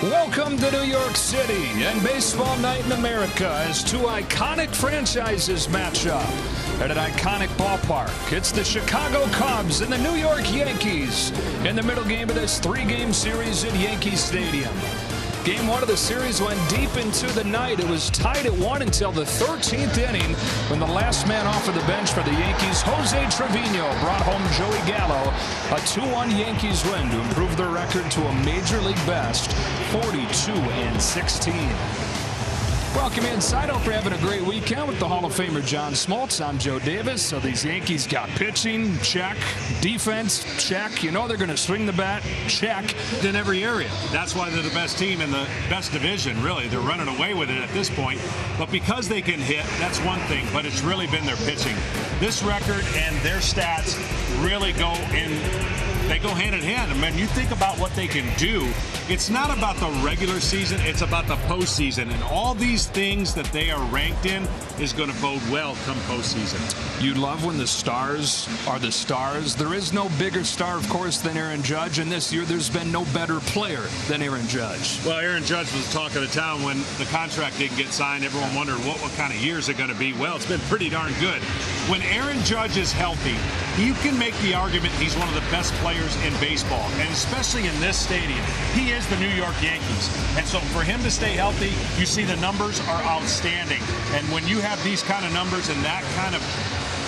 Welcome to New York City and baseball night in America as two iconic franchises match up at an iconic ballpark. It's the Chicago Cubs and the New York Yankees in the middle game of this three-game series at Yankee Stadium. Game one of the series went deep into the night. It was tied at 1 until the 13th inning when the last man off of the bench for the Yankees, Jose Trevino, brought home Joey Gallo. A 2-1 Yankees win to improve their record to a Major League best 42-16. Welcome inside. Hope you're having a great weekend with the Hall of Famer John Smoltz. I'm Joe Davis. So these Yankees got pitching, check. Defense, check. You know they're going to swing the bat, check. In every area. That's why they're the best team in the best division, really. They're running away with it at this point. But because they can hit, that's one thing. But it's really been their pitching. This record and their stats really go hand in hand. I mean, you think about what they can do. It's not about the regular season. It's about the postseason. And all these things that they are ranked in is going to bode well come postseason. You love when the stars are the stars. There is no bigger star, of course, than Aaron Judge. And this year, there's been no better player than Aaron Judge. Well, Aaron Judge was the talk of the town when the contract didn't get signed. Everyone wondered what kind of year is it going to be. Well, it's been pretty darn good. When Aaron Judge is healthy, you can make the argument he's one of the best players in baseball, and especially in this stadium. He is the New York Yankees, and so for him to stay healthy, you see the numbers are outstanding. And when you have these kind of numbers and that kind of,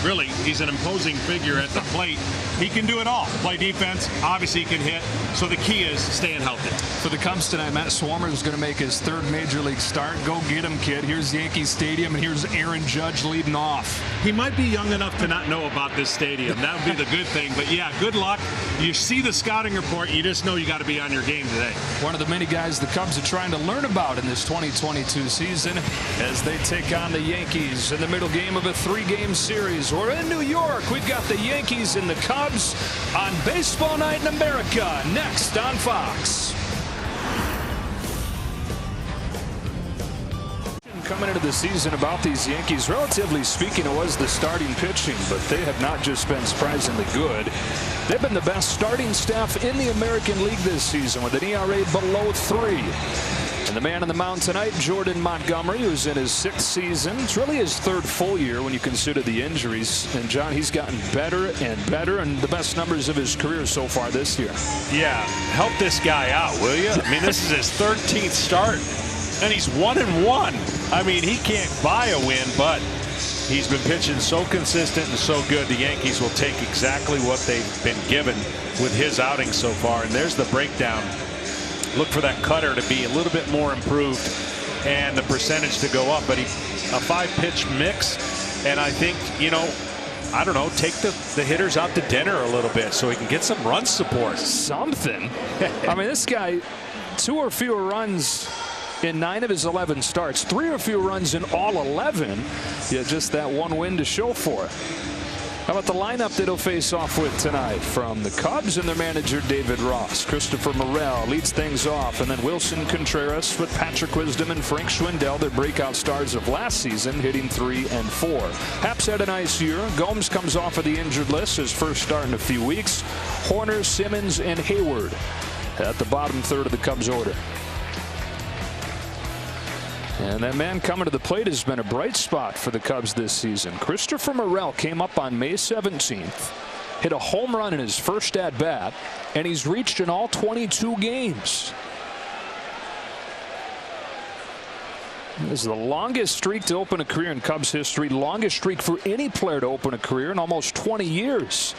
really, he's an imposing figure at the plate. He can do it all. Play defense, obviously he can hit. So the key is staying healthy. For the Cubs tonight, Matt Swarmer is going to make his third Major League start. Go get him, kid. Here's Yankee Stadium, and here's Aaron Judge leading off. He might be young enough to not know about this stadium. That would be the good thing. But yeah, good luck. You see the scouting report, you just know you got to be on your game today. One of the many guys the Cubs are trying to learn about in this 2022 season as they take on the Yankees in the middle game of a three-game series. We're in New York. We've got the Yankees and the Cubs on Baseball Night in America next on Fox. Coming into the season about these Yankees, relatively speaking, it was the starting pitching, but they have not just been surprisingly good. They've been the best starting staff in the American League this season with an ERA below 3. And the man on the mound tonight, Jordan Montgomery, who's in his 6th season. It's really his 3rd full year when you consider the injuries. And, John, he's gotten better and better, and the best numbers of his career so far this year. Yeah, help this guy out, will you? I mean, this is his 13th start, and he's 1-1. I mean, he can't buy a win, but he's been pitching so consistent and so good. The Yankees will take exactly what they've been given with his outing so far. And there's the breakdown. Look for that cutter to be a little bit more improved and the percentage to go up. But a 5-pitch mix, and I think, you know, I don't know, take the hitters out to dinner a little bit so he can get some run support. Something. I mean, this guy, 2 or fewer runs in 9 of his 11 starts, 3 or fewer runs in all 11. Yeah, just that one win to show for it. How about the lineup that he'll face off with tonight from the Cubs and their manager David Ross? Christopher Morel leads things off, and then Wilson Contreras with Patrick Wisdom and Frank Schwindel, their breakout stars of last season, hitting 3 and 4. Haps had a nice year. Gomes comes off of the injured list, his first start in a few weeks. Horner, Simmons, and Hayward at the bottom third of the Cubs order. And that man coming to the plate has been a bright spot for the Cubs this season. Christopher Morel came up on May 17th, hit a home run in his first at-bat, and he's reached in all 22 games. This is the longest streak to open a career in Cubs history, longest streak for any player to open a career in almost 20 years.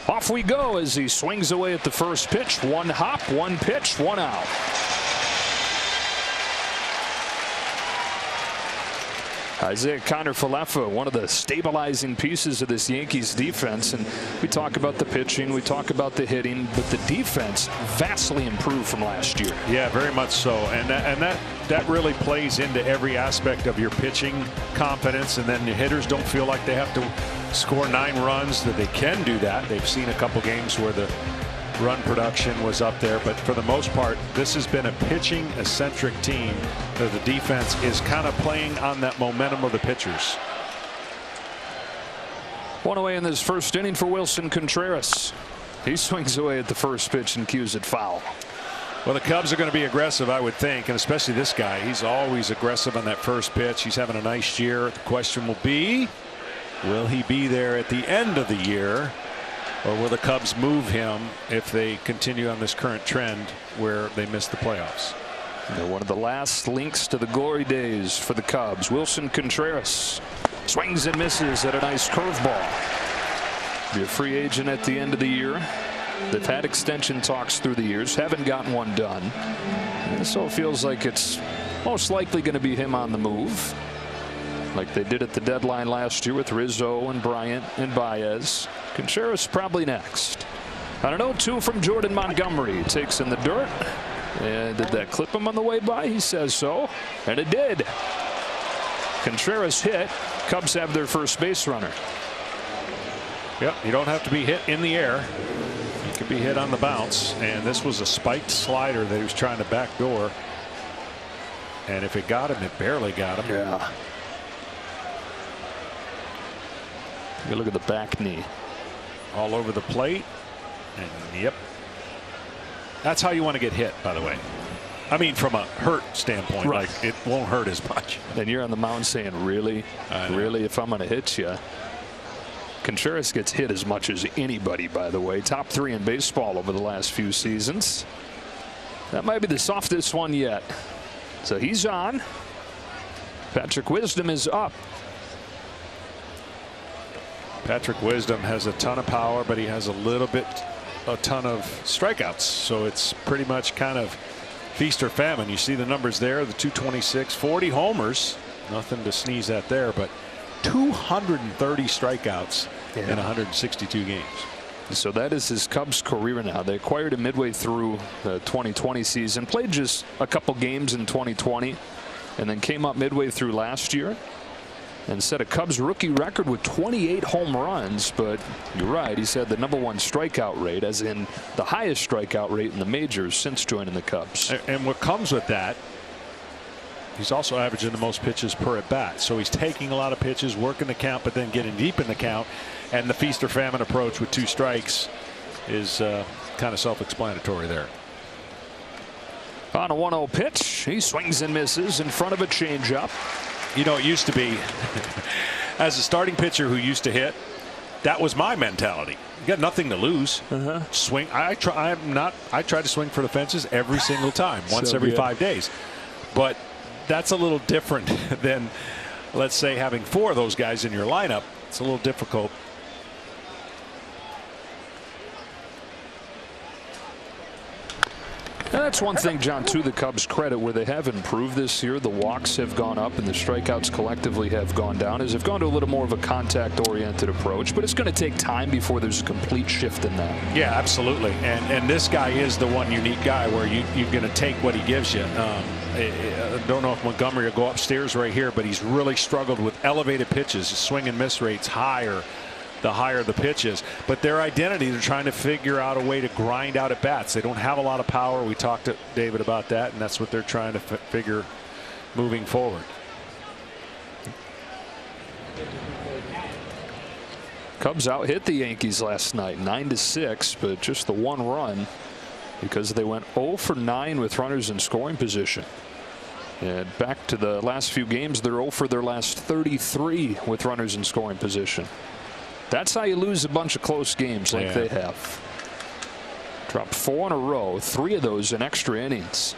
Off we go as he swings away at the first pitch. 1 hop, 1 pitch, 1 out. Isaiah Kiner-Falefa, one of the stabilizing pieces of this Yankees defense. And we talk about the pitching, we talk about the hitting, but the defense vastly improved from last year. Yeah, very much so. And that really plays into every aspect of your pitching confidence. And then the hitters don't feel like they have to score 9 runs, that they can do that. They've seen a couple games where the run production was up there, but for the most part, this has been a pitching-eccentric team. The defense is kind of playing on that momentum of the pitchers. 1 away in this first inning for Wilson Contreras. He swings away at the first pitch and cues it foul. Well, the Cubs are going to be aggressive, I would think, and especially this guy. He's always aggressive on that first pitch. He's having a nice year. The question will be, will he be there at the end of the year, or will the Cubs move him if they continue on this current trend where they miss the playoffs? One of the last links to the glory days for the Cubs. Wilson Contreras swings and misses at a nice curveball. Be a free agent at the end of the year. They've had extension talks through the years, haven't gotten one done. And so it feels like it's most likely going to be him on the move, like they did at the deadline last year with Rizzo and Bryant and Baez. Contreras probably next. On an 0-2 from Jordan Montgomery. Takes in the dirt. And did that clip him on the way by? He says so. And it did. Contreras hit. Cubs have their first base runner. Yep, you don't have to be hit in the air. You can be hit on the bounce. And this was a spiked slider that he was trying to backdoor. And if it got him, it barely got him. Yeah. You look at the back knee. All over the plate. And yep. That's how you want to get hit, by the way. I mean, from a hurt standpoint, right. Like it won't hurt as much. And you're on the mound saying, really, really, if I'm going to hit you. Contreras gets hit as much as anybody, by the way. Top 3 in baseball over the last few seasons. That might be the softest one yet. So he's on. Patrick Wisdom is up. Patrick Wisdom has a ton of power, but he has a ton of strikeouts. So it's pretty much kind of feast or famine. You see the numbers there, the 226, 40 homers. Nothing to sneeze at there, but 230 strikeouts in 162 games. So that is his Cubs career now. They acquired him midway through the 2020 season. Played just a couple games in 2020 and then came up midway through last year and set a Cubs rookie record with 28 home runs. But you're right, he's had the #1 strikeout rate, as in the highest strikeout rate in the majors since joining the Cubs. And what comes with that, he's also averaging the most pitches per at bat. So he's taking a lot of pitches, working the count, but then getting deep in the count. And the feast or famine approach with 2 strikes is kind of self-explanatory there. On a 1-0 pitch, he swings and misses in front of a changeup. You know, it used to be, as a starting pitcher who used to hit, that was my mentality. You got nothing to lose. Swing. I try to swing for the fences every single time, once every 5 days. But that's a little different than, let's say, having 4 of those guys in your lineup. It's a little difficult. And that's one thing, John, to the Cubs' credit, where they have improved this year. The walks have gone up and the strikeouts collectively have gone down, as they've gone to a little more of a contact-oriented approach. But it's going to take time before there's a complete shift in that. Yeah, absolutely. And this guy is the one unique guy where you're going to take what he gives you. I don't know if Montgomery will go upstairs right here, but he's really struggled with elevated pitches. His swing and miss rates higher the higher the pitch is. But their identity, they're trying to figure out a way to grind out at bats. They don't have a lot of power. We talked to David about that, and that's what they're trying to figure moving forward. Cubs out hit the Yankees last night 9-6, but just the 1 run because they went 0 for 9 with runners in scoring position. And back to the last few games, they're 0 for their last 33 with runners in scoring position. That's how you lose a bunch of close games like they have. Dropped 4 in a row, 3 of those in extra innings.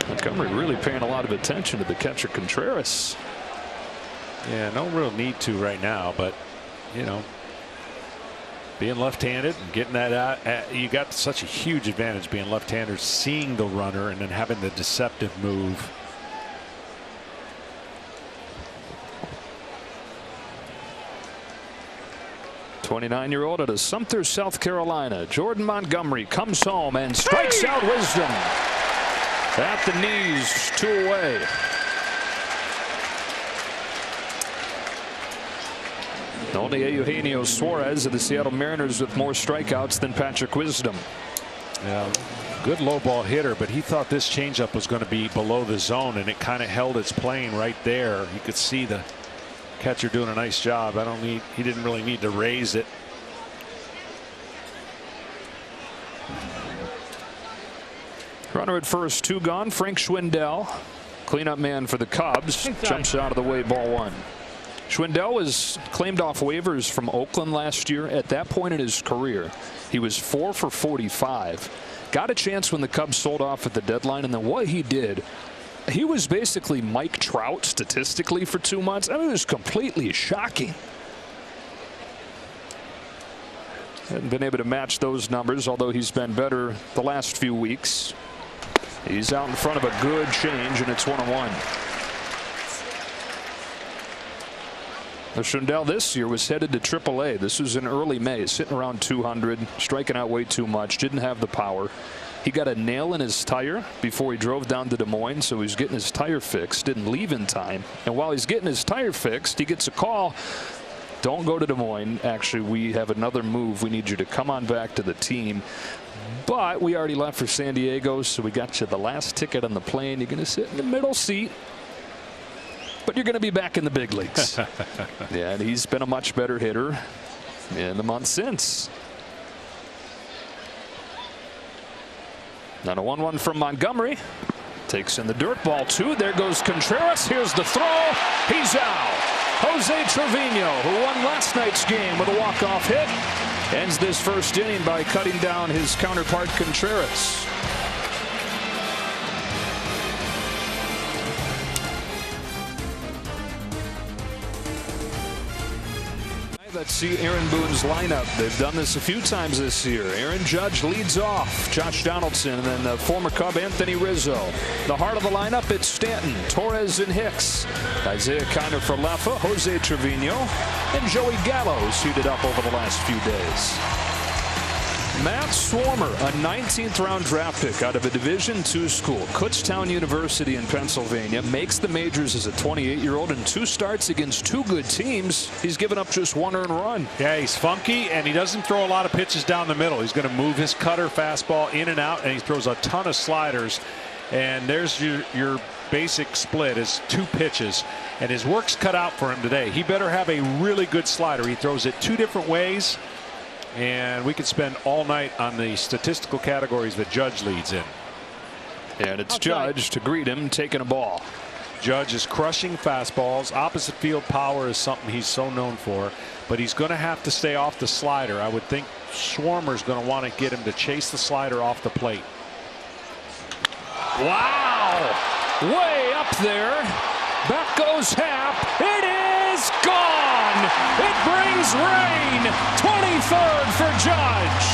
Montgomery really paying a lot of attention to the catcher Contreras. Yeah, no real need to right now, but you know, being left-handed and getting that out, you got such a huge advantage being left-handed, seeing the runner and then having the deceptive move. '29-year-old out of Sumter, South Carolina, Jordan Montgomery comes home and strikes out Wisdom at the knees, 2 away. Only Eugenio Suarez of the Seattle Mariners with more strikeouts than Patrick Wisdom. Yeah, good low ball hitter, but he thought this changeup was going to be below the zone, and it kind of held its plane right there. You could see the catcher doing a nice job. He didn't really need to raise it. Runner at first, 2 gone. Frank Schwindel, cleanup man for the Cubs, jumps out of the way, ball 1. Schwindel was claimed off waivers from Oakland last year. At that point in his career, he was 4 for 45. Got a chance when the Cubs sold off at the deadline, and then what he did, he was basically Mike Trout statistically for 2 months. I mean, it was completely shocking. Hadn't been able to match those numbers, although he's been better the last few weeks. He's out in front of a good change, and it's 1-1. Schwindel this year was headed to AAA. This was in early May, sitting around 200, striking out way too much, didn't have the power. He got a nail in his tire before he drove down to Des Moines, so he's getting his tire fixed, didn't leave in time. And while he's getting his tire fixed, he gets a call. Don't go to Des Moines. Actually, we have another move. We need you to come on back to the team. But we already left for San Diego, so we got you the last ticket on the plane. You're going to sit in the middle seat, but you're going to be back in the big leagues. Yeah, and he's been a much better hitter in the month since. Now a 1-1 from Montgomery. Takes in the dirt, ball 2. There goes Contreras. Here's the throw. He's out. Jose Trevino, who won last night's game with a walk-off hit, ends this first inning by cutting down his counterpart Contreras. Let's see Aaron Boone's lineup. They've done this a few times this year. Aaron Judge leads off. Josh Donaldson, and then the former Cub Anthony Rizzo. The heart of the lineup, it's Stanton, Torres, and Hicks. Isaiah Kiner for Leffa, Jose Trevino, and Joey Gallo's heated up over the last few days. Matt Swarmer, a 19th round draft pick out of a Division II school, Kutztown University in Pennsylvania, makes the majors as a 28-year-old in 2 starts against 2 good teams. He's given up just 1 earned run. Yeah, he's funky, and he doesn't throw a lot of pitches down the middle. He's going to move his cutter fastball in and out, and he throws a ton of sliders. And there's your basic split is 2 pitches, and his work's cut out for him today. He better have a really good slider. He throws it 2 different ways. And we could spend all night on the statistical categories that Judge leads in. And it's Judge to greet him, taking a ball. Judge is crushing fastballs. Opposite field power is something he's so known for, but he's going to have to stay off the slider. I would think Swarmer's going to want to get him to chase the slider off the plate. Wow! Way up there. Back goes Happ. It is gone! It brings rain. 23rd for Judge.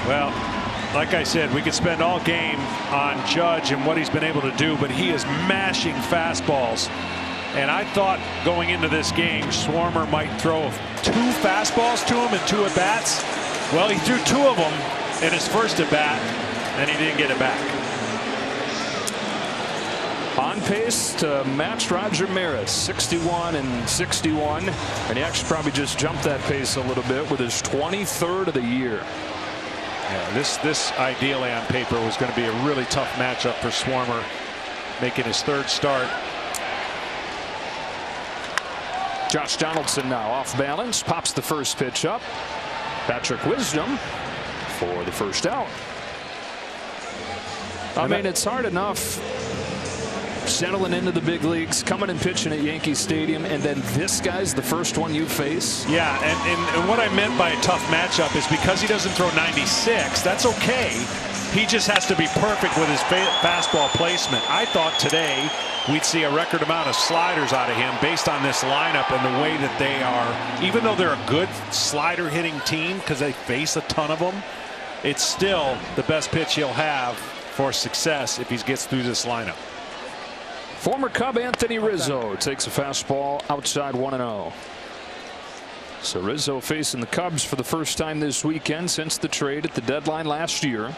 Well, like I said, we could spend all game on Judge and what he's been able to do, but he is mashing fastballs. And I thought going into this game, Swarmer might throw 2 fastballs to him and 2 at-bats. Well, he threw 2 of them in his first at-bat, and he didn't get it back. On pace to match Roger Maris, 61 and 61. And he actually probably just jumped that pace a little bit with his 23rd of the year. Yeah, this ideally on paper was going to be a really tough matchup for Swarmer, making his 3rd start. Josh Donaldson now off balance, pops the first pitch up. Patrick Wisdom for the first out. I mean, it's hard enough settling into the big leagues, coming and pitching at Yankee Stadium, and then this guy's the first one you face. Yeah, and what I meant by a tough matchup is because he doesn't throw 96, that's okay. He just has to be perfect with his fastball placement. I thought today we'd see a record amount of sliders out of him based on this lineup and the way that they are. Even though they're a good slider hitting team because they face a ton of them, it's still the best pitch he'll have for success if he gets through this lineup. Former Cub Anthony Rizzo takes a fastball outside 1-0. So Rizzo facing the Cubs for the first time this weekend since the trade at the deadline last year.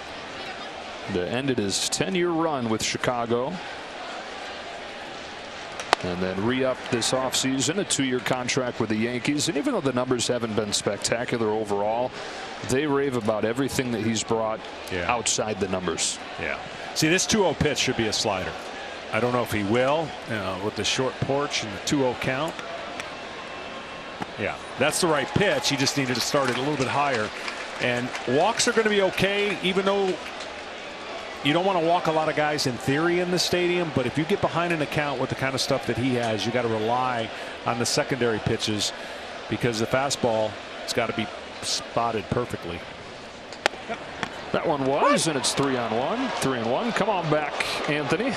That ended his 10-year run with Chicago. And then re-upped this offseason, a 2-year contract with the Yankees. And even though the numbers haven't been spectacular overall, they rave about everything that he's brought outside the numbers. Yeah. See, this 2-0 pitch should be a slider. I don't know if he will with the short porch and the 2-0 count. Yeah, that's the right pitch. He just needed to start it a little bit higher. And walks are going to be okay, even though you don't want to walk a lot of guys in theory in the stadium. But if you get behind an account with the kind of stuff that he has, you got to rely on the secondary pitches, because the fastball has got to be spotted perfectly. That one was, and it's 3-on-1. 3-1. Come on back, Anthony.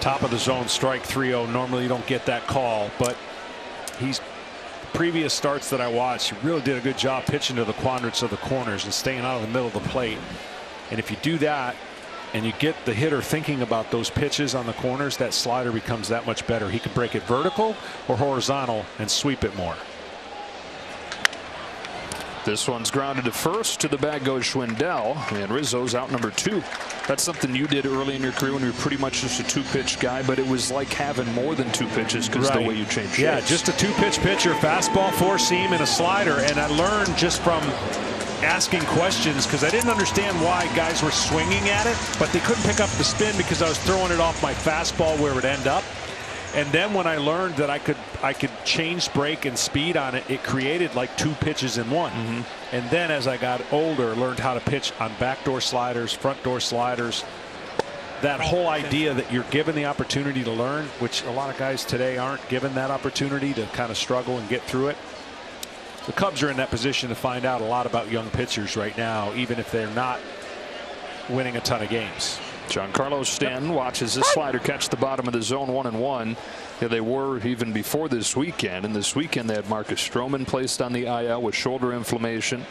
Top of the zone strike, 3-0. Normally you don't get that call, but he's previous starts that I watched, he really did a good job pitching to the quadrants of the corners and staying out of the middle of the plate. And if you do that and you get the hitter thinking about those pitches on the corners, that slider becomes that much better. He can break it vertical or horizontal and sweep it more. This one's grounded to first. To the bag goes Schwindel, and Rizzo's out number 2. That's something you did early in your career when you were pretty much just a 2-pitch guy, but it was like having more than 2 pitches because the way you changed Yeah, shapes. just a 2-pitch pitcher, fastball, 4-seam, and a slider. And I learned just from asking questions, because I didn't understand why guys were swinging at it, but they couldn't pick up the spin because I was throwing it off my fastball where it would end up. And then when I learned that I could change break and speed on it, it created like 2 pitches in one. And then as I got older, learned how to pitch on backdoor sliders, front door sliders. That whole idea that you're given the opportunity to learn, which a lot of guys today aren't given that opportunity to kind of struggle and get through it. The Cubs are in that position to find out a lot about young pitchers right now, even if they're not winning a ton of games. Giancarlo Stanton watches this slider catch the bottom of the zone, 1-1. Yeah, they were even before this weekend. And this weekend they had Marcus Stroman placed on the IL with shoulder inflammation.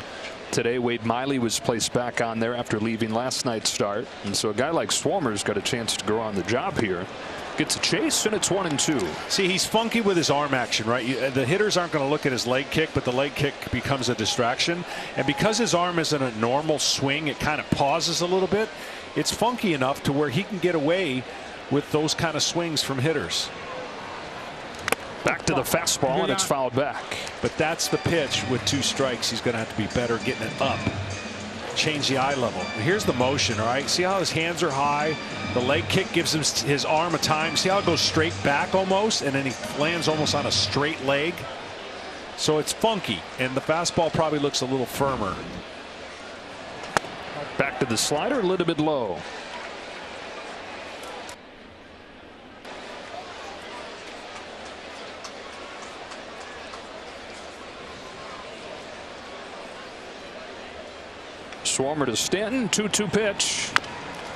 Today Wade Miley was placed back on there after leaving last night's start. And so a guy like Swarmer's got a chance to grow on the job here. Gets a chase, and it's 1-2. See, he's funky with his arm action, right? The hitters aren't going to look at his leg kick, but the leg kick becomes a distraction. And because his arm isn't a normal swing, it kind of pauses a little bit. It's funky enough to where he can get away with those kind of swings from hitters. Back to the fastball, and it's fouled back. But that's the pitch. With 2 strikes, he's going to have to be better getting it up. Change the eye level. Here's the motion, all right? See how his hands are high? The leg kick gives him his arm a time. See how it goes straight back almost, and then he lands almost on a straight leg? So it's funky, and the fastball probably looks a little firmer. Back to the slider, a little bit low. Swarmer to Stanton, 2-2 pitch.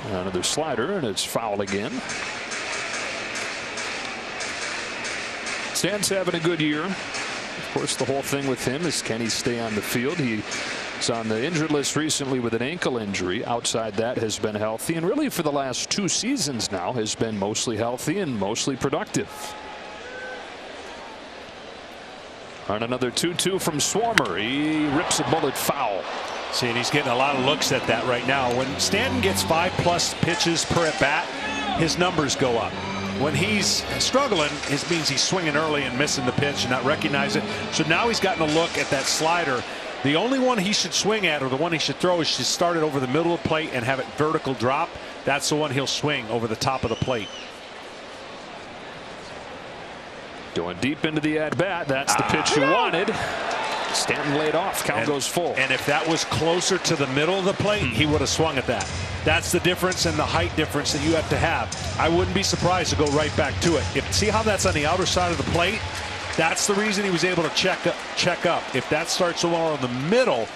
Another slider, and it's foul again. Stanton's having a good year. Of course, the whole thing with him is, can he stay on the field? He's on the injured list recently with an ankle injury. Outside that, has been healthy, and really for the last 2 seasons now has been mostly healthy and mostly productive. On another 2-2 from Swarmer, he rips a bullet foul. See, and he's getting a lot of looks at that right now. When Stanton gets 5+ pitches per at bat, his numbers go up. When he's struggling, it means he's swinging early and missing the pitch and not recognize it. So now he's gotten a look at that slider. The only one he should swing at, or the one he should throw, is to start it over the middle of the plate and have it vertical drop. That's the one he'll swing over the top of the plate. Going deep into the at-bat. That's the pitch you wanted. Stanton laid off. Count goes full. And if that was closer to the middle of the plate, he would have swung at that. That's the difference, and the height difference that you have to have. I wouldn't be surprised to go right back to it. See how that's on the outer side of the plate? That's the reason he was able to check up. If that starts along the middle.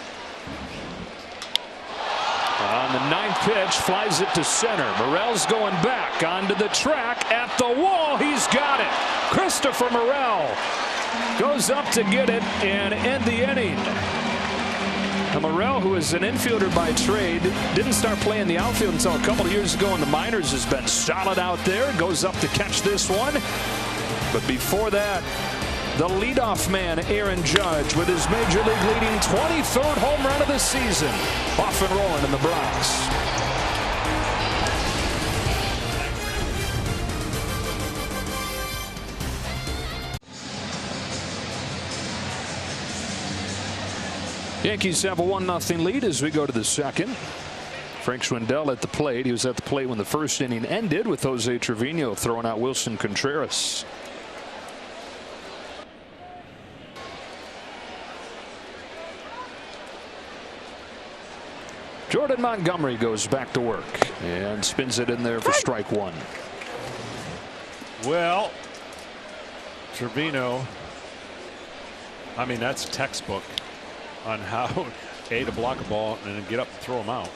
On the 9th pitch, flies it to center. Morel's going back onto the track at the wall. He's got it. Christopher Morel goes up to get it and end the inning. Now Morel, who is an infielder by trade, didn't start playing the outfield until a couple of years ago in the minors, has been solid out there. Goes up to catch this one. But before that, the leadoff man, Aaron Judge, with his major league leading 23rd home run of the season. Off and rolling in the Bronx. Yankees have a 1-0 lead as we go to the second. Frank Schwindel at the plate. He was at the plate when the first inning ended with Jose Trevino throwing out Wilson Contreras. Jordan Montgomery goes back to work and spins it in there for strike one. Well, Trevino, I mean, that's textbook on how to block a ball and then get up and throw him out.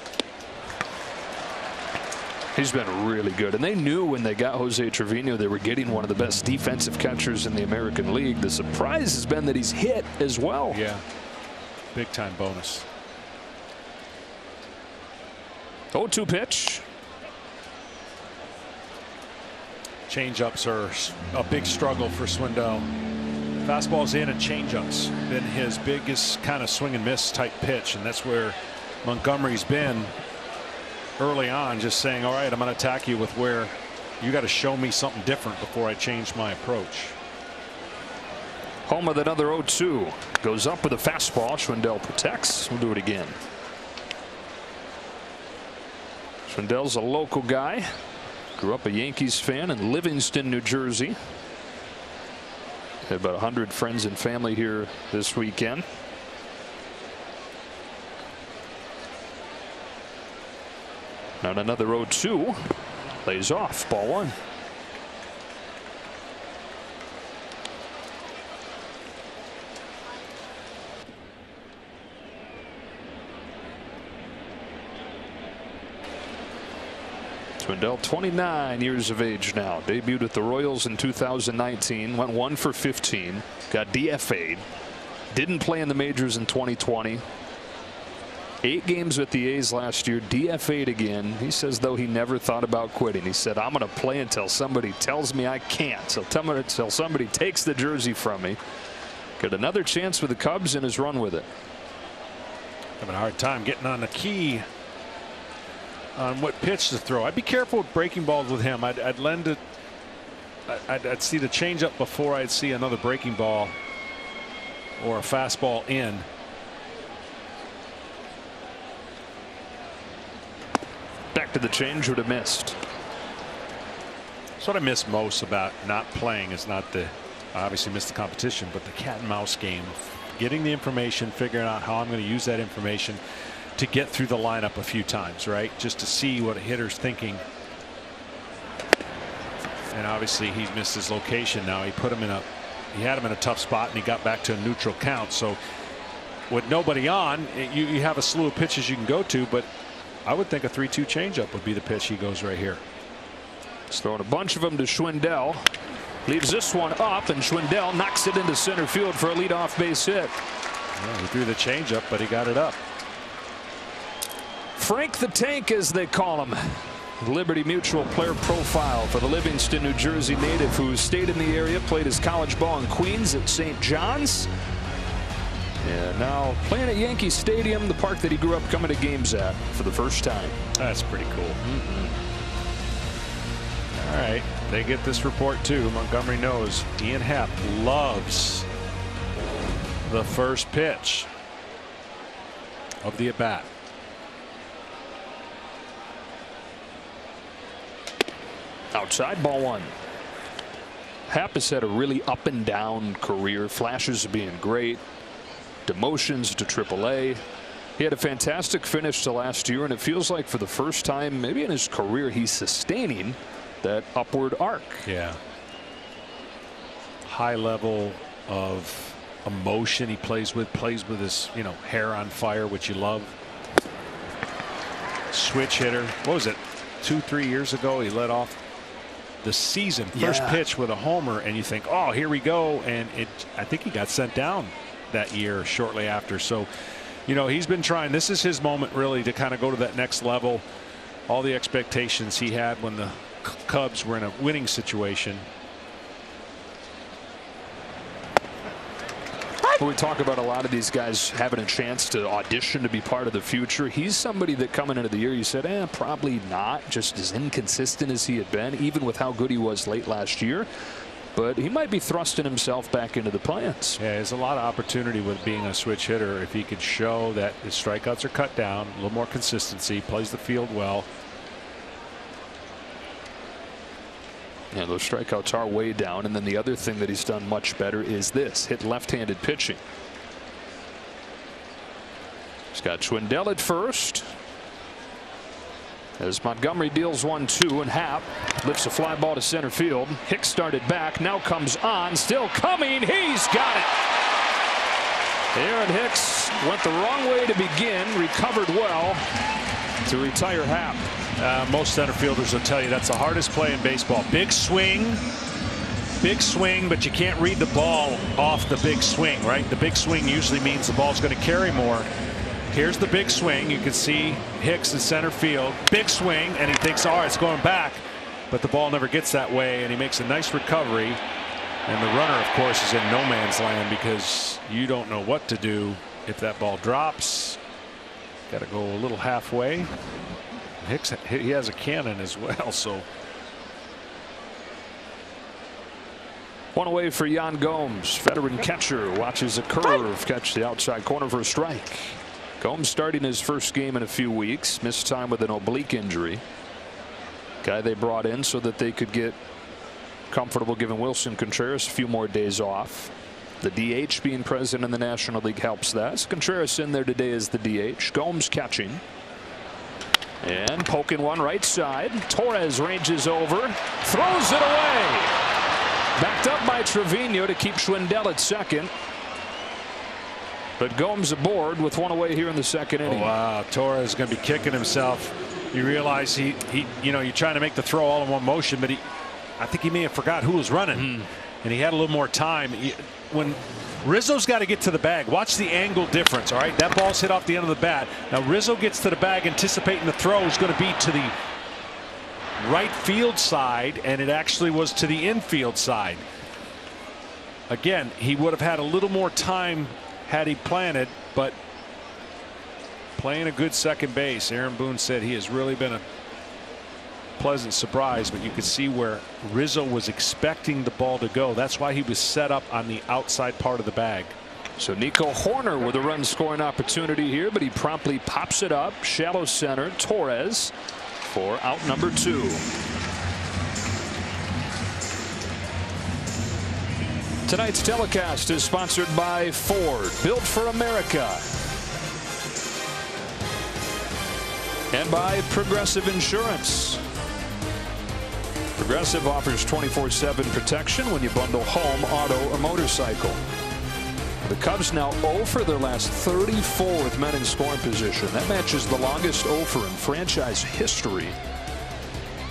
He's been really good, and they knew when they got Jose Trevino they were getting one of the best defensive catchers in the American League. The surprise has been that he's hit as well. Yeah, big time bonus. 0-2 pitch. Changeups are a big struggle for Schwindel. Fastballs in and changeups been his biggest kind of swing and miss type pitch, and that's where Montgomery's been early on, just saying, all right, I'm going to attack you with where you got to show me something different before I change my approach. Home with another 0-2. Goes up with a fastball. Schwindel protects. We'll do it again. Schwindel's a local guy. Grew up a Yankees fan in Livingston, New Jersey. Had about 100 friends and family here this weekend. And another 0-2. Lays off. Ball one. Schwindel, 29 years of age now. Debuted with the Royals in 2019. Went 1 for 15. Got DFA'd. Didn't play in the majors in 2020. 8 games with the A's last year. DFA'd again. He says, though, he never thought about quitting. He said, I'm going to play until somebody tells me I can't. So until somebody takes the jersey from me. Got another chance with the Cubs and has run with it. Having a hard time getting on the key on what pitch to throw. I'd be careful with breaking balls with him. I'd lend it. I'd see the changeup before I'd see another breaking ball or a fastball in. Back to the change, would have missed. That's what I miss most about not playing is not the, I obviously missed the competition, but the cat and mouse game. Getting the information, figuring out how I'm going to use that information to get through the lineup a few times, right? Just to see what a hitter's thinking. And obviously he's missed his location now. He put him in he had him in a tough spot and he got back to a neutral count. So with nobody on, you have a slew of pitches you can go to, but I would think a 3-2 changeup would be the pitch he goes right here. He's throwing a bunch of them to Schwindel. Leaves this one up, and Schwindel knocks it into center field for a leadoff base hit. Yeah, he threw the changeup, but he got it up. Frank the Tank, as they call him. Liberty Mutual player profile for the Livingston, New Jersey native who stayed in the area, played his college ball in Queens at St. John's. And now playing at Yankee Stadium, the park that he grew up coming to games at for the first time. That's pretty cool. All right, they get this report too. Montgomery knows Ian Happ loves the first pitch of the at-bat. Outside, ball one. Happ has had a really up and down career. Flashes of being great. Demotions to AAA. He had a fantastic finish to last year, and it feels like for the first time maybe in his career he's sustaining that upward arc. Yeah. High level of emotion he plays with his hair on fire, which you love. Switch hitter. What was it, 2-3 years ago he led off the season first pitch with a homer, and you think, oh, here we go, and I think he got sent down that year shortly after. So he's been trying. This is his moment really to kind of go to that next level. All the expectations he had when the Cubs were in a winning situation. We talk about a lot of these guys having a chance to audition to be part of the future. He's somebody that coming into the year you said, probably not, just as inconsistent as he had been, even with how good he was late last year. but he might be thrusting himself back into the plans. Yeah, there's a lot of opportunity with being a switch hitter if he could show that his strikeouts are cut down, a little more consistency, plays the field well. Yeah, those strikeouts are way down, and then the other thing that he's done much better is this: hit left-handed pitching. He's got Schwindel at first. As Montgomery deals 1-2, and Happ lifts a fly ball to center field. Hicks started back, now comes on, still coming. He's got it. Aaron Hicks went the wrong way to begin, recovered well to retire Happ. Most center fielders will tell you that's the hardest play in baseball. Big swing, but you can't read the ball off the big swing, right? The big swing usually means the ball's going to carry more. Here's the big swing. You can see Hicks in center field. Big swing, and he thinks, all right, it's going back. But the ball never gets that way, and he makes a nice recovery. And the runner, of course, is in no man's land because you don't know what to do if that ball drops. Got to go a little halfway. Hicks, he has a cannon as well, so. One away for Yan Gomes. Veteran catcher watches a curve catch the outside corner for a strike. Gomes starting his first game in a few weeks. Missed time with an oblique injury. Guy they brought in so that they could get comfortable giving Wilson Contreras a few more days off. The DH being present in the National League helps that. So Contreras in there today as the DH. Gomes catching. And poking one right side. Torres ranges over. Throws it away. Backed up by Trevino to keep Schwindel at second. But Gomes aboard with one away here in the second inning. Oh, wow, Torres is going to be kicking himself. You realize you know, you're trying to make the throw all in one motion, but I think he may have forgot who was running, and he had a little more time. When Rizzo's got to get to the bag, watch the angle difference. All right, that ball's hit off the end of the bat. Now Rizzo gets to the bag, anticipating the throw is going to be to the right field side, and it actually was to the infield side. Again, he would have had a little more time had he planted, but playing a good second base. Aaron Boone said he has really been a pleasant surprise, but you could see where Rizzo was expecting the ball to go. That's why he was set up on the outside part of the bag. So Nico Horner with a run scoring opportunity here, but he promptly pops it up. Shallow center. Torres for out number 2. Tonight's telecast is sponsored by Ford, built for America, and by Progressive Insurance. Progressive offers 24/7 protection when you bundle home, auto, or motorcycle. The Cubs now 0 for their last 34 with men in scoring position. That matches the longest 0 for in franchise history.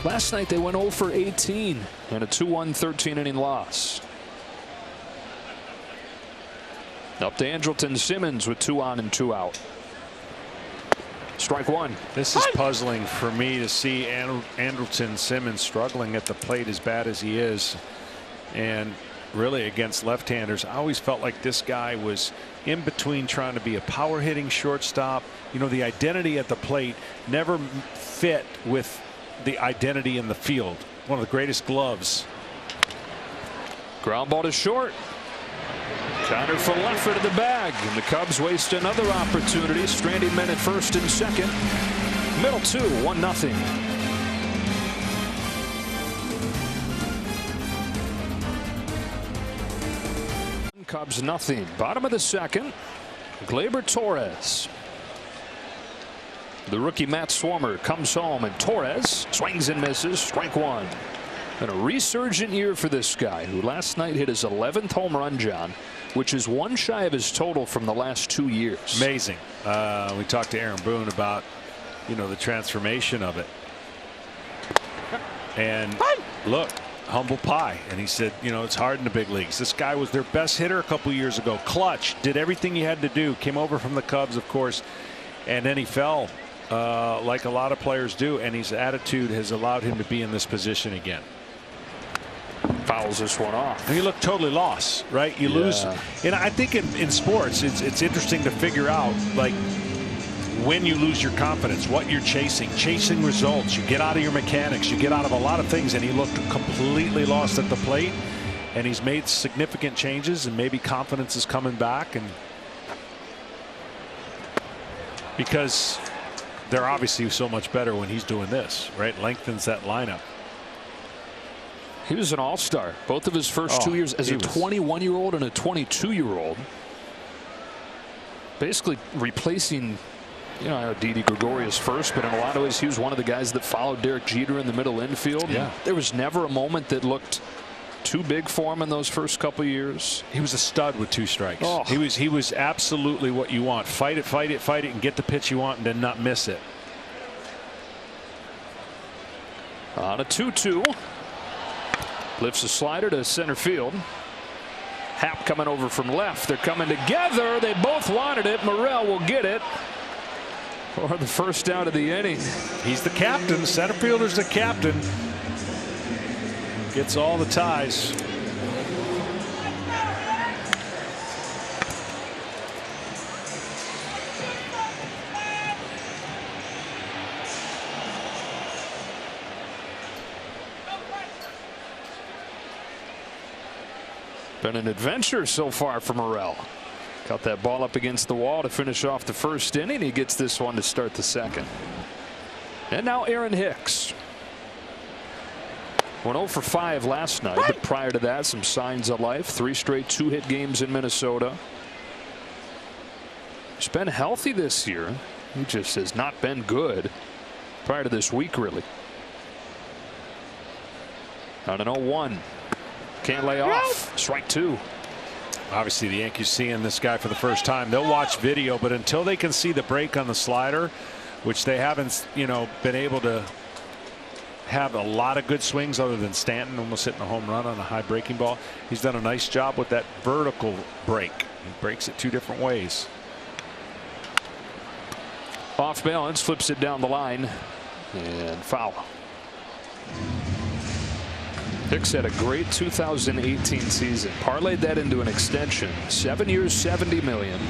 Last night they went 0 for 18 in a 2-1 13-inning loss. Up to Andrelton Simmons with 2 on and 2 out. Strike 1. This is puzzling for me to see Andrelton Simmons struggling at the plate as bad as he is, and really against left-handers. I always felt like this guy was in between trying to be a power hitting shortstop. You know, the identity at the plate never fit with the identity in the field. One of the greatest gloves. Ground ball to short. Counter for Leffert to the bag, and the Cubs waste another opportunity. Stranding men at first and second. Middle 2, 1-0. Cubs nothing. Bottom of the second. Gleyber Torres. The rookie Matt Swarmer comes home, and Torres swings and misses. Strike 1. And a resurgent year for this guy, who last night hit his 11th home run, John, which is one shy of his total from the last 2 years. Amazing. We talked to Aaron Boone about, you know, the transformation of it. And look, humble pie. And he said, you know, it's hard in the big leagues. This guy was their best hitter a couple years ago. Clutch, did everything he had to do. Came over from the Cubs, of course, and then he fell like a lot of players do. And his attitude has allowed him to be in this position again. Fouls this one off. And you look totally lost, right? You lose. And I think in sports, it's interesting to figure out, like, when you lose your confidence, what you're chasing results. You get out of your mechanics, you get out of a lot of things, and he looked completely lost at the plate. and he's made significant changes, and maybe confidence is coming back, and because they're obviously so much better when he's doing this, right? Lengthens that lineup. He was an all-star both of his first 2 years as a 21-year-old and a 22-year-old. Basically replacing, you know, Didi Gregorius first, but in a lot of ways he was one of the guys that followed Derek Jeter in the middle infield. Yeah. There was never a moment that looked too big for him in those first couple of years. He was a stud with 2 strikes. Oh. He was absolutely what you want. Fight it, and get the pitch you want, and then not miss it. On a 2-2. Lifts a slider to center field. Happ coming over from left. They're coming together. They both wanted it. Morel will get it for the first out of the inning. He's the captain. Center fielder's the captain. Gets all the ties. Been an adventure so far for Morel. Got that ball up against the wall to finish off the first inning. He gets this one to start the second. And now Aaron Hicks. Went 0 for 5 last night, but prior to that, some signs of life. 3 straight 2-hit games in Minnesota. He's been healthy this year. He just has not been good prior to this week, really. On an 0-1. Can't lay off. Strike 2. Obviously, the Yankees seeing this guy for the first time. They'll watch video, but until they can see the break on the slider, which they haven't, you know, been able to have a lot of good swings other than Stanton almost hitting a home run on a high breaking ball. He's done a nice job with that vertical break. He breaks it 2 different ways. Off balance, flips it down the line, and foul. Hicks had a great 2018 season. Parlayed that into an extension. 7 years, $70 million.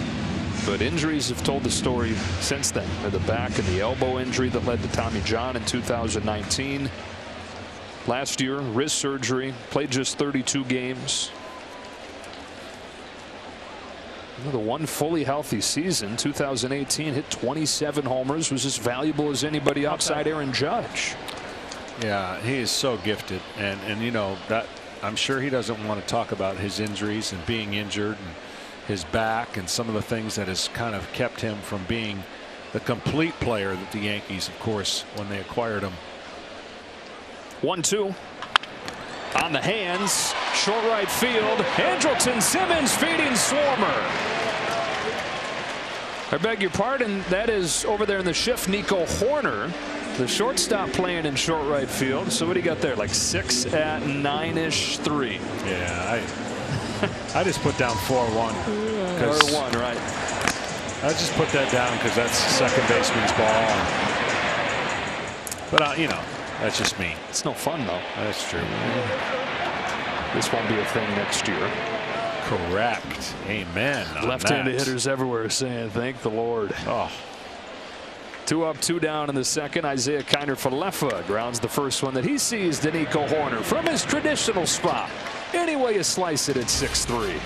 But injuries have told the story since then. The back and the elbow injury that led to Tommy John in 2019. Last year, wrist surgery. Played just 32 games. The one fully healthy season, 2018, hit 27 homers, was as valuable as anybody outside Aaron Judge. Yeah, he is so gifted, and you know that I'm sure he doesn't want to talk about his injuries and being injured and his back and some of the things that has kind of kept him from being the complete player that the Yankees, of course, when they acquired him. 1-2 on the hands, short right field. Andrelton Simmons feeding Swarmer. I beg your pardon, that is over there in the shift, Nico Horner. The shortstop playing in short right field. So what do you got there? Like 6 at 9-ish 3. Yeah, I just put down 4-1. Or 1, right? I just put that down because that's second baseman's ball. But you know, that's just me. It's no fun though. That's true. This won't be a thing next year. Correct. Amen. Left-handed hitters everywhere saying thank the Lord. Oh. 2 up, 2 down in the second. Isaiah Kiner-Falefa grounds the first one that he sees to Nico Horner from his traditional spot. Any way you slice it at 6-3.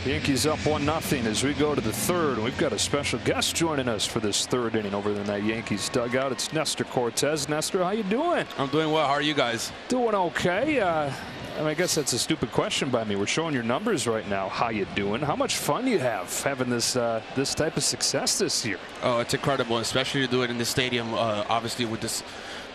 The Yankees up 1-0 as we go to the third. We've got a special guest joining us for this third inning over in that Yankees dugout. It's Nestor Cortez. Nestor, how you doing? I'm doing well. How are you guys? Doing okay. I mean, I guess that's a stupid question by me. We're showing your numbers right now. How you doing? How much fun you have having this this type of success this year? Oh, it's incredible, especially to do it in this stadium. Obviously, with this,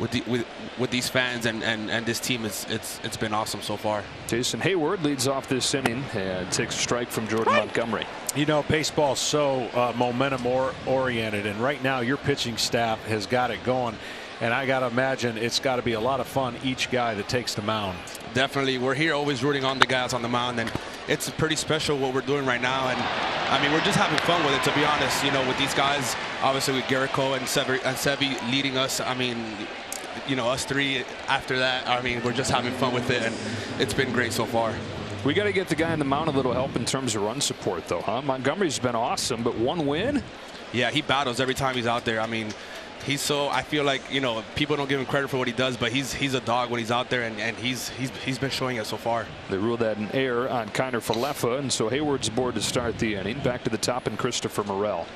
with these fans and this team, it's been awesome so far. Jason Hayward leads off this inning and takes a strike from Jordan Montgomery. You know, baseball's so momentum oriented, and right now your pitching staff has got it going. And I got to imagine it's got to be a lot of fun each guy that takes the mound. Definitely. We're here always rooting on the guys on the mound, and it's pretty special what we're doing right now. And I mean, we're just having fun with it, to be honest. You know, with these guys, obviously with Garrico and Sevi leading us. I mean, you know, us 3 after that. I mean, we're just having fun with it, and it's been great so far. We got to get the guy on the mound a little help in terms of run support, though, huh? Montgomery's been awesome, but 1 win. Yeah, he battles every time he's out there. I mean, I feel like, you know, people don't give him credit for what he does, but he's a dog when he's out there, and he's been showing it so far. They ruled that an error on Kiner Falefa, and so Hayward's aboard to start the inning. Back to the top, and Christopher Morel.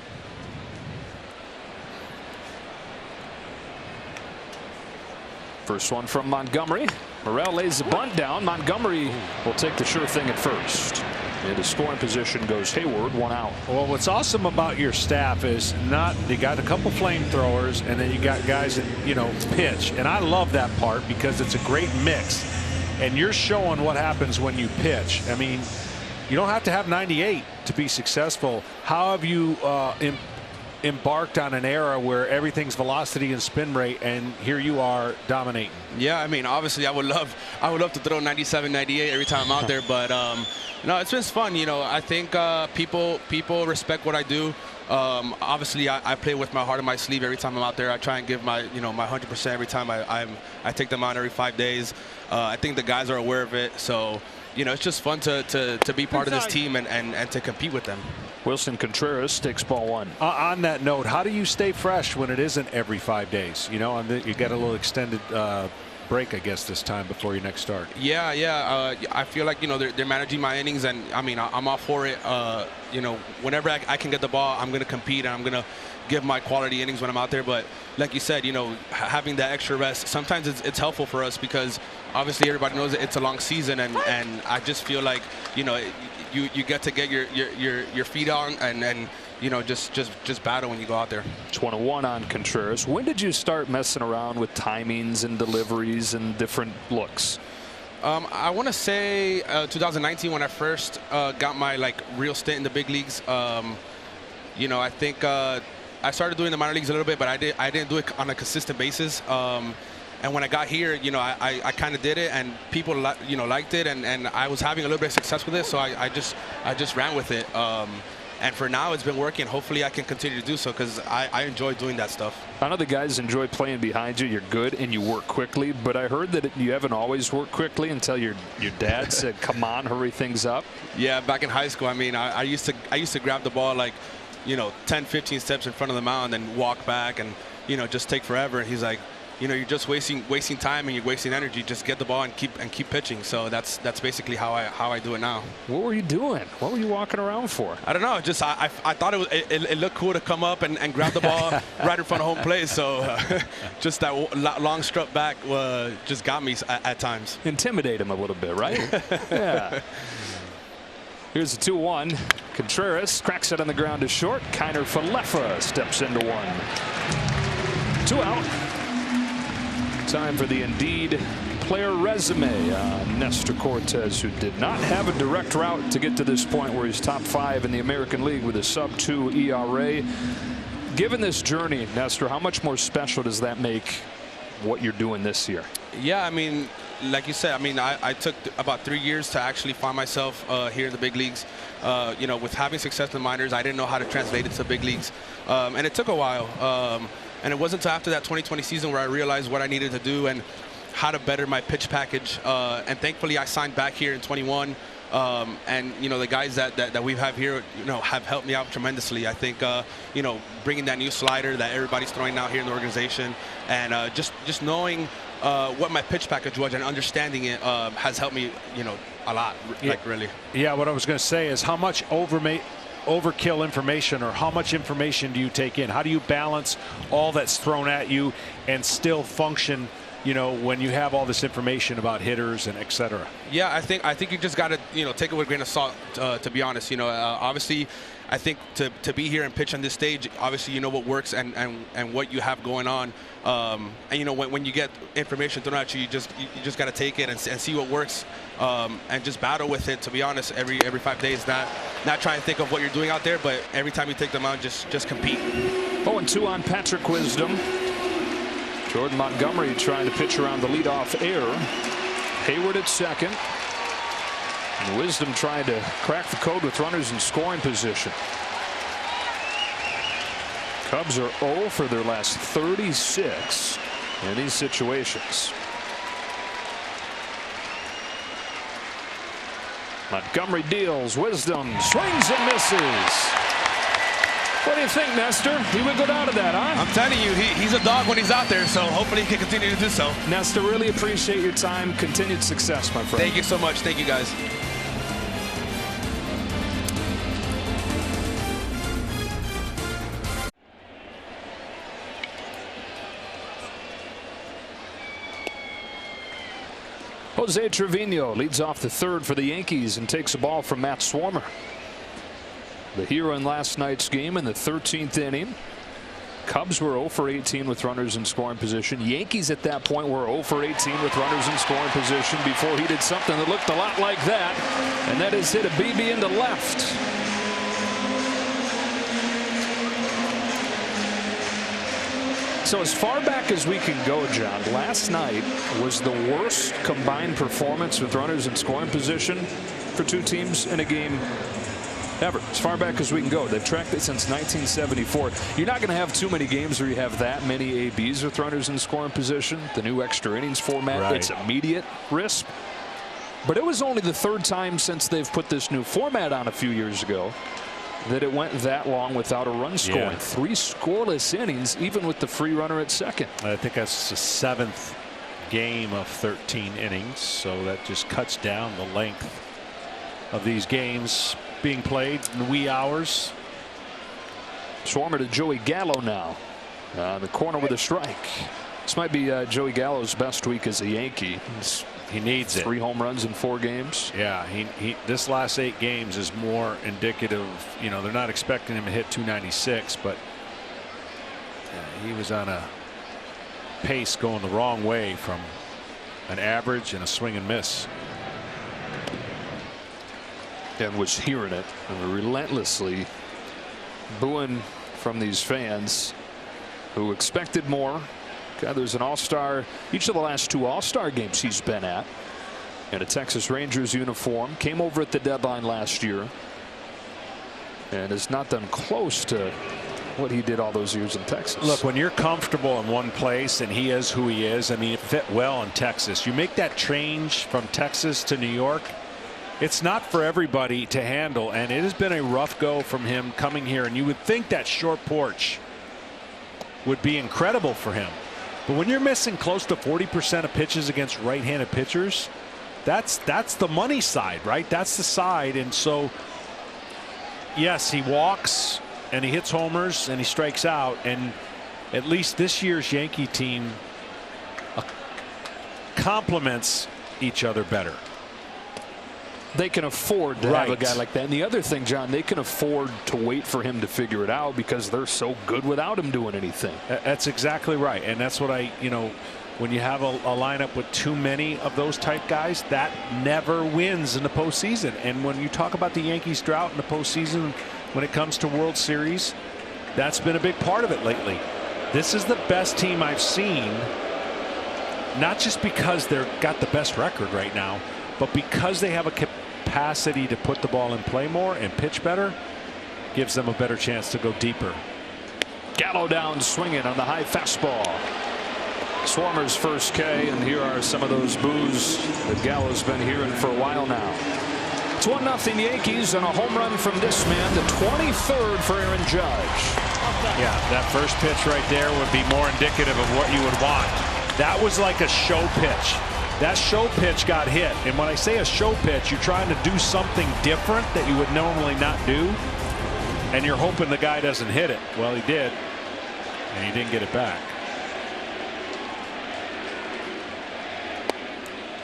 First one from Montgomery. Morel lays the bunt down. Montgomery will take the sure thing at first. Into scoring position goes Hayward, 1 out. Well, what's awesome about your staff is you got a couple flamethrowers, and then you got guys that, you know, pitch. And I love that part because it's a great mix. And you're showing what happens when you pitch. I mean, you don't have to have 98 to be successful. How have you embarked on an era where everything's velocity and spin rate, and here you are dominating? Yeah, I mean, obviously I would love to throw 97, 98 every time I'm out there, but no, it's been fun. You know, I think people respect what I do. Obviously, I play with my heart on my sleeve every time I'm out there. I try and give my 100% every time I take them out every 5 days. I think the guys are aware of it, so you know, it's just fun to be part of this team and to compete with them. Wilson Contreras takes ball 1. On that note, how do you stay fresh when it isn't every 5 days? You know, you got a little extended break, I guess, this time before your next start. Yeah. I feel like, you know, they're managing my innings, and I mean, I'm all for it. You know, whenever I can get the ball, I'm going to compete, and I'm going to give my quality innings when I'm out there. But like you said, you know, having that extra rest, sometimes it's helpful for us because obviously everybody knows it's a long season, and I just feel like, you know, you get to get your feet on and you know, just battle when you go out there. 21 on Contreras. When did you start messing around with timings and deliveries and different looks? I want to say 2019 when I first got my real stint in the big leagues. You know, I think I started doing the minor leagues a little bit, but I didn't do it on a consistent basis. And when I got here, you know, I kind of did it, and people liked it, and I was having a little bit of success with it, so I just ran with it. And for now, it's been working. Hopefully, I can continue to do so because I enjoy doing that stuff. I know the guys enjoy playing behind you. You're good and you work quickly, but I heard that you haven't always worked quickly until your dad said, "Come on, hurry things up." Yeah, back in high school, I mean, I used to grab the ball 10, 15 steps in front of the mound and walk back and, you know, just take forever. And he's like, you know, you're just wasting time and you're wasting energy. Just get the ball and keep pitching. So that's basically how I do it now. What were you doing? What were you walking around for? I don't know. Just I thought it looked cool to come up and grab the ball right in front of home plate. So just that long strut back just got me at times. Intimidate him a little bit, right? Yeah. Here's the 2-1. Contreras cracks it on the ground to short. Kiner Falefa steps into 1. 2 out. Time for the Indeed player resume on Nestor Cortes, who did not have a direct route to get to this point where he's top 5 in the American League with a sub-2 ERA. Given this journey, Nestor, how much more special does that make what you're doing this year? Yeah, I mean, like you said, I mean, I took about 3 years to actually find myself here in the big leagues. You know, with having success in the minors, I didn't know how to translate it to big leagues, and it took a while. And it wasn't until after that 2020 season where I realized what I needed to do and how to better my pitch package. And thankfully, I signed back here in 21. And, you know, the guys that we have here, you know, have helped me out tremendously. I think, you know, bringing that new slider that everybody's throwing out here in the organization and just knowing what my pitch package was and understanding it has helped me, you know, a lot, really. Yeah, what I was going to say is how much overkill information, or how much information do you take in? How do you balance all that's thrown at you and still function, you know, when you have all this information about hitters and et cetera? Yeah, I think you just got to, you know, take it with a grain of salt, to be honest. You know, obviously, I think to be here and pitch on this stage, obviously you know what works and what you have going on. And you know, when you get information thrown at you, you just got to take it and see what works, and just battle with it. To be honest, every 5 days, not try and think of what you're doing out there, but every time you take them out, just compete. 0-2 on Patrick Wisdom. Jordan Montgomery trying to pitch around the leadoff error. Hayward at second. And Wisdom trying to crack the code with runners in scoring position. Cubs are 0 for their last 36 in these situations. Montgomery deals. Wisdom swings and misses. What do you think, Nestor? He would go down to that, huh? I'm telling you, he's a dog when he's out there, so hopefully he can continue to do so. Nestor, really appreciate your time. Continued success, my friend. Thank you so much. Thank you, guys. Jose Trevino leads off the third for the Yankees and takes a ball from Matt Swarmer. The hero in last night's game in the 13th inning. Cubs were 0 for 18 with runners in scoring position. Yankees at that point were 0 for 18 with runners in scoring position before he did something that looked a lot like that, and that is hit a BB into left. So as far back as we can go, John, last night was the worst combined performance with runners in scoring position for two teams in a game ever. As far back as we can go. They've tracked it since 1974. You're not going to have too many games where you have that many ABs with runners in scoring position. The new extra innings format, right. It's immediate risk. But it was only the third time since they've put this new format on a few years ago that it went that long without a run scoring. Yeah. 3 scoreless innings, even with the free runner at second. I think that's the 7th game of 13 innings, so that just cuts down the length of these games being played in the wee hours. Swarmer to Joey Gallo now. The corner with a strike. This might be Joey Gallo's best week as a Yankee. He needs 3 home runs in 4 games. Yeah, this last 8 games is more indicative. You know, they're not expecting him to hit 296, but he was on a pace going the wrong way from an average and a swing and miss. And was hearing it and relentlessly booing from these fans who expected more. There's an all-star each of the last 2 all-star games he's been at in a Texas Rangers uniform. Came over at the deadline last year and has not done close to what he did all those years in Texas. Look, when you're comfortable in one place and he is who he is, I mean, it fit well in Texas. You make that change from Texas to New York, it's not for everybody to handle, and it has been a rough go from him coming here. And you would think that short porch would be incredible for him. But when you're missing close to 40% of pitches against right-handed pitchers, that's the money side, right? That's the side. And so, yes, he walks and he hits homers and he strikes out. And at least this year's Yankee team complements each other better. They can afford to have a guy like that. And the other thing, John, they can afford to wait for him to figure it out because they're so good without him doing anything. That's exactly right. And that's what when you have a lineup with too many of those type guys, that never wins in the postseason. And when you talk about the Yankees drought in the postseason, when it comes to World Series, that's been a big part of it lately. This is the best team I've seen, not just because they've got the best record right now, but because they have a capacity to put the ball in play more and pitch better, gives them a better chance to go deeper. Gallo down swinging on the high fastball. Swarmer's first K, and here are some of those boos that Gallo's been hearing for a while now. It's 1-0 Yankees and a home run from this man, the 23rd for Aaron Judge. Yeah, that first pitch right there would be more indicative of what you would want. That was like a show pitch. That show pitch got hit, and when I say a show pitch, you're trying to do something different that you would normally not do, and you're hoping the guy doesn't hit it. Well, he did, and he didn't get it back.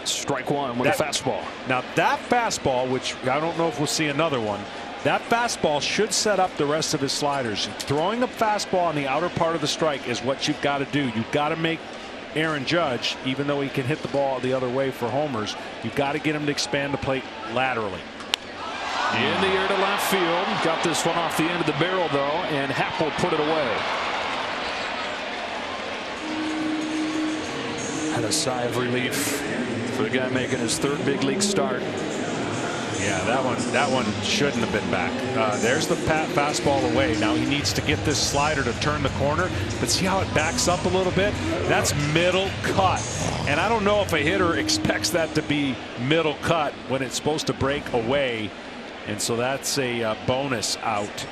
Strike one with a fastball. Now that fastball, which I don't know if we'll see another one, that fastball should set up the rest of his sliders. Throwing a fastball on the outer part of the strike is what you've got to do. You've got to make Aaron Judge, even though he can hit the ball the other way for homers, you've got to get him to expand the plate laterally. In the air to left field. Got this one off the end of the barrel, though, and Happ will put it away. And a sigh of relief for the guy making his third big league start. Yeah, that one shouldn't have been back. There's the fastball away. Now he needs to get this slider to turn the corner, but see how it backs up a little bit? That's middle cut. And I don't know if a hitter expects that to be middle cut when it's supposed to break away. And so that's a bonus out.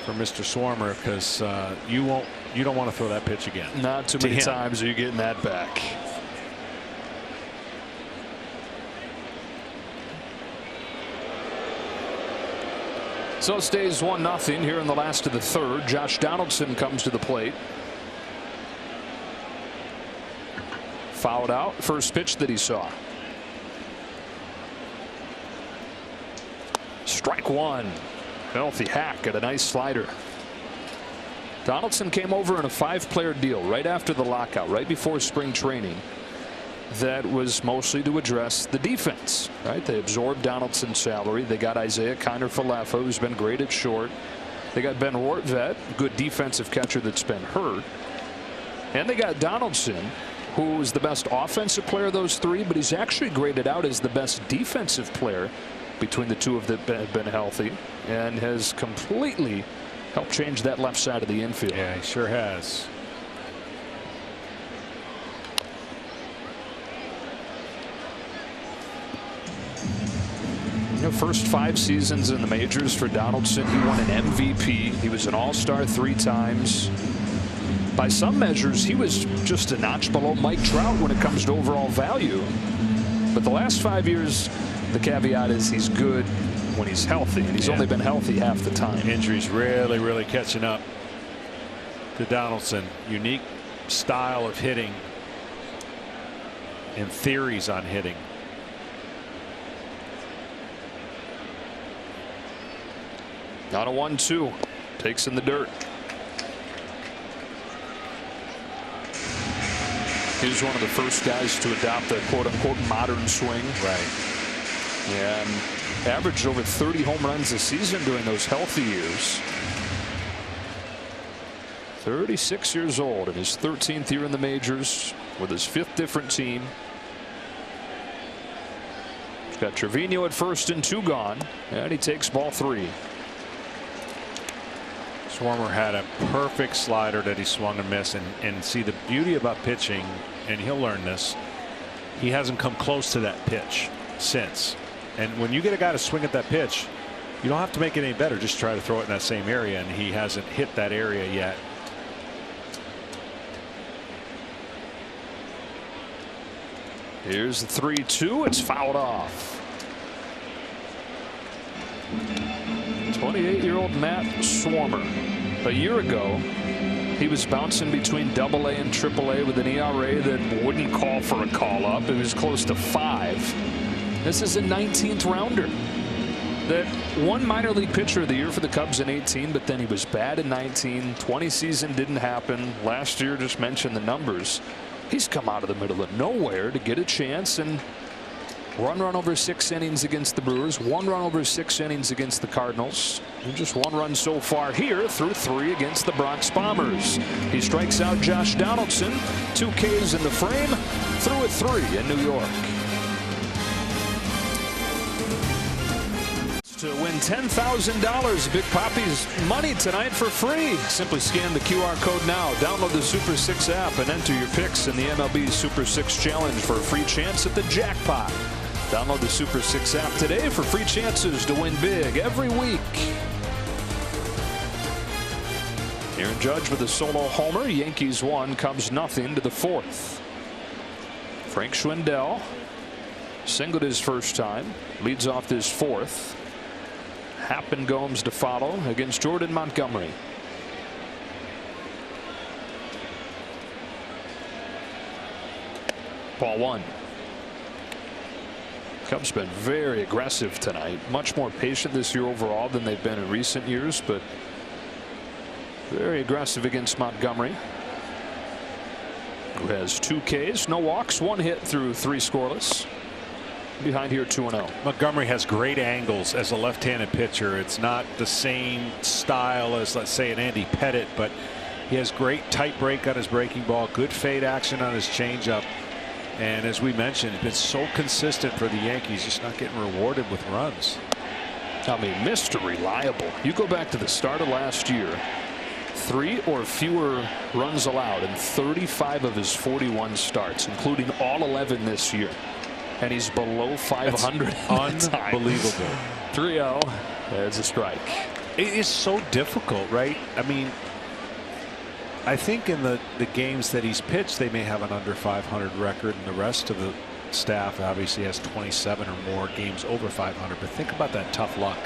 for Mr. Swarmer, because you don't want to throw that pitch again. Not too many times are you getting that back. So it stays 1-0 here in the last of the third. Josh Donaldson comes to the plate. Fouled out. First pitch that he saw. Strike one. Healthy hack at a nice slider. Donaldson came over in a 5-player deal right after the lockout, right before spring training. That was mostly to address the defense, right? They absorbed Donaldson's salary. They got Isaiah Kiner-Falefa, who's been great at short. They got Ben Rortvedt, good defensive catcher that's been hurt. And they got Donaldson, who is the best offensive player of those three, but he's actually graded out as the best defensive player between the two of them that have been healthy, and has completely helped change that left side of the infield. Yeah, he sure has. First 5 seasons in the majors for Donaldson. He won an MVP. He was an all-star 3 times. By some measures, he was just a notch below Mike Trout when it comes to overall value. But the last 5 years, the caveat is he's good when he's healthy, and he's only been healthy half the time. Injuries really catching up to Donaldson. Unique style of hitting and theories on hitting. Not a 1-2. Takes in the dirt. He was one of the first guys to adopt the quote-unquote modern swing. Right. And averaged over 30 home runs a season during those healthy years. 36 years old in his 13th year in the majors with his 5th different team. He's got Trevino at first and 2 gone, and he takes ball 3. Swarmer had a perfect slider that he swung and missed, and see the beauty about pitching, and he'll learn this, he hasn't come close to that pitch since. And when you get a guy to swing at that pitch, you don't have to make it any better, just try to throw it in that same area, and he hasn't hit that area yet. Here's the 3-2. It's fouled off. 28-year-old Matt Swarmer. A year ago, he was bouncing between AA and AAA with an ERA that wouldn't call for a call up. It was close to 5. This is a 19th rounder that won minor league pitcher of the year for the Cubs in 18, but then he was bad in 19. 20 season didn't happen. Last year, just mentioned the numbers. He's come out of the middle of nowhere to get a chance, and one run over 6 innings against the Brewers, 1 run over 6 innings against the Cardinals, and just 1 run so far here through 3 against the Bronx Bombers. He strikes out Josh Donaldson. 2 Ks in the frame, through at 3 in New York. To win $10,000 Big Papi's money tonight for free. Simply scan the QR code now, download the Super 6 app, and enter your picks in the MLB Super 6 Challenge for a free chance at the jackpot. Download the Super 6 app today for free chances to win big every week. Aaron Judge with a solo homer. Yankees 1, Cubs 0 to the 4th. Frank Schwindel singled his first time, leads off this 4th. Happ and Gomes to follow against Jordan Montgomery. Ball 1. Cubs been very aggressive tonight. Much more patient this year overall than they've been in recent years, but very aggressive against Montgomery, who has 2 Ks, no walks, 1 hit through 3 scoreless. Behind here 2-0. Montgomery has great angles as a left-handed pitcher. It's not the same style as, let's say, an Andy Pettit, but he has great tight break on his breaking ball, good fade action on his changeup, and as we mentioned, it's been so consistent for the Yankees, just not getting rewarded with runs. I mean, Mr. Reliable. You go back to the start of last year, 3 or fewer runs allowed in 35 of his 41 starts, including all 11 this year. And he's below 500. Unbelievable. 3-0. There's a strike. It is so difficult, right? I mean, I think in the games that he's pitched, they may have an under 500 record, and the rest of the staff obviously has 27 or more games over 500. But think about that tough luck.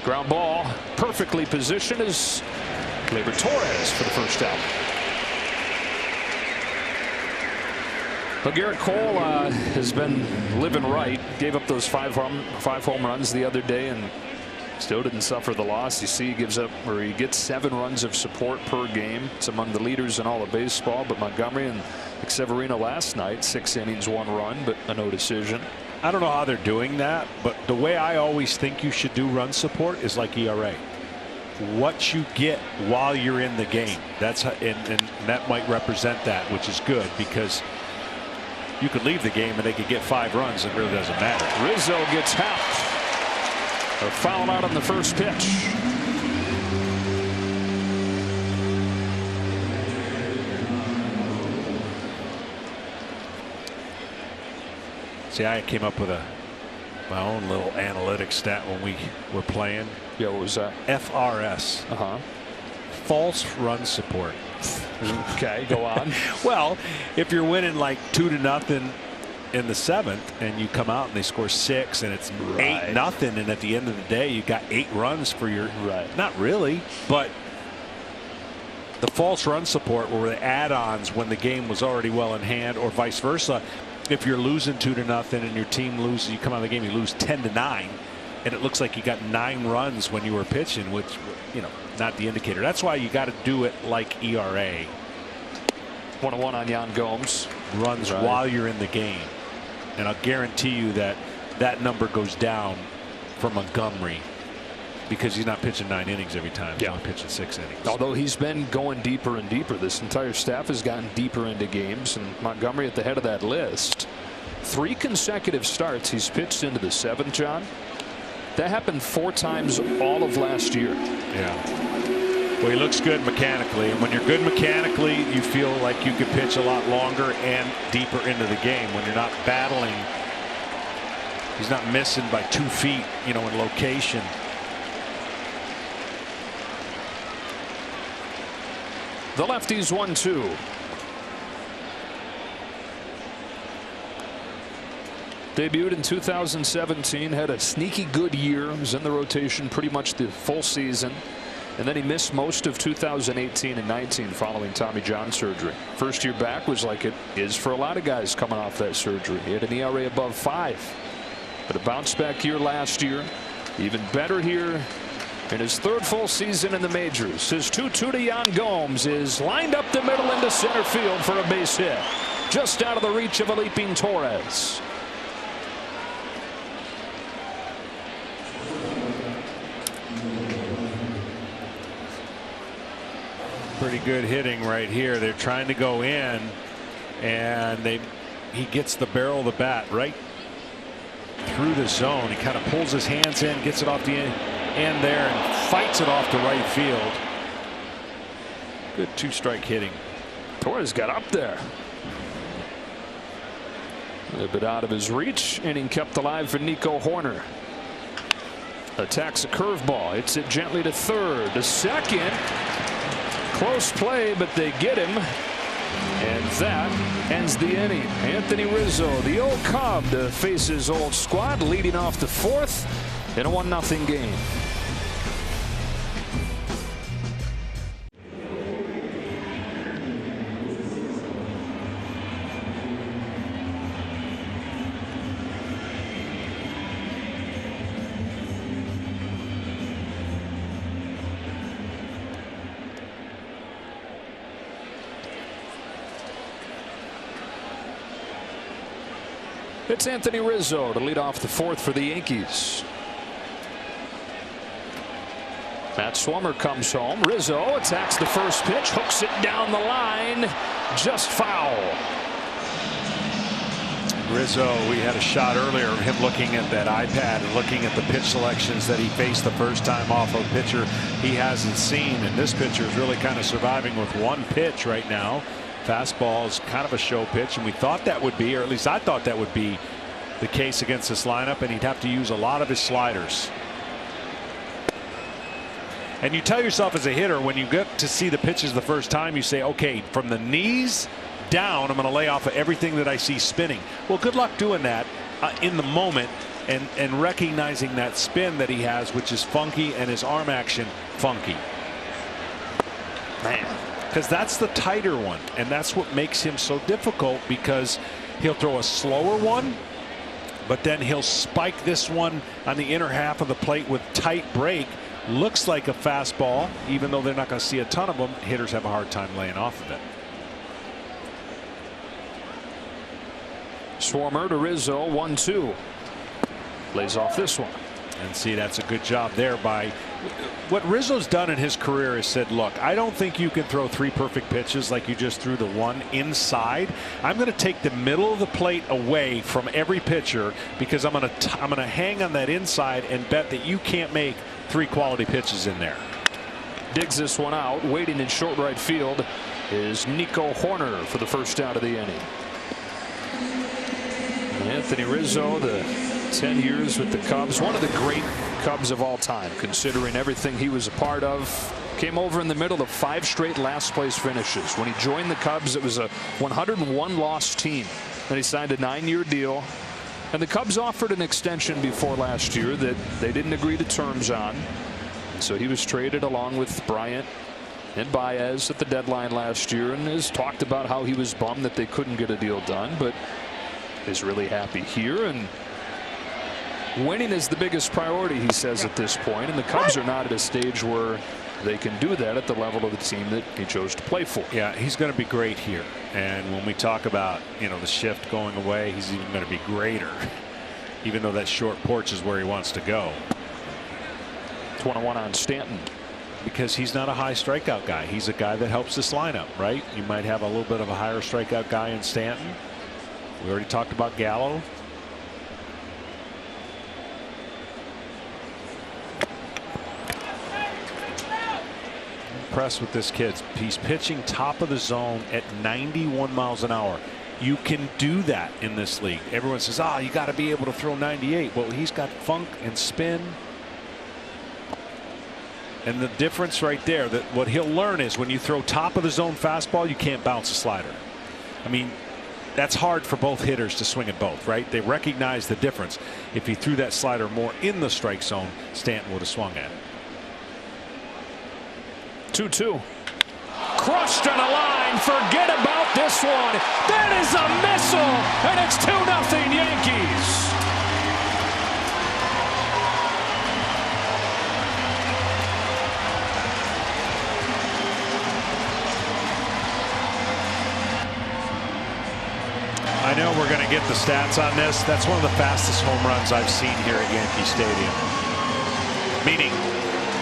Ground ball, perfectly positioned as Gleyber Torres for the first out. But Garrett Cole has been living right. Gave up those five home runs the other day and still didn't suffer the loss. You see, he gets 7 runs of support per game. It's among the leaders in all of baseball. But Montgomery and Severino last night, 6 innings, 1 run, but a no decision. I don't know how they're doing that, but the way I always think you should do run support is like ERA. What you get while you're in the game. That's how, and that might represent that, which is good because you could leave the game and they could get 5 runs. It really doesn't matter. Rizzo gets hacked. A foul out on the first pitch. See, I came up with my own little analytic stat when we were playing. Yeah, what was that? FRS. False run support. Okay, go on. Well, if you're winning like 2-0 in the 7th and you come out and they score 6 and it's 8-0, and at the end of the day you got 8 runs for your not really, but the false run support were the add-ons when the game was already well in hand, or vice versa. If you're losing 2-0 and your team loses, you come out of the game, you lose 10-9, and it looks like you got 9 runs when you were pitching, which, you know, not the indicator. That's why you got to do it like ERA. 1-1 on Yan Gomes. Runs while you're in the game. And I'll guarantee you that that number goes down for Montgomery because he's not pitching 9 innings every time. He's only pitching 6 innings. Although he's been going deeper and deeper. This entire staff has gotten deeper into games, and Montgomery at the head of that list. 3 consecutive starts he's pitched into the 7th, John. That happened 4 times all of last year. Yeah. Well, he looks good mechanically, and when you're good mechanically, you feel like you could pitch a lot longer and deeper into the game when you're not battling. He's not missing by 2 feet, you know, in location. The lefty's 1-2. Debuted in 2017, had a sneaky good year, was in the rotation pretty much the full season, and then he missed most of 2018 and 19 following Tommy John surgery. First year back was like it is for a lot of guys coming off that surgery. He had an ERA above 5, but a bounce back year last year, even better here in his 3rd full season in the majors. His 2-2 to Yan Gomes is lined up the middle into center field for a base hit, just out of the reach of a leaping Torres. Pretty good hitting right here. They're trying to go in, and he gets the barrel of the bat right through the zone. He kind of pulls his hands in, gets it off the end there, and fights it off to right field. Good 2-strike hitting. Torres got up there. A little bit out of his reach. Inning kept alive for Nico Horner. Attacks a curveball. Hits it gently to 3rd. To 2nd. Close play, but they get him. And that ends the inning. Anthony Rizzo, the old Cub, to face his old squad, leading off the 4th in a 1-0 game. It's Anthony Rizzo to lead off the 4th for the Yankees. Matt Swummer comes home. Rizzo attacks the first pitch, hooks it down the line, just foul. Rizzo, we had a shot earlier of him looking at that iPad and looking at the pitch selections that he faced the first time off a pitcher he hasn't seen, and this pitcher is really kind of surviving with 1 pitch right now. Fastball is kind of a show pitch, and we thought that would be, or at least I thought that would be the case against this lineup, and he'd have to use a lot of his sliders. And you tell yourself as a hitter, when you get to see the pitches the first time, you say, okay, from the knees down, I'm going to lay off of everything that I see spinning. Well, good luck doing that in the moment and recognizing that spin that he has, which is funky, and his arm action funky. Man, because that's the tighter one, and that's what makes him so difficult, because he'll throw a slower one, but then he'll spike this one on the inner half of the plate with tight break. Looks like a fastball, even though they're not going to see a ton of them. Hitters have a hard time laying off of it. Swarmer to Rizzo, 1-2. Lays off this one. And see, that's a good job there by what Rizzo's done in his career is said, look, I don't think you can throw 3 perfect pitches like you just threw the one inside. I'm going to take the middle of the plate away from every pitcher, because I'm going to hang on that inside and bet that you can't make 3 quality pitches in there. Digs this one out. Waiting in short right field is Nico Horner for the first out of the inning. Anthony Rizzo, the 10 years with the Cubs, one of the great Cubs of all time, considering everything he was a part of. Came over in the middle of 5 straight last place finishes. When he joined the Cubs, it was a 101 loss team. Then he signed a 9-year deal, and the Cubs offered an extension before last year that they didn't agree to terms on. So he was traded along with Bryant and Baez at the deadline last year, and has talked about how he was bummed that they couldn't get a deal done, but is really happy here. And winning is the biggest priority, he says, at this point, and the Cubs are not at a stage where they can do that at the level of the team that he chose to play for. Yeah, he's going to be great here, and when we talk about, you know, the shift going away, he's even going to be greater, even though that short porch is where he wants to go. 21 on Stanton, because he's not a high strikeout guy. He's a guy that helps this lineup, right? You might have a little bit of a higher strikeout guy in Stanton. We already talked about Gallo. Impressed with this kid. He's pitching top of the zone at 91 miles an hour. You can do that in this league. Everyone says, oh, you got to be able to throw 98. Well, he's got funk and spin. And the difference right there, that what he'll learn is when you throw top of the zone fastball, you can't bounce a slider. I mean, that's hard for both hitters to swing at both, right? They recognize the difference. If he threw that slider more in the strike zone, Stanton would have swung at it. 2-2. Crushed on a line. Forget about this one. That is a missile, and it's 2-0 Yankees. I know we're going to get the stats on this. That's one of the fastest home runs I've seen here at Yankee Stadium. Meaning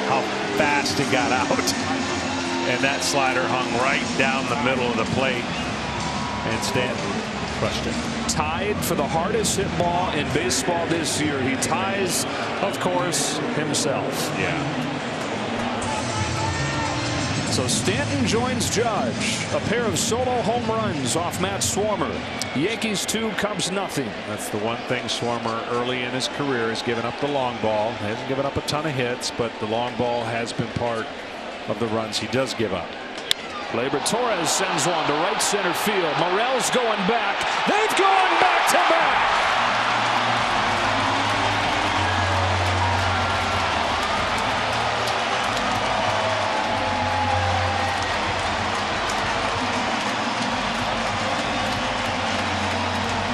how fast it got out. And that slider hung right down the middle of the plate. And Stanton crushed it. Tied for the hardest hit ball in baseball this year. He ties, of course, himself. Yeah. So Stanton joins Judge. A pair of solo home runs off Matt Swarmer. Yankees 2, Cubs nothing. That's the one thing Swarmer early in his career has given up the long ball. He hasn't given up a ton of hits, but the long ball has been part of the runs he does give up. Gleyber Torres sends one to right center field. Morel's going back. They've gone back to back.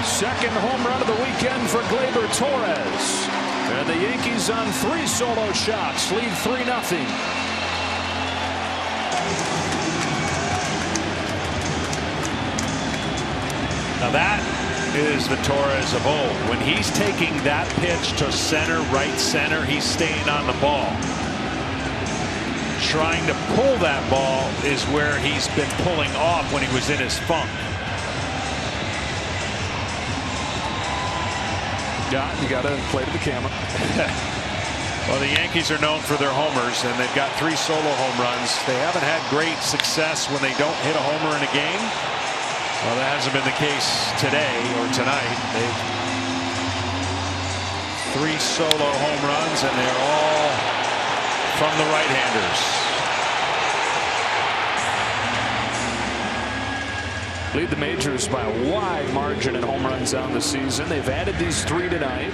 Second home run of the weekend for Gleyber Torres. And the Yankees on 3 solo shots lead 3-0. Now that is the Torres of old. When he's taking that pitch to center, right center, he's staying on the ball. Trying to pull that ball is where he's been pulling off when he was in his funk. You got to play to the camera. Well, the Yankees are known for their homers, and they've got 3 solo home runs. They haven't had great success when they don't hit a homer in a game. Well, that hasn't been the case today or tonight. They've 3 solo home runs, and they're all from the right-handers. Lead the majors by a wide margin in home runs on the season. They've added these 3 tonight.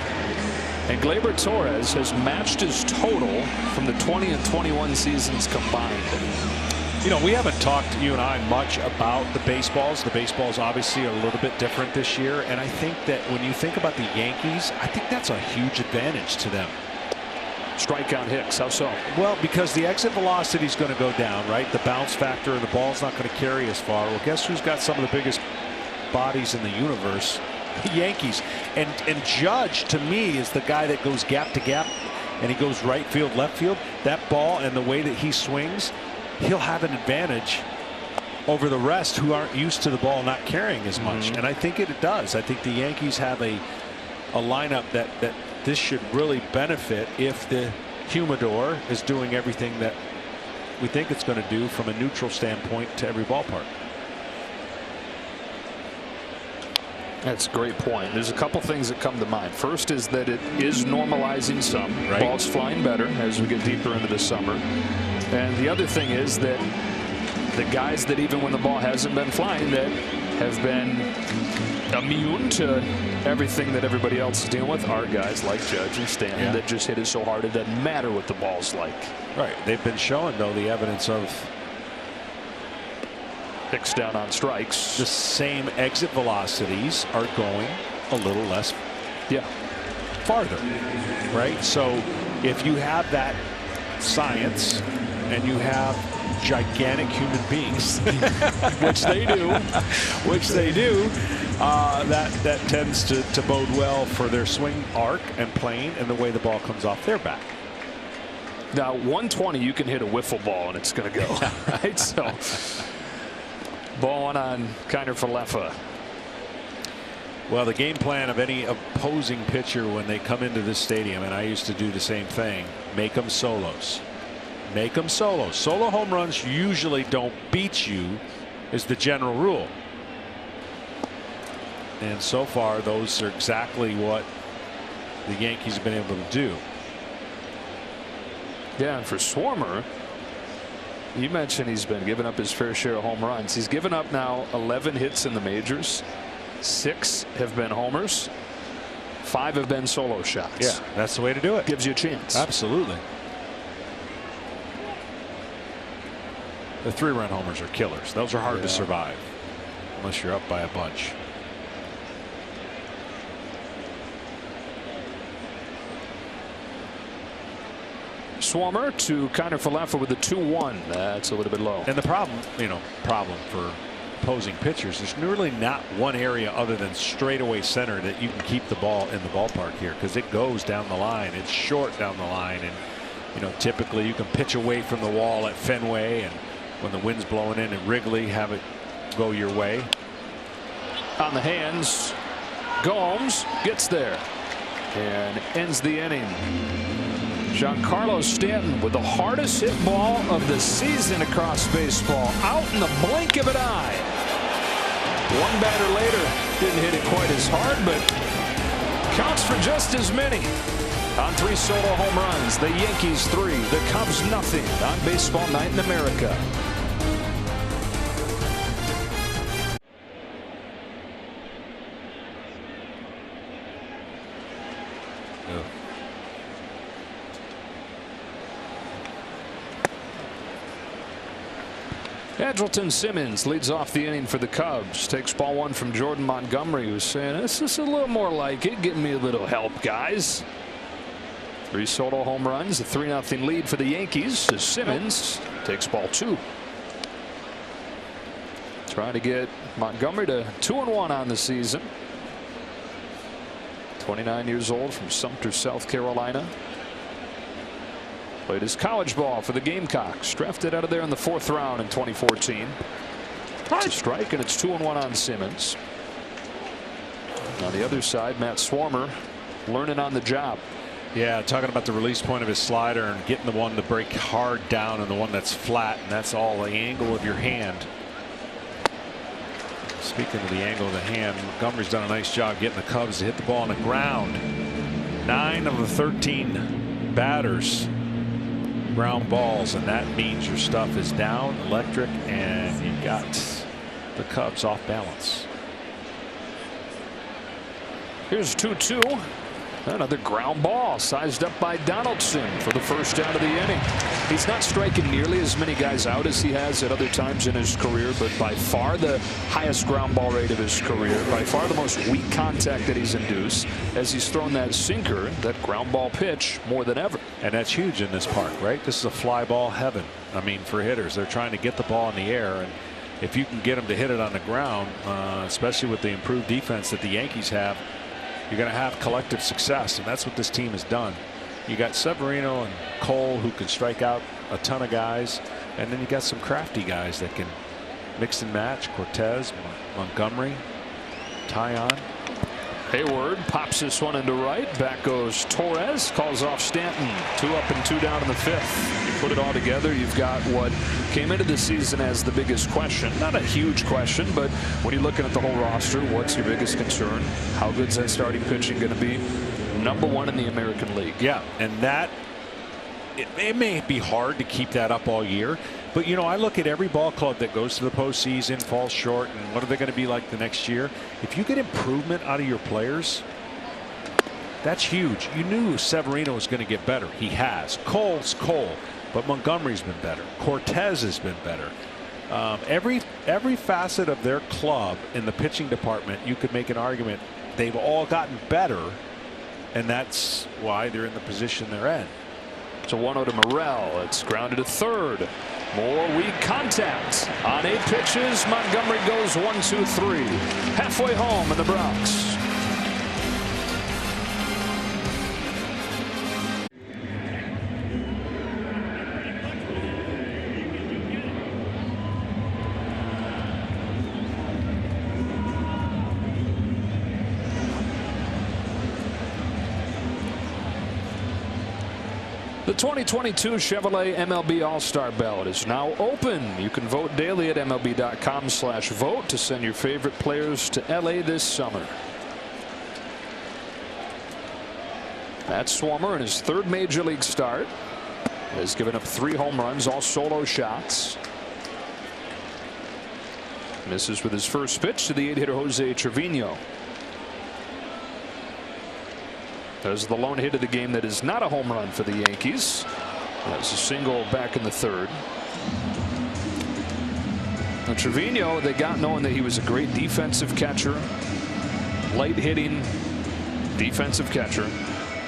And Gleyber Torres has matched his total from the 20 and 21 seasons combined. You know, we haven't talked, you and I, much about the baseballs. The baseballs obviously are a little bit different this year. And I think that when you think about the Yankees, I think that's a huge advantage to them. Strikeout Hicks, how so? Well, because the exit velocity is going to go down, right? The bounce factor, the ball's not going to carry as far. Well, guess who's got some of the biggest bodies in the universe? The Yankees. And Judge, to me, is the guy that goes gap to gap, and he goes right field, left field. That ball and the way that he swings, he'll have an advantage over the rest who aren't used to the ball not carrying as much. And I think it does. I think the Yankees have a lineup that this should really benefit if the humidor is doing everything that we think it's going to do from a neutral standpoint to every ballpark. That's a great point. There's a couple things that come to mind. First is that it is normalizing some. Right. Ball's flying better as we get deeper into the summer. And the other thing is that the guys that even when the ball hasn't been flying that have been immune to everything that everybody else is dealing with are guys like Judge and Stanton that just hit it so hard it doesn't matter what the ball's like. Right. They've been showing, though, the evidence of Hicks down on strikes. the same exit velocities are going a little less farther. Right. So if you have that science and you have gigantic human beings, which they do, that tends to bode well for their swing arc and plane and the way the ball comes off their back. Now 120 you can hit a wiffle ball and it's going to go. Right. So ball one on Kiner-Falefa. Well, the game plan of any opposing pitcher when they come into this stadium, and I used to do the same thing, make them solos. Make them solos. Solo home runs usually don't beat you is the general rule. And so far those are exactly what the Yankees have been able to do. Yeah, and for Swarmer, you mentioned he's been giving up his fair share of home runs. He's given up now 11 hits in the majors. 6 have been homers. 5 have been solo shots. Yeah, that's the way to do it. Gives you a chance. Absolutely. The 3-run homers are killers. Those are hard to survive unless you're up by a bunch. Swarmer to Kiner-Falefa with a 2-1. That's a little bit low. And the problem for opposing pitchers, there's really not one area other than straightaway center that you can keep the ball in the ballpark here, because it goes down the line. It's short down the line, and typically you can pitch away from the wall at Fenway, and when the wind's blowing in at Wrigley, have it go your way. On the hands, Gomes gets there and ends the inning. Giancarlo Stanton with the hardest hit ball of the season across baseball, out in the blink of an eye. One batter later didn't hit it quite as hard, but counts for just as many. On 3 solo home runs, the Yankees 3, the Cubs nothing on Baseball Night in America. Andrelton Simmons leads off the inning for the Cubs. Takes ball 1 from Jordan Montgomery, who's saying, this is a little more like it. Give me a little help, guys. 3 solo home runs, a 3-0 lead for the Yankees as Simmons takes ball 2. Trying to get Montgomery to 2-1 on the season. 29 years old from Sumter, South Carolina. Played his college ball for the Gamecocks. Drafted out of there in the 4th round in 2014. It's a strike, and it's 2-1 on Simmons. On the other side, Matt Swarmer learning on the job. Yeah, talking about the release point of his slider and getting the one to break hard down and the one that's flat, and that's all the angle of your hand. Speaking of the angle of the hand, Montgomery's done a nice job getting the Cubs to hit the ball on the ground. 9 of the 13 batters ground balls, and that means your stuff is down, electric, and you got the Cubs off balance. Here's 2-2. Another ground ball sized up by Donaldson for the first out of the inning. He's not striking nearly as many guys out as he has at other times in his career, but by far the highest ground ball rate of his career, by far the most weak contact that he's induced, as he's thrown that sinker, that ground ball pitch, more than ever. And that's huge in this park, right? This is a fly ball heaven. I mean, for hitters, they're trying to get the ball in the air, and if you can get them to hit it on the ground, especially with the improved defense that the Yankees have, you're going to have collective success, and that's what this team has done. You got Severino and Cole who can strike out a ton of guys, and then you got some crafty guys that can mix and match. Cortez, Montgomery, Tyon. Hayward pops this one into right. Back goes Torres. Calls off Stanton. 2 up and 2 down in the 5th. You put it all together, you've got what came into the season as the biggest question. Not a huge question, but when you're looking at the whole roster, what's your biggest concern? How good's that starting pitching going to be? #1 in the American League. Yeah, and that it may be hard to keep that up all year, but you know, I look at every ball club that goes to the postseason, falls short, and what are they going to be like the next year? If you get improvement out of your players, that's huge. You knew Severino was going to get better. He has. Cole's Cole, but Montgomery's been better. Cortez has been better. Every facet of their club in the pitching department, you could make an argument they've all gotten better, and that's why they're in the position they're in. It's a 1-0 to Morel. It's grounded to third. More weak contact on 8 pitches. Montgomery goes 1-2-3. Halfway home in the Bronx. The 2022 Chevrolet MLB All-Star Ballot is now open. You can vote daily at MLB.com/vote to send your favorite players to LA this summer. Matt Swarmer in his 3rd major league start has given up 3 home runs, all solo shots. Misses with his first pitch to the 8-hitter Jose Trevino. There's the lone hit of the game that is not a home run for the Yankees. That's a single back in the 3rd. Now, Trevino, they got knowing that he was a great defensive catcher, light hitting defensive catcher,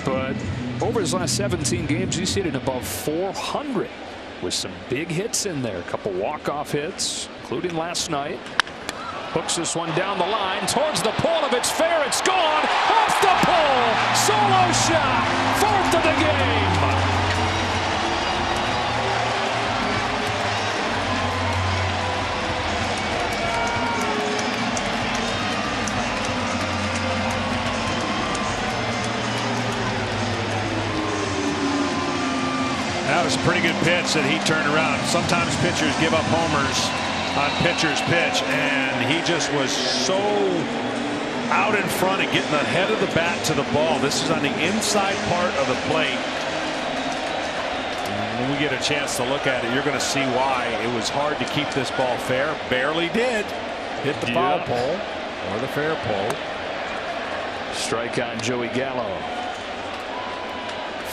but over his last 17 games, he's hitting above 400 with some big hits in there. A couple walk-off hits, including last night. Hooks this one down the line towards the pole. If it's fair, it's gone. Off the pole. Solo shot. 4th of the game. That was a pretty good pitch that he turned around. Sometimes pitchers give up homers on pitcher's pitch, and he just was so out in front and getting the head of the bat to the ball. This is on the inside part of the plate. And when we get a chance to look at it, you're going to see why it was hard to keep this ball fair. Barely did. Hit the foul pole or the fair pole. Strike on Joey Gallo.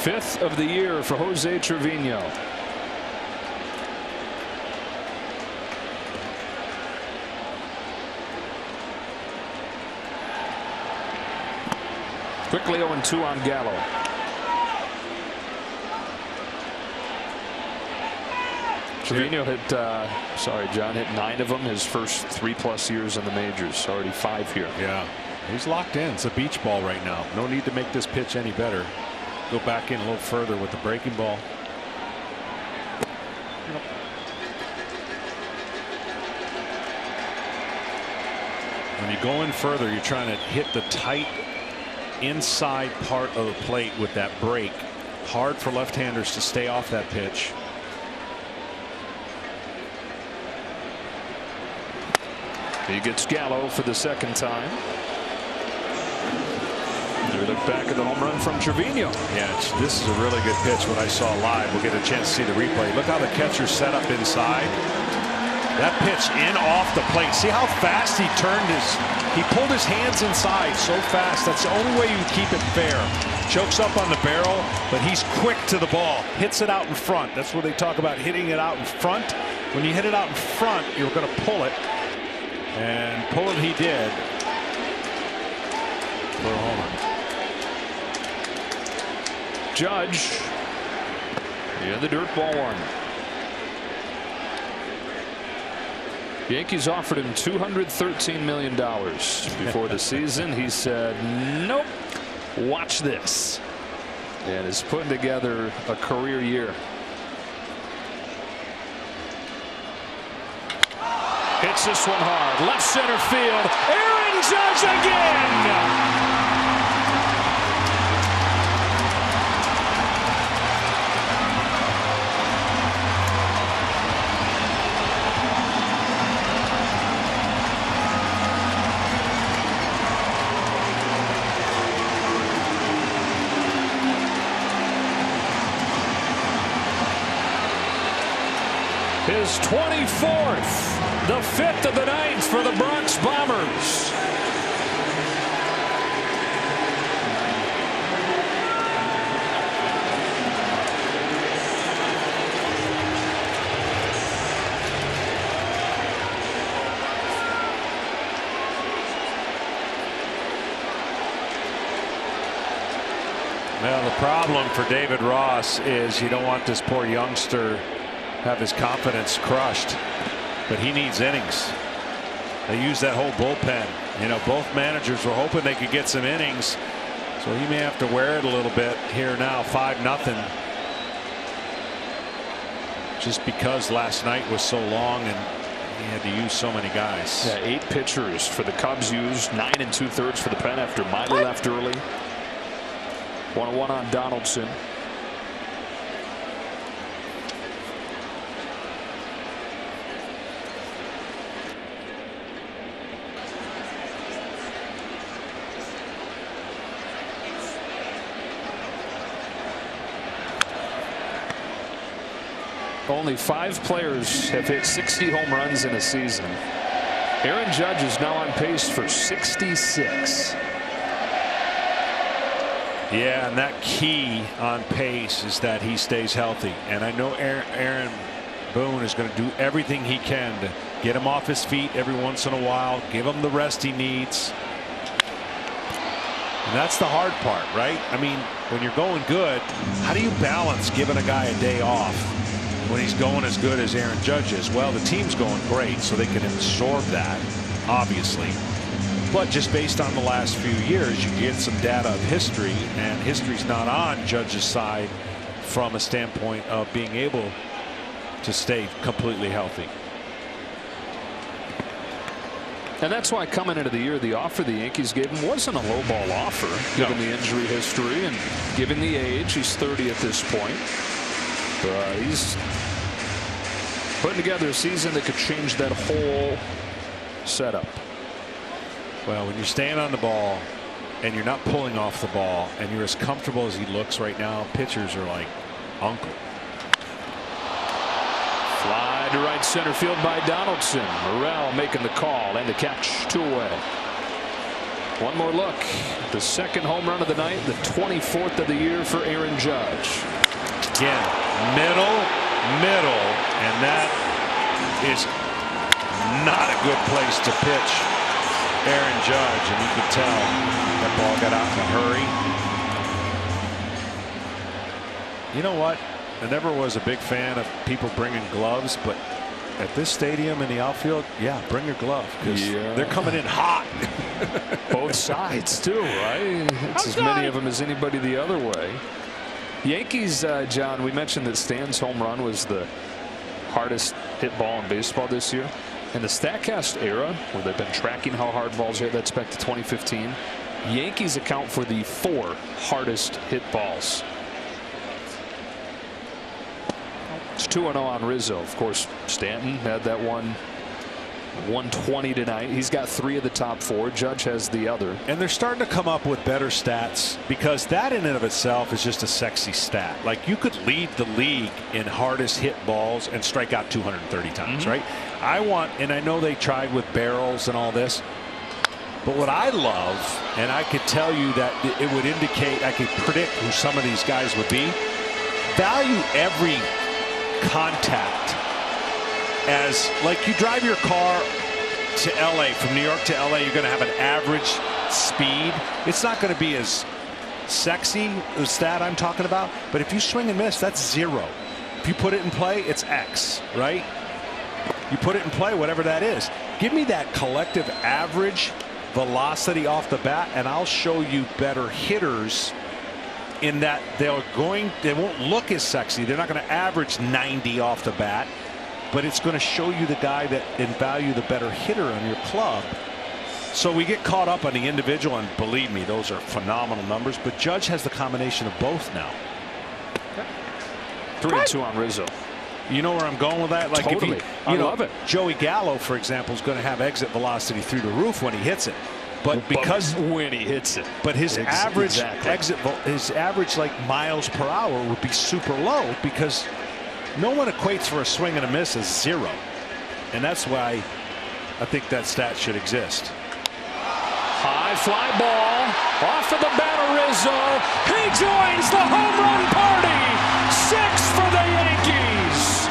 5th of the year for Jose Trevino. Quickly 0-2 on Gallo. Trevino hit, sorry, John, hit 9 of them his first 3+ years in the majors. Already 5 here. Yeah, he's locked in. It's a beach ball right now. No need to make this pitch any better. Go back in a little further with the breaking ball. When you go in further, you're trying to hit the tight inside part of the plate with that break. Hard for left-handers to stay off that pitch. He gets Gallo for the 2nd time. There's look back at the home run from Trevino. Yeah, this is a really good pitch. When I saw live, we'll get a chance to see the replay. Look how the catcher set up inside. That pitch in off the plate. See how fast he turned he pulled his hands inside so fast. That's the only way you keep it fair. Chokes up on the barrel, but he's quick to the ball. Hits it out in front. That's what they talk about, hitting it out in front. When you hit it out in front, you're going to pull it. And pull it he did. For a home run. Judge in the dirt, ball one. The Yankees offered him $213 million before the season. He said, nope, watch this. And is putting together a career year. Hits this one hard. Left center field. Aaron Judge again. His 24th, the 5th of the 9th for the Bronx Bombers. Well, the problem for David Ross is you don't want this poor youngster have his confidence crushed, but he needs innings. They use that whole bullpen. You know, both managers were hoping they could get some innings, so he may have to wear it a little bit here now. 5-0, just because last night was so long and he had to use so many guys. Yeah, 8 pitchers for the Cubs used, 9 2/3 for the Pen after Miley left early. 1-1 on Donaldson. Only 5 players have hit 60 home runs in a season. Aaron Judge is now on pace for 66. Yeah, and that key on pace is that he stays healthy. And I know Aaron Boone is going to do everything he can to get him off his feet every once in a while, give him the rest he needs. And that's the hard part, right? I mean, when you're going good, how do you balance giving a guy a day off when he's going as good as Aaron Judge is? Well, the team's going great, so they can absorb that, obviously. But just based on the last few years, you get some data of history, and history's not on Judge's side from a standpoint of being able to stay completely healthy. And that's why coming into the year, the offer the Yankees gave him wasn't a low ball offer, given the injury history and given the age. He's 30 at this point. But he's putting together a season that could change that whole setup. Well, when you're staying on the ball and you're not pulling off the ball and you're as comfortable as he looks right now, pitchers are like uncle. Fly to right center field by Donaldson. Morrell making the call and the catch. 2 away. One more look. The second home run of the night, the 24th of the year for Aaron Judge. Again, middle, and that is not a good place to pitch Aaron Judge, and you could tell that ball got out in a hurry. You know what? I never was a big fan of people bringing gloves, but at this stadium in the outfield, yeah, bring your glove, because they're coming in hot. Both sides, too, right? It's as many of them as anybody the other way. Yankees, John, we mentioned that Stan's home run was the hardest hit ball in baseball this year. In the StatCast era, where they've been tracking how hard balls hit, that's back to 2015, Yankees account for the 4 hardest hit balls. It's 2-0 on Rizzo. Of course, Stanton had that one 120 tonight. He's got 3 of the top 4. Judge has the other. And they're starting to come up with better stats, because that in and of itself is just a sexy stat. Like, you could lead the league in hardest hit balls and strike out 230 times, right? I want, and I know they tried with barrels and all this, but what I love, and I could tell you that it would indicate, I could predict who some of these guys would be, value every contact as, like, you drive your car to LA, from New York to LA, you're going to have an average speed. It's not going to be as sexy, the stat I'm talking about, but if you swing and miss, that's 0. If you put it in play, it's X, right? You put it in play, whatever that is. Give me that collective average velocity off the bat, and I'll show you better hitters in that they won't look as sexy. They're not going to average 90 off the bat, but it's going to show you the guy that and value the better hitter on your club. So we get caught up on the individual, and believe me, those are phenomenal numbers, but Judge has the combination of both now. 3-2 on Rizzo. You know where I'm going with that? Like, totally. If you love it. Joey Gallo, for example, is going to have exit velocity through the roof when he hits it. But because when he hits it, but his average his average like miles per hour would be super low, because no one equates for a swing and a miss as 0, and that's why I think that stat should exist. High fly ball off of the bat of Rizzo. He joins the home run party. 6 for the Yankees.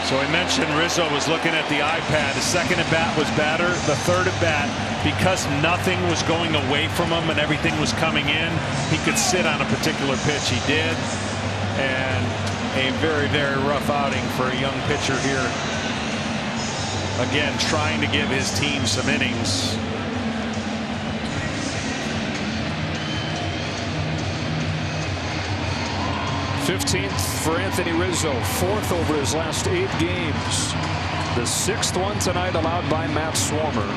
So we mentioned Rizzo was looking at the iPad. The second at bat was batter. The third at bat, because nothing was going away from him and everything was coming in, he could sit on a particular pitch. He did. And a very, very rough outing for a young pitcher here. Again, trying to give his team some innings. '15th for Anthony Rizzo, 4th over his last 8 games. The 6th one tonight allowed by Matt Swarmer.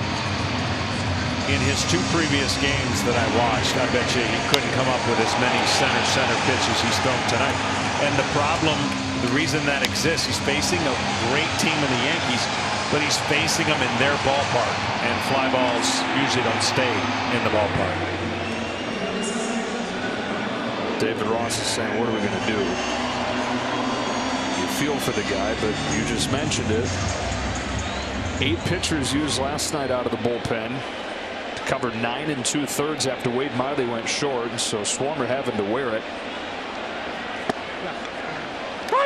In his 2 previous games that I watched, I bet you he couldn't come up with as many center pitches he's thrown tonight. And the problem, the reason that exists, he's facing a great team in the Yankees, but he's facing them in their ballpark, and fly balls usually don't stay in the ballpark. David Ross is saying, what are we going to do? You feel for the guy, but you just mentioned it. 8 pitchers used last night out of the bullpen. Covered 9 2/3 after Wade Miley went short, so Swarmer having to wear it.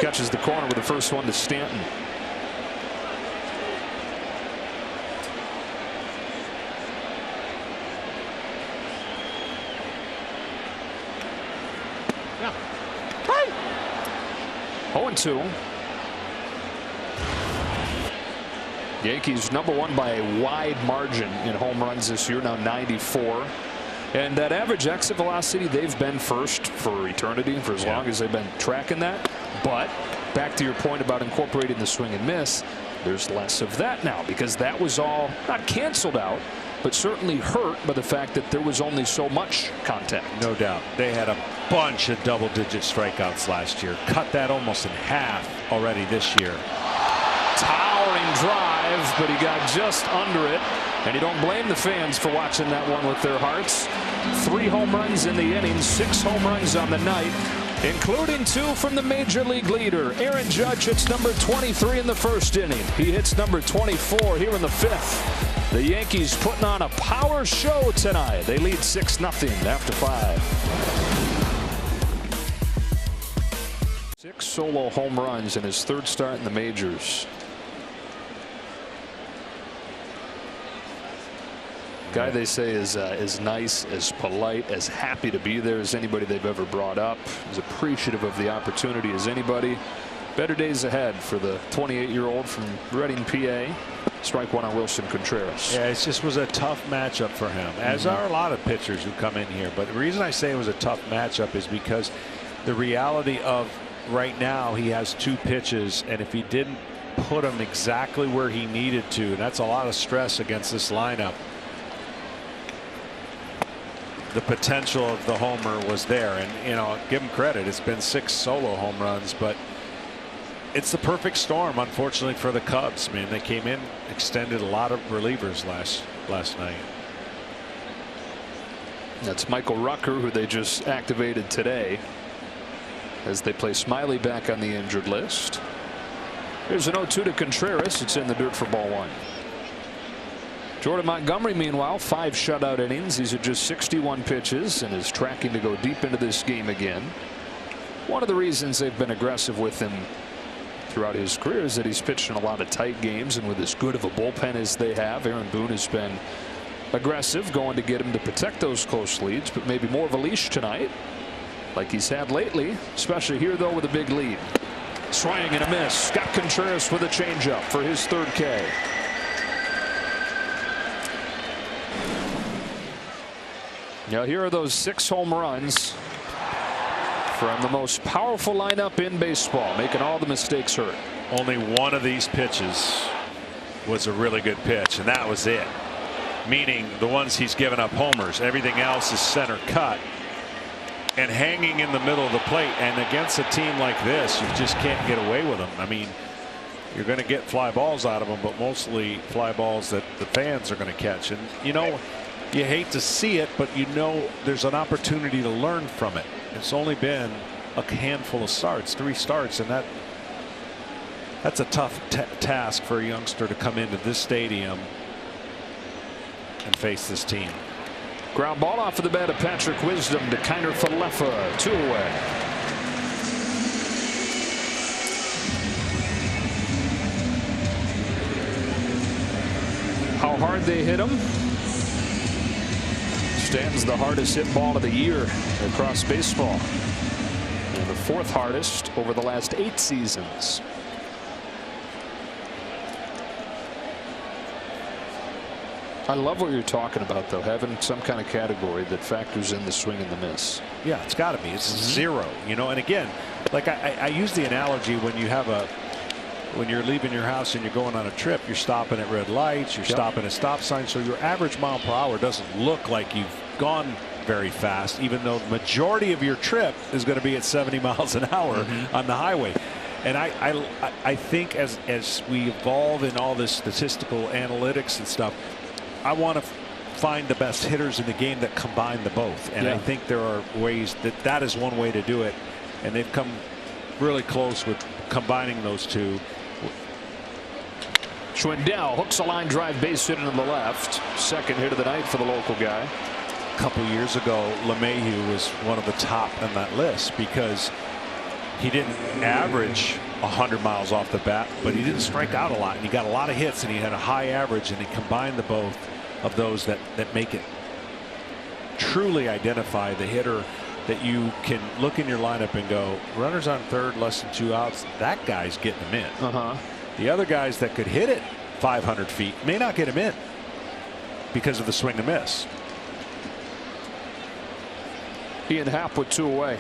Catches the corner with the first one to Stanton. Yeah. 0-2. Yankees #1 by a wide margin in home runs this year, now 94. And that average exit velocity, they've been first for eternity, for as long as they've been tracking that. But back to your point about incorporating the swing and miss, there's less of that now, because that was all not canceled out, but certainly hurt by the fact that there was only so much contact. No doubt. They had a bunch of double-digit strikeouts last year. Cut that almost in half already this year. Towering drive, but he got just under it, and you don't blame the fans for watching that one with their hearts. 3 home runs in the inning, 6 home runs on the night, including 2 from the major league leader. Aaron Judge hits number 23 in the first inning. He hits number 24 here in the 5th. The Yankees putting on a power show tonight. They lead 6-0 after 5. 6 solo home runs in his 3rd start in the majors. Guy they say is as nice, as polite, as happy to be there as anybody they've ever brought up. As appreciative of the opportunity as anybody. Better days ahead for the 28-year-old from Reading, PA. Strike 1 on Wilson Contreras. Yeah, it just was a tough matchup for him, as are a lot of pitchers who come in here. But the reason I say it was a tough matchup is because the reality of right now he has 2 pitches, and if he didn't put them exactly where he needed to, and that's a lot of stress against this lineup, the potential of the homer was there. And you know, give him credit, it's been 6 solo home runs, but it's the perfect storm, unfortunately, for the Cubs. I mean, they came in, extended a lot of relievers last night. That's Michael Rucker, who they just activated today as they play Smiley back on the injured list. Here's an 0-2 to Contreras. It's in the dirt for ball 1. Jordan Montgomery, meanwhile, 5 shutout innings. He's at just 61 pitches and is tracking to go deep into this game again. One of the reasons they've been aggressive with him throughout his career is that he's pitched in a lot of tight games, and with as good of a bullpen as they have, Aaron Boone has been aggressive, going to get him to protect those close leads, but maybe more of a leash tonight like he's had lately, especially here though with a big lead. Swing and a miss. Scott Contreras with a changeup for his 3rd K. Now here are those 6 home runs from the most powerful lineup in baseball, making all the mistakes hurt. Only one of these pitches was a really good pitch, and that was it. Meaning the ones he's given up homers, everything else is center cut and hanging in the middle of the plate. And against a team like this, you just can't get away with them. I mean, you're going to get fly balls out of them, but mostly fly balls that the fans are going to catch. And you know, you hate to see it, but you know there's an opportunity to learn from it. It's only been a handful of starts, 3 starts, and that's a tough task for a youngster to come into this stadium and face this team. Ground ball off of the bat of Patrick Wisdom to Kiner Falefa, 2 away. How hard they hit him stands the hardest hit ball of the year across baseball, and the 4th hardest over the last 8 seasons. I love what you're talking about, though, having some kind of category that factors in the swing and the miss. Yeah, it's got to be. It's 0, you know. And again, like I use the analogy when you're leaving your house and you're going on a trip, you're stopping at red lights, you're stopping at stop signs, so your average mile per hour doesn't look like you've gone very fast, even though the majority of your trip is going to be at 70 miles an hour on the highway. And I think as we evolve in all this statistical analytics and stuff, I want to find the best hitters in the game that combine the both. And I think there are ways that is one way to do it. And they've come really close with combining those 2. Schwindel hooks a line drive base hit into the left. 2nd hit of the night for the local guy. A couple years ago, LeMahieu was one of the top on that list because he didn't average 100 miles off the bat, but he didn't strike out a lot, and he got a lot of hits, and he had a high average, and he combined the both of those that make it truly identify the hitter that you can look in your lineup and go, runners on 3rd, less than 2 outs, that guy's getting them in. The other guys that could hit it 500 feet may not get him in because of the swing and miss. Ian Happ with 2 away.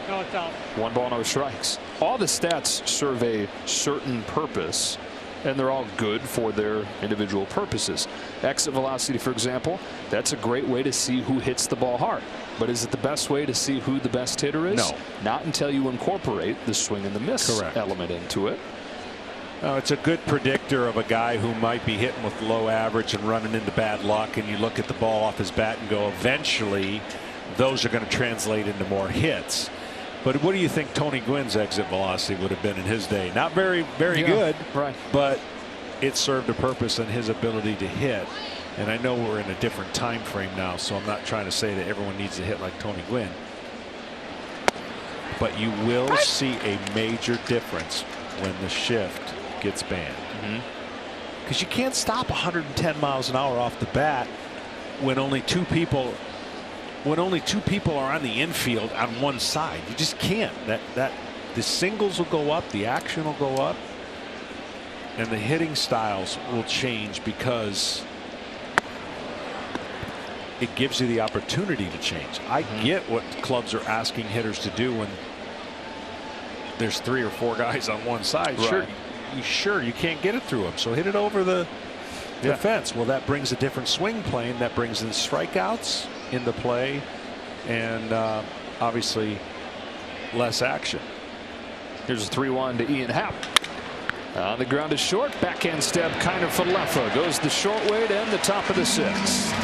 No, it's out. 1 ball, no strikes. All the stats serve a certain purpose, and they're all good for their individual purposes. Exit velocity, for example, that's a great way to see who hits the ball hard. But is it the best way to see who the best hitter is? No. Not until you incorporate the swing and the miss element into it. No, it's a good predictor of a guy who might be hitting with low average and running into bad luck, and you look at the ball off his bat and go, eventually those are going to translate into more hits. But what do you think Tony Gwynn's exit velocity would have been in his day? Not very good, right? But it served a purpose in his ability to hit. And I know we're in a different time frame now, so I'm not trying to say that everyone needs to hit like Tony Gwynn. But you will see a major difference when the shift gets banned. Because you can't stop 110 miles an hour off the bat when only 2 people are on the infield on one side. You just can't. The singles will go up, the action will go up, and the hitting styles will change because it gives you the opportunity to change. I get what clubs are asking hitters to do when there's 3 or 4 guys on one side. Right. Sure, you can't get it through them. So hit it over the fence. Well, that brings a different swing plane. That brings in strikeouts into play, and obviously less action. Here's a 3-1 to Ian Happ. On the ground is short. Backhand stab kind of for Leffa. Goes the short way to end the top of the 6th.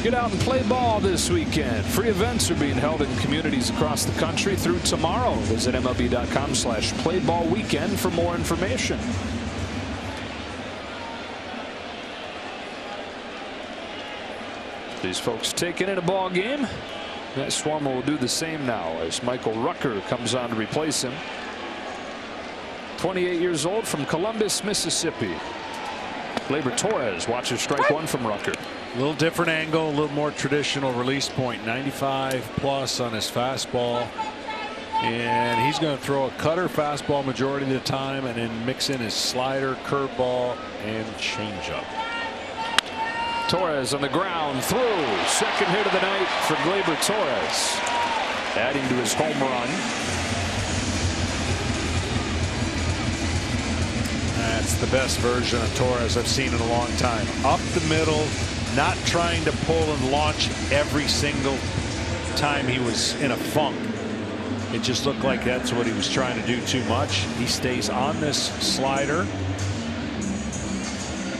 Get out and play ball this weekend. Free events are being held in communities across the country through tomorrow. Visit MLB.com/playballweekend for more information. These folks taking in a ball game. Matt Swarmer will do the same now as Michael Rucker comes on to replace him. 28 years old from Columbus, Mississippi. Gleyber Torres watches strike 1 from Rucker. A little different angle, a little more traditional release point. 95 plus on his fastball, and he's going to throw a cutter fastball majority of the time, and then mix in his slider, curveball, and changeup. Torres on the ground through. Second hit of the night for Gleyber Torres, adding to his home run. That's the best version of Torres I've seen in a long time. Up the middle, not trying to pull and launch every single time he was in a funk. It just looked like that's what he was trying to do too much. He stays on this slider.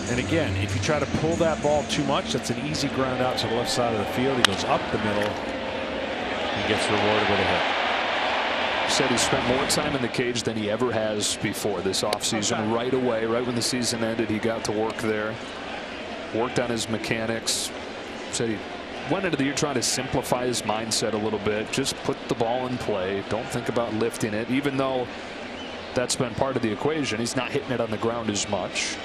And again, if you try to pull that ball too much, that's an easy ground out to the left side of the field. He goes up the middle and gets rewarded with a hit. Said he spent more time in the cage than he ever has before this offseason. Right away, right when the season ended, he got to work there. Worked on his mechanics. Said he went into the year trying to simplify his mindset a little bit. Just put the ball in play. Don't think about lifting it, even though that's been part of the equation. He's not hitting it on the ground as much.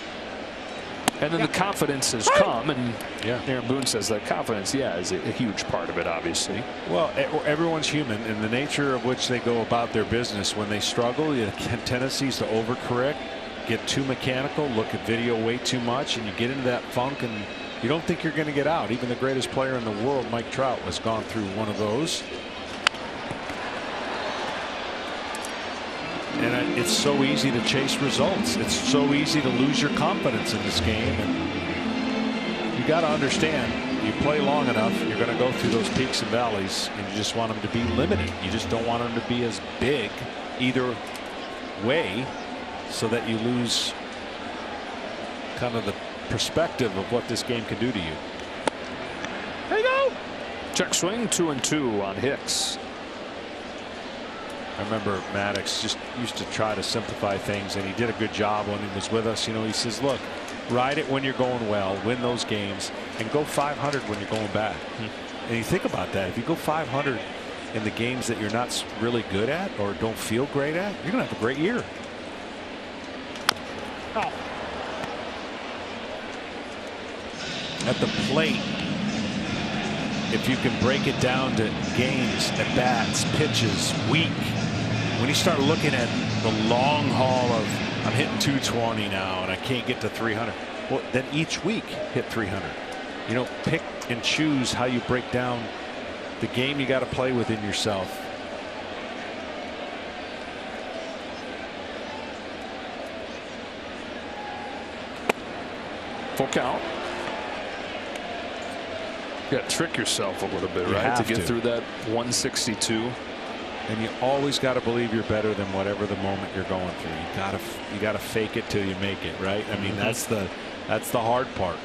And then the confidence has come, and Aaron Boone says that confidence, is a huge part of it, obviously. Well, everyone's human, and the nature of which they go about their business. When they struggle, you have tendencies to overcorrect, get too mechanical, look at video way too much, and you get into that funk, and you don't think you're going to get out. Even the greatest player in the world, Mike Trout, has gone through one of those. And it's so easy to chase results. It's so easy to lose your confidence in this game. And you got to understand, you play long enough, you're going to go through those peaks and valleys, and you just want them to be limited. You just don't want them to be as big either way, so that you lose kind of the perspective of what this game can do to you. There you go. Check swing, 2-2 on Hicks. I remember Maddox just used to try to simplify things, and he did a good job when he was with us. You know, he says, look, ride it when you're going well, win those games, and go 500 when you're going bad. And you think about that. If you go 500 in the games that you're not really good at or don't feel great at, you're going to have a great year. At the plate, if you can break it down to games, at bats, pitches, week, when you start looking at the long haul of I'm hitting 220 now and I can't get to 300, well, then each week hit 300. You know, pick and choose how you break down the game you got to play within yourself. Full count. You got to trick yourself a little bit, right, to get through that 162. And you always got to believe you're better than whatever the moment you're going through. You got to fake it till you make it, right? I mean, that's the hard part.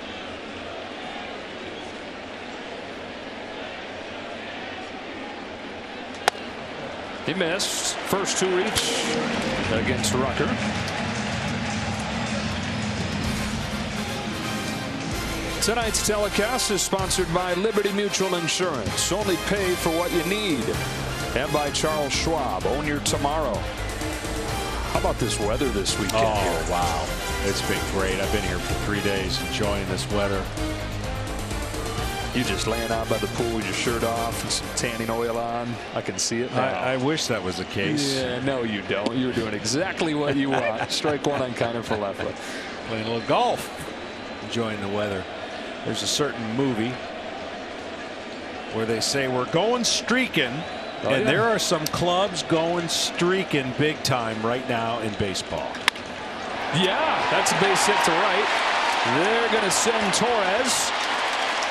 He missed. First 2 reach against Rucker. Tonight's telecast is sponsored by Liberty Mutual Insurance. Only pay for what you need. And by Charles Schwab. Own your tomorrow. How about this weather this weekend? Oh, wow. It's been great. I've been here for 3 days enjoying this weather. You just laying out by the pool with your shirt off and some tanning oil on. I can see it now. I wish that was the case. Yeah, no, you don't. You're doing exactly what you want. Strike one on Kiner Falefa. Playing a little golf. Enjoying the weather. There's a certain movie where they say we're going streaking. And there are some clubs going streaking big time right now in baseball. Yeah, that's a base hit to right. They're going to send Torres.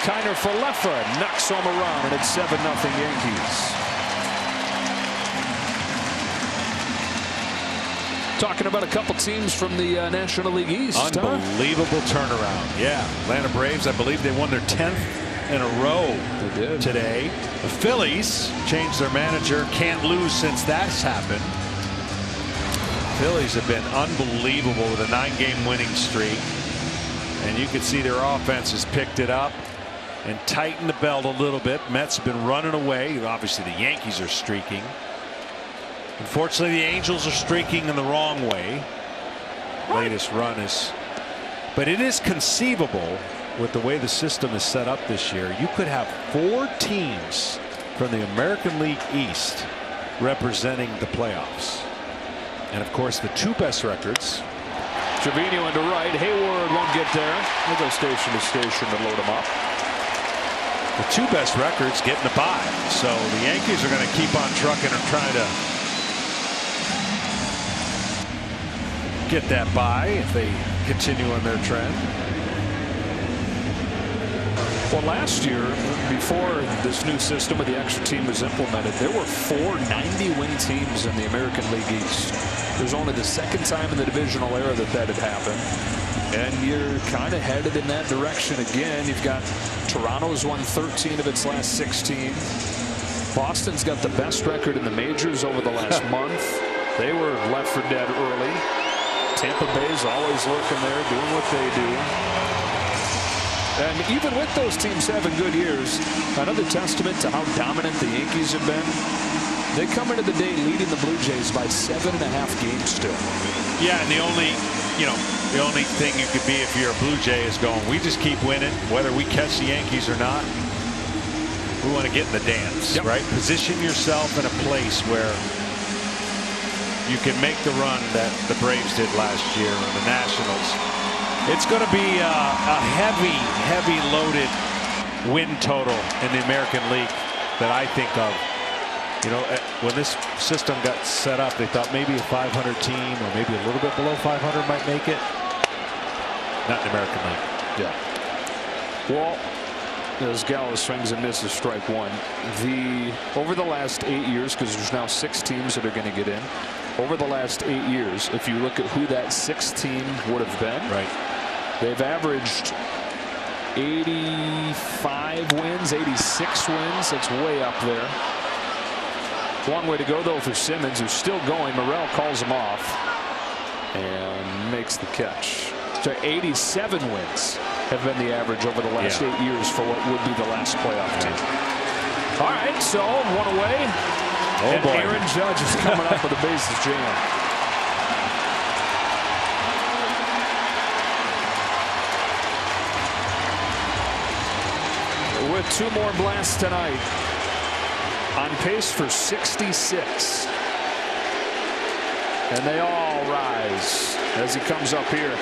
Kiner Falefa knocks home a run, and it's 7-0 Yankees. Talking about a couple teams from the National League East. Unbelievable turnaround. Yeah, Atlanta Braves, I believe they won their 10th in a row today. The Phillies changed their manager. Can't lose since that's happened. Phillies have been unbelievable with a 9-game winning streak. And you can see their offense has picked it up and tightened the belt a little bit. Mets have been running away. Obviously, the Yankees are streaking. Unfortunately, the Angels are streaking in the wrong way. Latest run is. But it is conceivable with the way the system is set up this year. You could have 4 teams from the American League East representing the playoffs. And of course, the 2 best records. Trevino into right. Hayward won't get there. We'll go station to station to load him up. The 2 best records getting the bye. So the Yankees are going to keep on trucking and trying to get that bye if they continue on their trend. Well, last year, before this new system with the extra team was implemented, there were 4 90-win teams in the American League East. It was only the 2nd time in the divisional era that had happened. And you're kind of headed in that direction again. You've got Toronto's won 13 of its last 16. Boston's got the best record in the majors over the last month. They were left for dead early. Tampa Bay's always lurking there, doing what they do. And even with those teams having good years, another testament to how dominant the Yankees have been. They come into the day leading the Blue Jays by 7.5 games still. Yeah, and the only thing you could be if you're a Blue Jay is going, we just keep winning, whether we catch the Yankees or not. We want to get in the dance, right? Position yourself in a place where you can make the run that the Braves did last year in the Nationals. It's going to be a heavy loaded win total in the American League that I think of. You know, when this system got set up, they thought maybe a 500 team or maybe a little bit below 500 might make it. Not in the American League. Yeah. Well, as Gallo swings and misses strike one, over the last 8 years, because there's now 6 teams that are going to get in. Over the last 8 years, if you look at who that 6th team would have been, they've averaged 85 wins, 86 wins. That's way up there. Long way to go, though, for Simmons, who's still going. Morel calls him off and makes the catch. So 87 wins have been the average over the last 8 years for what would be the last playoff team. All right, so one away. And Aaron Judge is coming up with a bases jam. With 2 more blasts tonight. On pace for 66. And they all rise as he comes up here.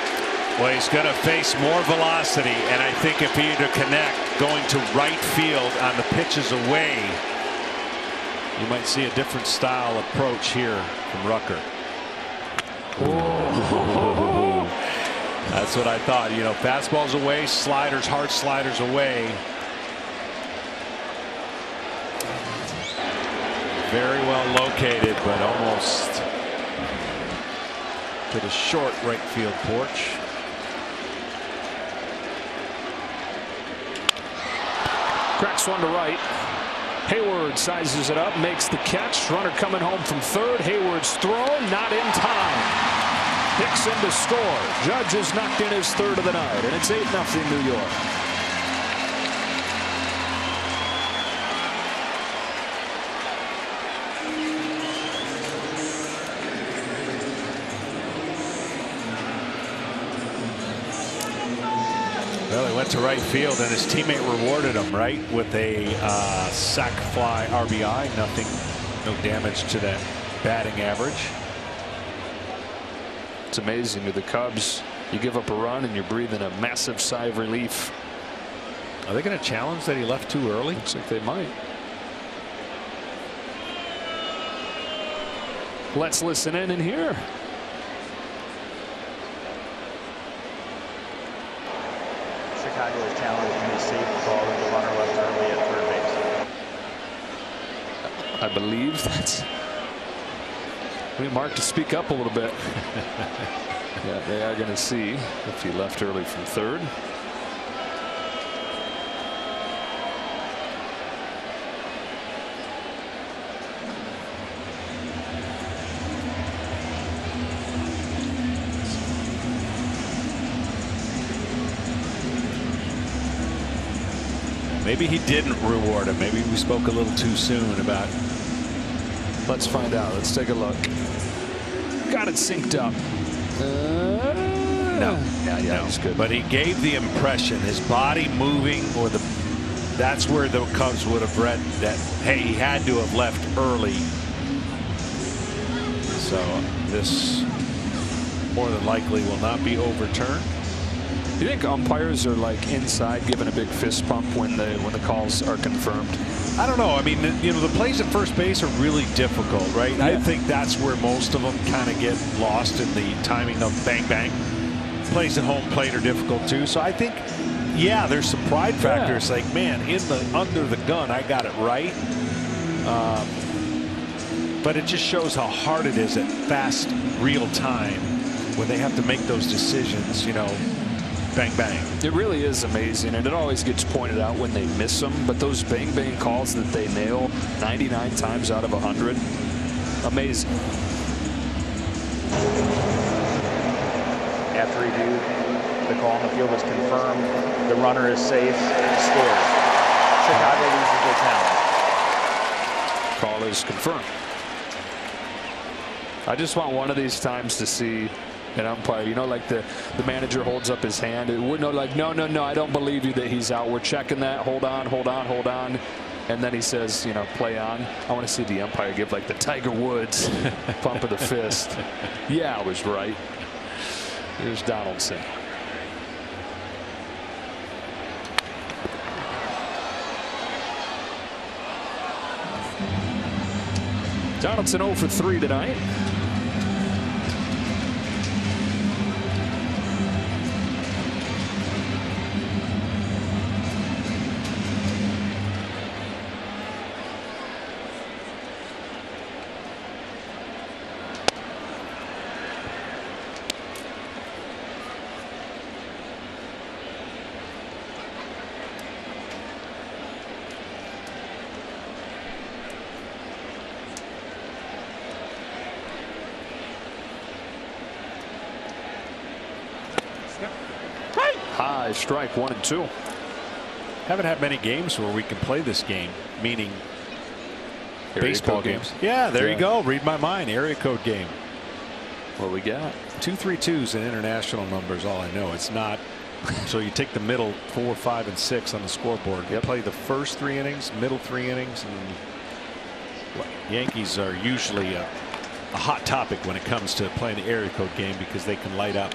Well, he's going to face more velocity, and I think if he were to connect going to right field on the pitches away, you might see a different style approach here from Rucker. That's what I thought. You know, fastballs away, sliders, hard sliders away. Very well located, but almost to the short right field porch. Cracks one to right. Hayward sizes it up, makes the catch. Runner coming home from third. Hayward's throw not in time. Hicks in to score. Judge has knocked in his 3rd of the night, and it's 8-0 New York. Well, he went to right field, and his teammate rewarded him, right, with a sac fly RBI. Nothing, no damage to that batting average. It's amazing with the Cubs. You give up a run, and you're breathing a massive sigh of relief. Are they going to challenge that he left too early? Looks like they might. Let's listen in and hear. Chicago is challenging the safe call that the runner left early at third base. I believe that's. We need Mark to speak up a little bit. Yeah, they are going to see if he left early from third. Maybe he didn't reward him. Maybe we spoke a little too soon about. Let's find out. Let's take a look. Got it synced up. No. Yeah, No. he's good. But he gave the impression, his body moving, or that's where the Cubs would have read that, hey, he had to have left early. So this more than likely will not be overturned. Do you think umpires are like inside giving a big fist pump when the calls are confirmed? I don't know. I mean, you know, the plays at first base are really difficult, right? Yeah. I think that's where most of them kind of get lost in the timing of bang bang. Plays at home plate are difficult too. So I think, yeah, there's some pride factors. Like, man, under the gun, I got it right. But it just shows how hard it is at fast, real time when they have to make those decisions. You know. Bang bang. It really is amazing, and it always gets pointed out when they miss them, but those bang bang calls that they nail 99 times out of 100, amazing. After review, the call on the field was confirmed. The runner is safe and scores. Chicago loses their challenge. Call is confirmed. I just want one of these times to see an umpire, you know, like the manager holds up his hand. It wouldn't like, no, I don't believe you that he's out. We're checking that. Hold on. And then he says, you know, play on. I want to see the umpire give like the Tiger Woods pump of the fist. Yeah, I was right. Here's Donaldson. Donaldson 0 for 3 tonight. High strike 1 and 2. Haven't had many games where we can play this game, meaning Area baseball code games. Yeah, there Yeah. you go. Read my mind. Area code game. What we got? 2-3-2s in international numbers. All I know. It's not. So you take the middle 4, 5, and 6 on the scoreboard. You play the first 3 innings, middle 3 innings, and Yankees are usually a hot topic when it comes to playing the area code game because they can light up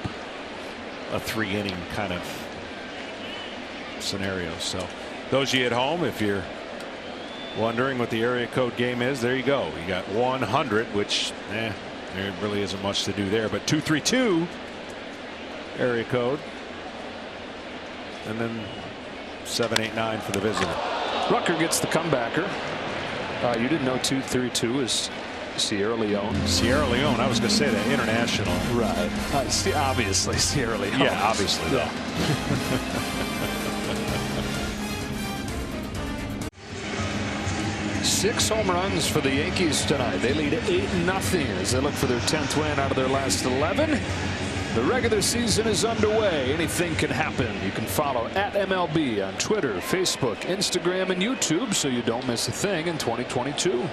a 3-inning kind of scenario. So those of you at home, if you're wondering what the area code game is, there you go. You got 100, which there really isn't much to do there, but 2-3-2 area code, and then 7-8-9 for the visitor. Rucker gets the comebacker. You didn't know 2-3-2 is Sierra Leone. Sierra Leone. I was going to say that international. Right. Obviously Sierra Leone. Yeah, obviously. Yeah. 6 home runs for the Yankees tonight. They lead 8-0 as they look for their 10th win out of their last 11. The regular season is underway. Anything can happen. You can follow @MLB on Twitter, Facebook, Instagram, and YouTube so you don't miss a thing in 2022.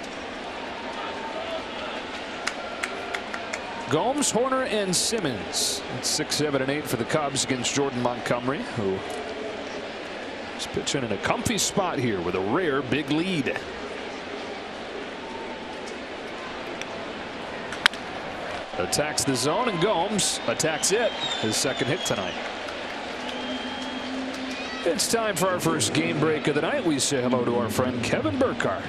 Gomes, Horner, and Simmons. It's 6, 7, and 8 for the Cubs against Jordan Montgomery, who He's pitching in a comfy spot here with a rare big lead. Attacks the zone, and Gomes attacks it. His second hit tonight. It's time for our first game break of the night. We say hello to our friend Kevin Burkhardt.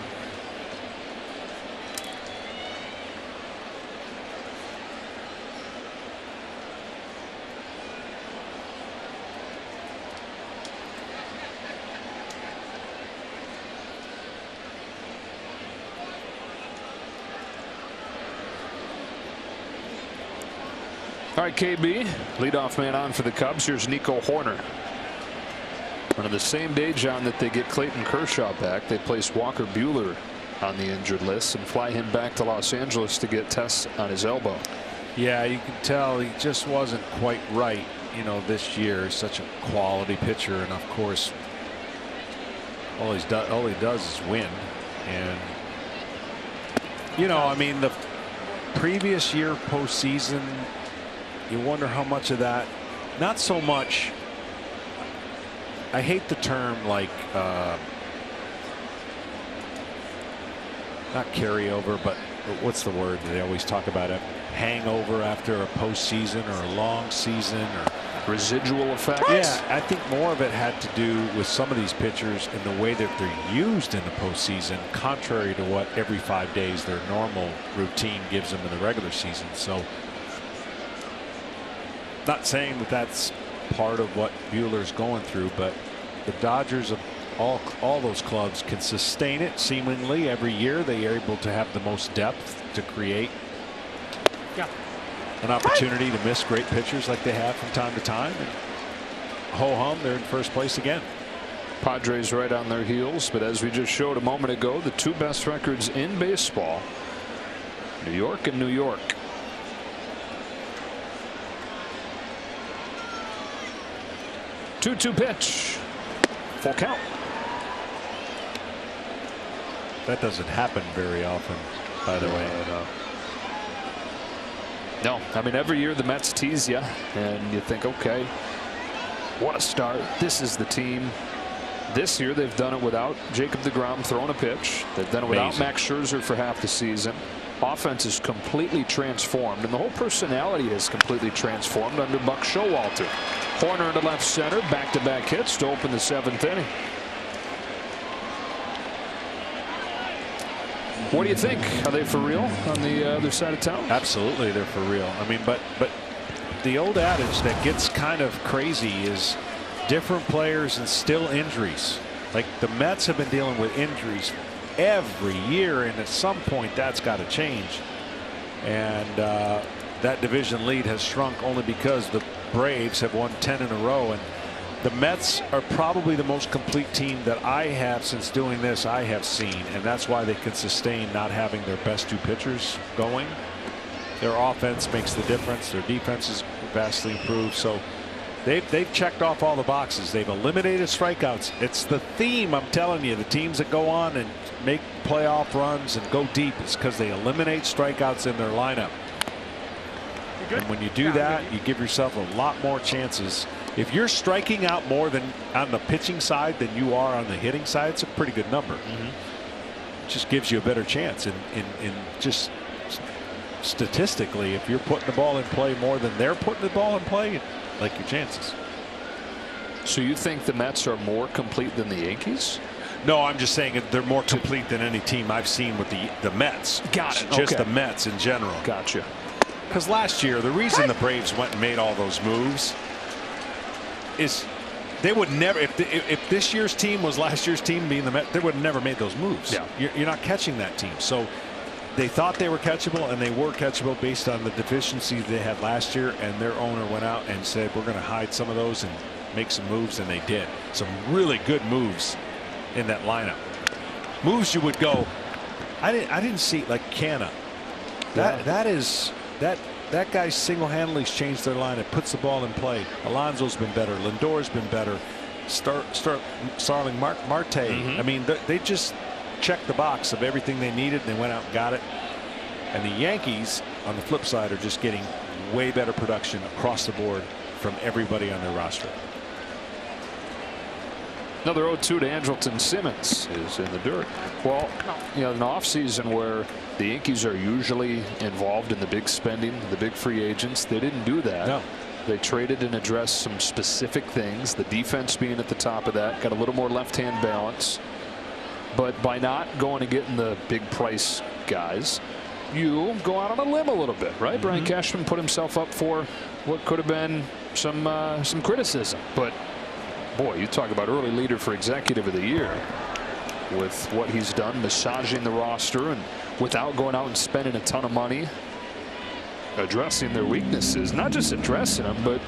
All right, KB, leadoff man on for the Cubs. Here's Nico Hoerner. On the same day, John, that they get Clayton Kershaw back, they place Walker Buehler on the injured list and fly him back to Los Angeles to get tests on his elbow. Yeah, you can tell he just wasn't quite right, you know, this year. Such a quality pitcher, and of course, all he does is win. And you know, I mean, the previous year postseason, you wonder how much of that, not so much, I hate the term like not carryover, but what's the word they always talk about, a hangover after a postseason or a long season, or residual effects. Yeah, I think more of it had to do with some of these pitchers and the way that they're used in the postseason, contrary to what every 5 days their normal routine gives them in the regular season. So not saying that that's part of what Buehler's going through, but the Dodgers of all those clubs can sustain it seemingly every year. They are able to have the most depth to create an opportunity to miss great pitchers like they have from time to time, and ho hum, they're in first place again. Padres right on their heels, but as we just showed a moment ago, the two best records in baseball, New York and New York. 2-2 pitch. Full count. That doesn't happen very often, by the way. No, I mean, every year the Mets tease you, and you think, okay, what a start. This is the team. This year they've done it without Jacob deGrom throwing a pitch. They've done it without Max Scherzer for half the season. Offense is completely transformed, and the whole personality is completely transformed under Buck Showalter. Hoerner into left center, back-to-back hits to open the 7th inning. What do you think? Are they for real on the other side of town? Absolutely, they're for real. I mean, but the old adage that gets kind of crazy is different players and still injuries. Like the Mets have been dealing with injuries every year, and at some point that's got to change. And that division lead has shrunk only because the Braves have won 10 in a row, and the Mets are probably the most complete team that I have since doing this I have seen, and that's why they can sustain not having their best two pitchers going. Their offense makes the difference. Their defense is vastly improved. So they've checked off all the boxes. They've eliminated strikeouts. It's the theme, I'm telling you. The teams that go on and make playoff runs and go deep is because they eliminate strikeouts in their lineup. And when you do that, you give yourself a lot more chances. If you're striking out more than on the pitching side than you are on the hitting side, it's a pretty good number. It just gives you a better chance. In just statistically, if you're putting the ball in play more than they're putting the ball in play, you like your chances. So you think the Mets are more complete than the Yankees? No, I'm just saying they're more complete than any team I've seen with the Mets. Got it. Just okay. the Mets in general. Gotcha. Because last year, the reason the Braves went and made all those moves is they would never, if this year's team was last year's team being the Mets, they would have never made those moves. Yeah. You're not catching that team. So they thought they were catchable, and they were catchable based on the deficiencies they had last year, and their owner went out and said, we're going to hide some of those and make some moves, and they did. Some really good moves in that lineup. Moves you would go, I didn't see, like Canna. That guy single-handedly changed their lineup, puts the ball in play. Alonso's been better. Lindor's been better. Starling Marte. I mean, they just checked the box of everything they needed, and they went out and got it. And the Yankees, on the flip side, are just getting way better production across the board from everybody on their roster. Another 0-2 to Andrelton Simmons is in the dirt. Well, you know, in an offseason where the Yankees are usually involved in the big spending, the big free agents, they didn't do that. No. They traded and addressed some specific things, the defense being at the top of that, got a little more left-hand balance. But by not going and getting the big price guys, you go out on a limb a little bit, right? Brian Cashman put himself up for what could have been some criticism. But boy, you talk about early leader for executive of the year with what he's done, massaging the roster and without going out and spending a ton of money, addressing their weaknesses, not just addressing them, but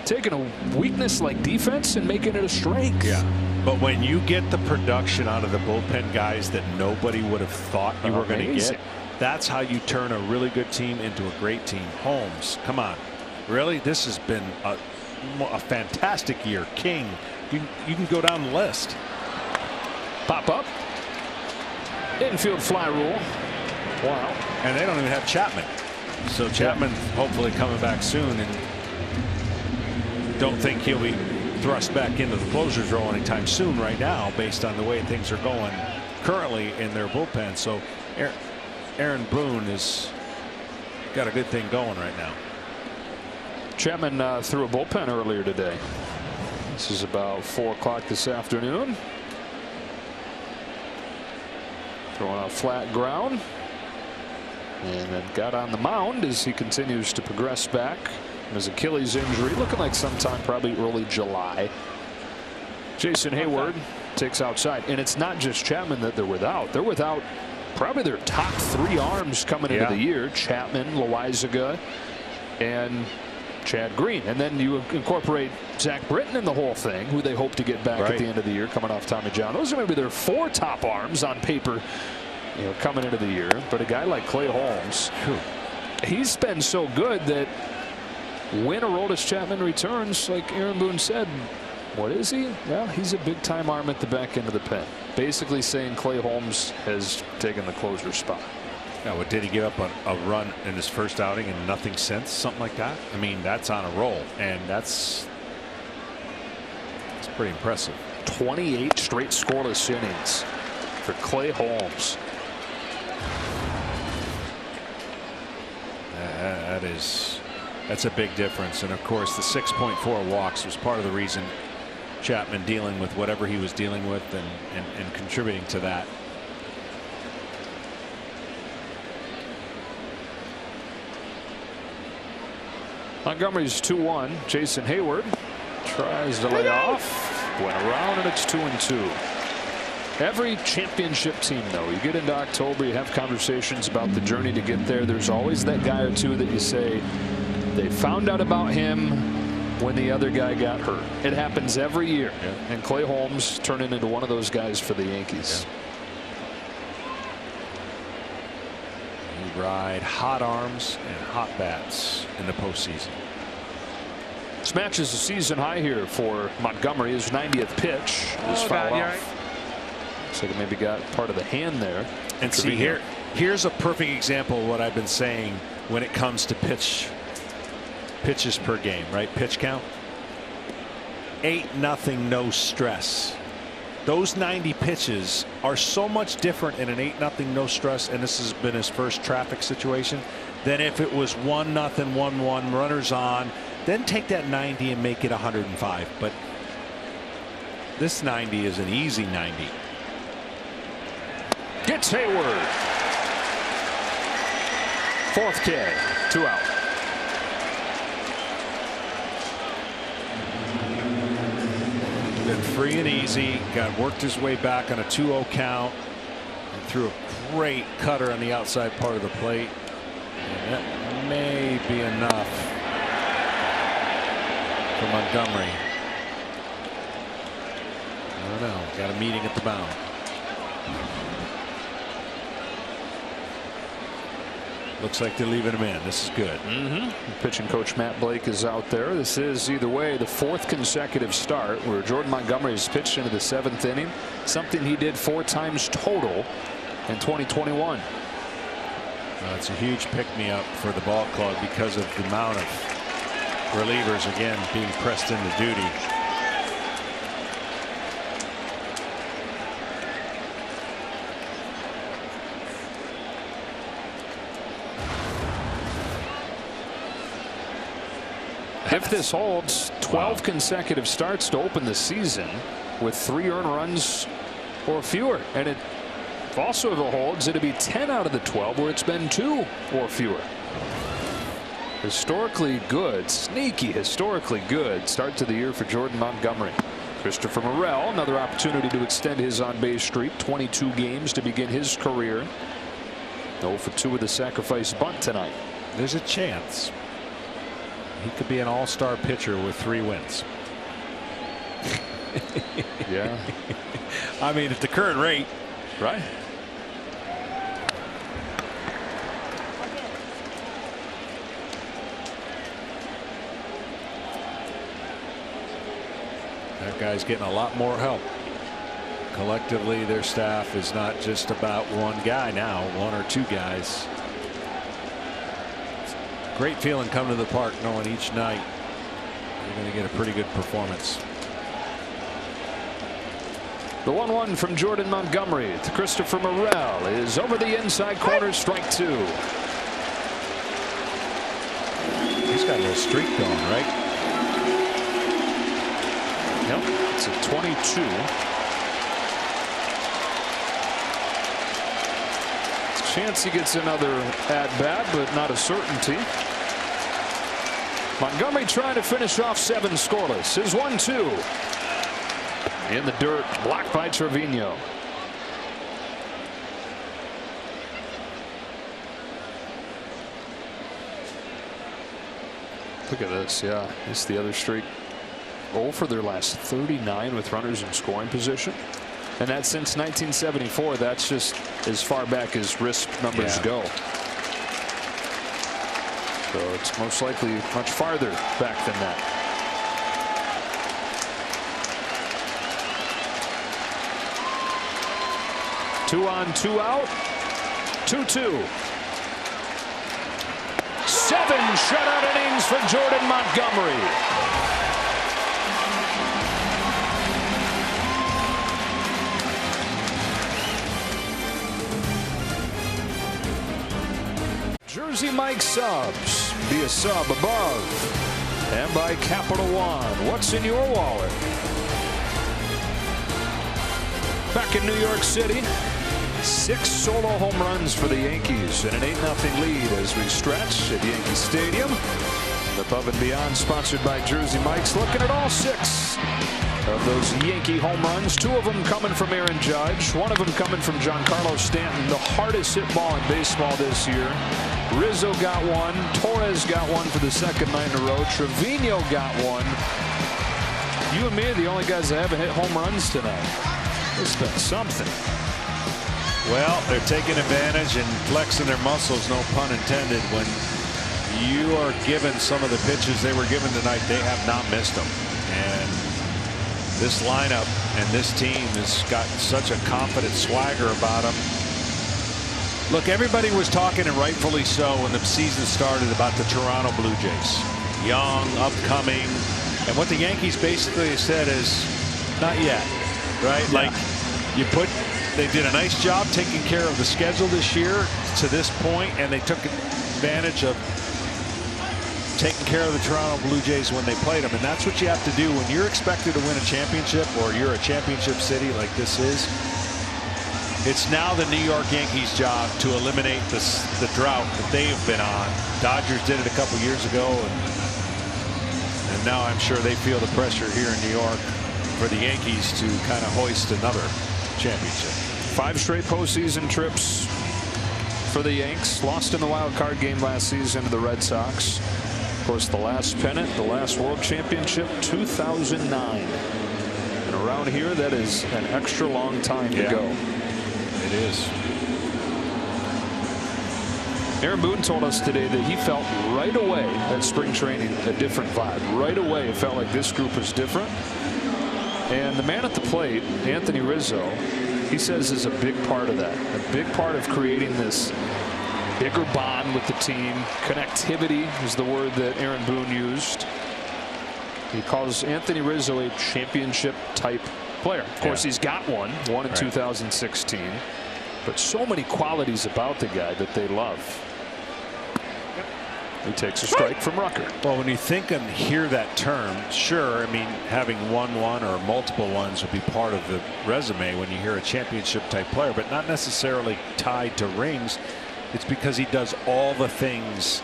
taking a weakness like defense and making it a strength. Yeah. But when you get the production out of the bullpen guys that nobody would have thought you were going to get, that's how you turn a really good team into a great team. Holmes, come on. Really? This has been a fantastic year. King, you can go down the list. Pop up. Infield fly rule. Wow. And they don't even have Chapman. So Chapman hopefully coming back soon, and don't think he'll be thrust back into the closer's role anytime soon right now based on the way things are going currently in their bullpen. So Aaron Boone has got a good thing going right now. Chapman threw a bullpen earlier today. This is about 4 o'clock this afternoon. Throwing out flat ground. And then got on the mound as he continues to progress back from his Achilles injury, looking like sometime probably early July. Jason Hayward takes outside, and it's not just Chapman that they're without. They're without probably their top 3 arms coming into the year: Chapman, Loaizaga, and Chad Green. And then you incorporate Zach Britton in the whole thing, who they hope to get back at the end of the year, coming off Tommy John. Those are maybe their 4 top arms on paper, you know, coming into the year. But a guy like Clay Holmes, he's been so good that when Aroldis Chapman returns, like Aaron Boone said, what is he? Well, he's a big time arm at the back end of the pen. Basically saying Clay Holmes has taken the closer spot. Yeah, what did he give up a run in his first outing and nothing since? Something like that. I mean, that's on a roll, and that's pretty impressive. 28 straight scoreless innings for Clay Holmes. That's a big difference. And of course, the 6.4 walks was part of the reason Chapman dealing with whatever he was dealing with and contributing to that. Montgomery's 2-1. Jason Hayward tries to lay off. Went around, and it's 2-2. Every championship team, though, you get into October, you have conversations about the journey to get there. There's always that guy or two that you say they found out about him when the other guy got hurt. It happens every year. And Clay Holmes turning into one of those guys for the Yankees. You ride hot arms and hot bats in the postseason. This match is a season high here for Montgomery. His 90th pitch is fouled off. Looks like it maybe got part of the hand there. And see, here's a perfect example of what I've been saying when it comes to pitches per game, right? Pitch count. 8-0, no stress. Those 90 pitches are so much different in an 8-0, no stress, and this has been his first traffic situation, than if it was 1-0, 1-1, runners on. Then take that 90 and make it 105. But this 90 is an easy 90. Gets Hayward. 4th K. 2 out. Been free and easy. Worked his way back on a 2-0 count. And threw a great cutter on the outside part of the plate. And that may be enough for Montgomery. I don't know. Got a meeting at the mound. Looks like they're leaving him in. This is good. Pitching coach Matt Blake is out there. This is either way the 4th consecutive start where Jordan Montgomery has pitched into the 7th inning, something he did 4 times total in 2021. It's a huge pick-me-up for the ball club because of the amount of relievers again being pressed into duty. If this holds, 12 consecutive starts to open the season with 3 earned runs or fewer. And it also, if it holds, it'll be 10 out of the 12 where it's been 2 or fewer. Historically good, sneaky historically good start to the year for Jordan Montgomery. Christopher Morel, another opportunity to extend his on-base streak. 22 games to begin his career. 0 for 2 with a sacrifice bunt tonight. There's a chance he could be an all-star pitcher with 3 wins. Yeah. I mean, at the current rate. Right. That guy's getting a lot more help. Collectively, their staff is not just about one guy now, 1 or 2 guys. It's a great feeling coming to the park knowing each night you're going to get a pretty good performance. The 1-1 from Jordan Montgomery to Christopher Morel is over the inside corner, strike 2. He's got a little streak going, right? Yep, it's a 22. Chance he gets another at bat, but not a certainty. Montgomery trying to finish off 7 scoreless. His 1-2 in the dirt, blocked by Trevino. Look at this. Yeah, it's the other streak. 0 for their last 39 with runners in scoring position. And that's since 1974. That's just as far back as wrist numbers go. So it's most likely much farther back than that. Two on, 2 out. 2-2. 7 shutout innings for Jordan Montgomery. Jersey Mike subs. Be a sub above. And by Capital One. What's in your wallet? Back in New York City. 6 solo home runs for the Yankees and an 8-0 lead as we stretch at Yankee Stadium. Above and Beyond sponsored by Jersey Mike's. Looking at all 6 of those Yankee home runs. 2 of them coming from Aaron Judge. 1 of them coming from Giancarlo Stanton, the hardest hit ball in baseball this year. Rizzo got 1. Torres got 1 for the 2nd night in a row. Trevino got 1. You and me are the only guys that haven't hit home runs tonight. It's been something. Well, they're taking advantage and flexing their muscles, no pun intended. When you are given some of the pitches they were given tonight, they have not missed them. And this lineup and this team has got such a confident swagger about them. Look, everybody was talking, and rightfully so, when the season started about the Toronto Blue Jays. Young, upcoming. And what the Yankees basically said is, not yet, right? Yeah. Like, they did a nice job taking care of the schedule this year to this point, and they took advantage of taking care of the Toronto Blue Jays when they played them. And that's what you have to do when you're expected to win a championship, or you're a championship city like this is. It's now the New York Yankees' job to eliminate the drought that they have been on. Dodgers did it a couple years ago, and now I'm sure they feel the pressure here in New York for the Yankees to kind of hoist another championship. 5 straight postseason trips for the Yanks. Lost in the wild card game last season to the Red Sox. Of course, the last pennant, the last World Championship, 2009. And around here, that is an extra long time to go. It is. Aaron Boone told us today that he felt right away at spring training a different vibe. Right away, it felt like this group was different. And the man at the plate, Anthony Rizzo, he says is a big part of that. A big part of creating this bigger bond with the team. Connectivity is the word that Aaron Boone used. He calls Anthony Rizzo a championship type player. Of course, he's got one in 2016. But so many qualities about the guy that they love. He takes a strike from Rucker. Well, when you think and hear that term, sure, I mean, having won one or multiple ones would be part of the resume when you hear a championship type player, but not necessarily tied to rings. It's because he does all the things.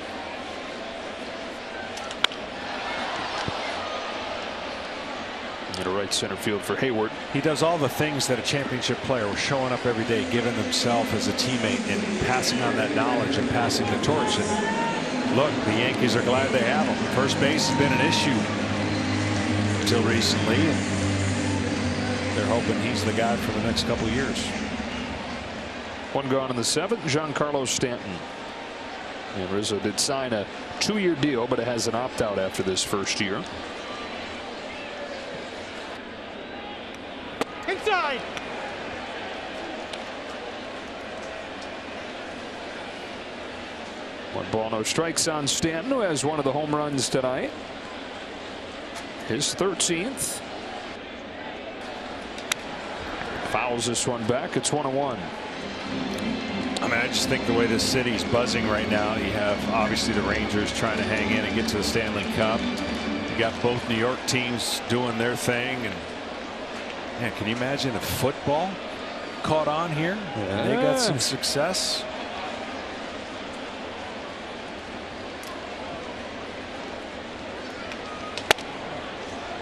Into right center field for Hayward. He does all the things that a championship player was showing up every day, giving himself as a teammate and passing on that knowledge and passing the torch. And look, the Yankees are glad they have him. First base has been an issue until recently. And they're hoping he's the guy for the next couple of years. One gone in the seventh. Giancarlo Stanton. And Rizzo did sign a 2-year deal, but it has an opt-out after this first year. Inside. One ball, no strikes on Stanton, who has one of the home runs tonight. His 13th. Fouls this one back. It's 1-1. I mean, I just think the way this city's buzzing right now, you have obviously the Rangers trying to hang in and get to the Stanley Cup. You got both New York teams doing their thing. And man, can you imagine if football caught on here and they got some success?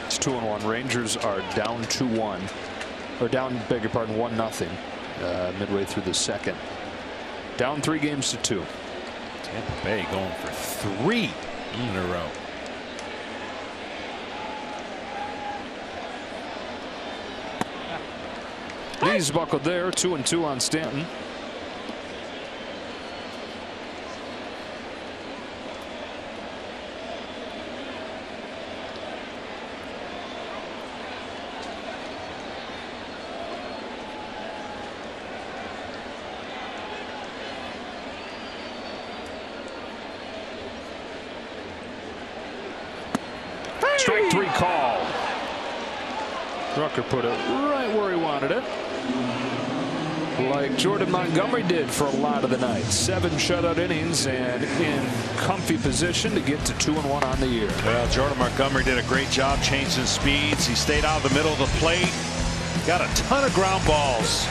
It's 2-1. Rangers are down 2-1, or down, beg your pardon, 1-0 midway through the second. Down 3 games to 2. Tampa Bay going for 3 in a row. Knees buckled there. 2-2 on Stanton. Strike 3 call. Rucker put it right where he wanted it, like Jordan Montgomery did for a lot of the night. 7 shutout innings and in comfy position to get to 2-1 on the year. Well, Jordan Montgomery did a great job changing speeds. He stayed out of the middle of the plate. Got a ton of ground balls,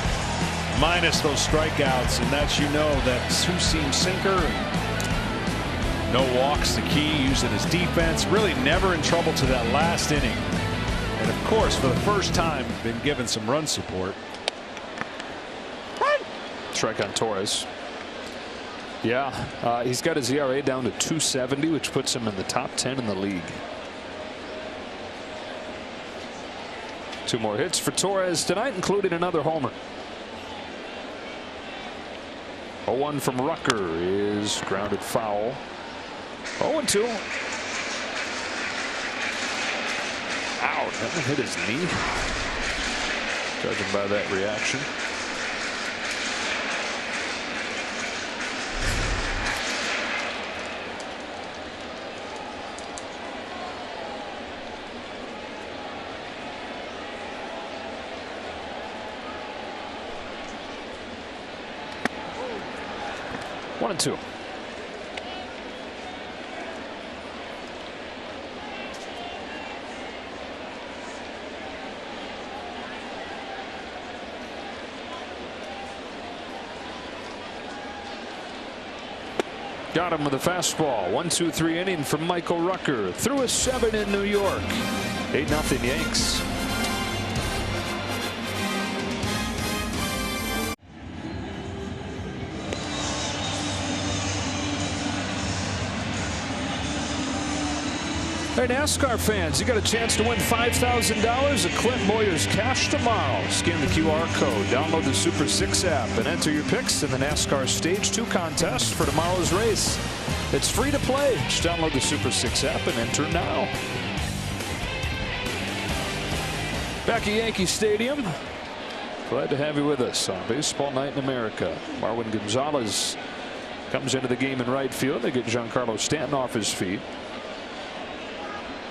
minus those strikeouts, and that's, you know, that two-seam sinker. And no walks, the key, using his defense. Really never in trouble to that last inning. And of course, for the first time, been given some run support. Strike on Torres. Yeah, he's got his ERA down to 2.70, which puts him in the top 10 in the league. 2 more hits for Torres tonight, including another homer. 0-1 from Rucker is grounded foul. 0-2. Ow, that one hit his knee. Judging by that reaction. One and 2. Got him with a fastball. 1-2-3 inning from Michael Rucker. Threw a 7 in New York. 8-0 Yanks. Hey, NASCAR fans, you got a chance to win $5,000 of Clint Boyer's cash tomorrow. Scan the QR code, download the Super 6 app, and enter your picks in the NASCAR Stage 2 contest for tomorrow's race. It's free to play. Just download the Super 6 app and enter now. Back at Yankee Stadium. Glad to have you with us on Baseball Night in America. Marwin Gonzalez comes into the game in right field. They get Giancarlo Stanton off his feet.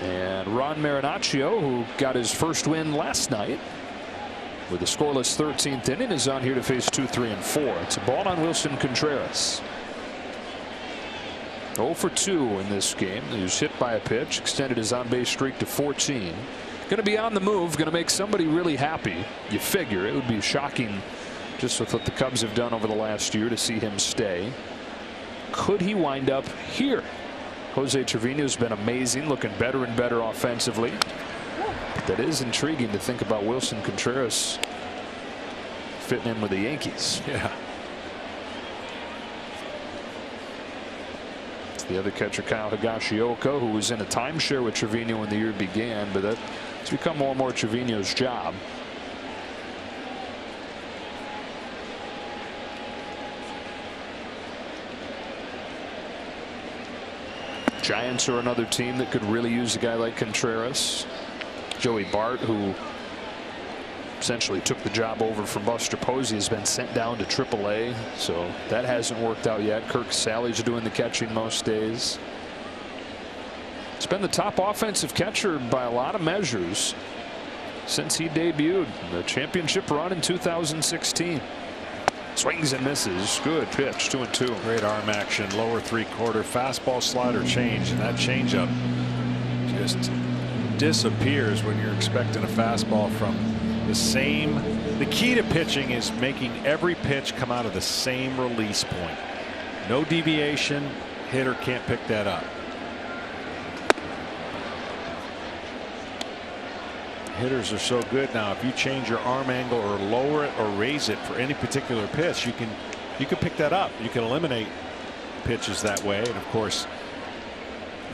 And Ron Marinaccio, who got his first win last night with a scoreless 13th inning, is on here to face 2, 3, and 4. It's a ball on Wilson Contreras. 0 for 2 in this game. He was hit by a pitch, extended his on-base streak to 14. Going to be on the move, going to make somebody really happy. You figure it would be shocking just with what the Cubs have done over the last year to see him stay. Could he wind up here? Jose Trevino's been amazing, looking better and better offensively. But that is intriguing to think about Wilson Contreras fitting in with the Yankees. Yeah. It's the other catcher, Kyle Higashioka, who was in a timeshare with Trevino when the year began, but that's become more and more Trevino's job. Giants are another team that could really use a guy like Contreras. Joey Bart, who essentially took the job over from Buster Posey, has been sent down to AAA, so that hasn't worked out yet. Kirk Sally's doing the catching most days. He's been the top offensive catcher by a lot of measures since he debuted the championship run in 2016. Swings and misses. Good pitch. 2-2. Great arm action. Lower three-quarter fastball slider change, and that changeup just disappears when you're expecting a fastball from the same. The key to pitching is making every pitch come out of the same release point. No deviation. Hitter can't pick that up. Hitters are so good now. If you change your arm angle or lower it or raise it for any particular pitch, you can pick that up. You can eliminate pitches that way. And of course,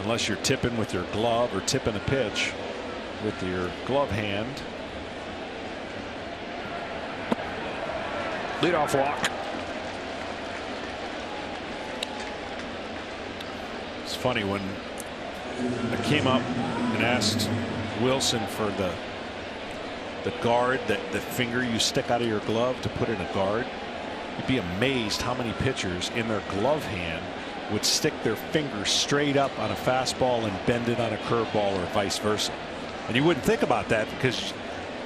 unless you're tipping with your glove or tipping a pitch with your glove hand. Leadoff walk. It's funny when I came up and asked Wilson for the guard, the finger you stick out of your glove to put in a guard. You'd be amazed how many pitchers in their glove hand would stick their finger straight up on a fastball and bend it on a curveball or vice versa. And you wouldn't think about that because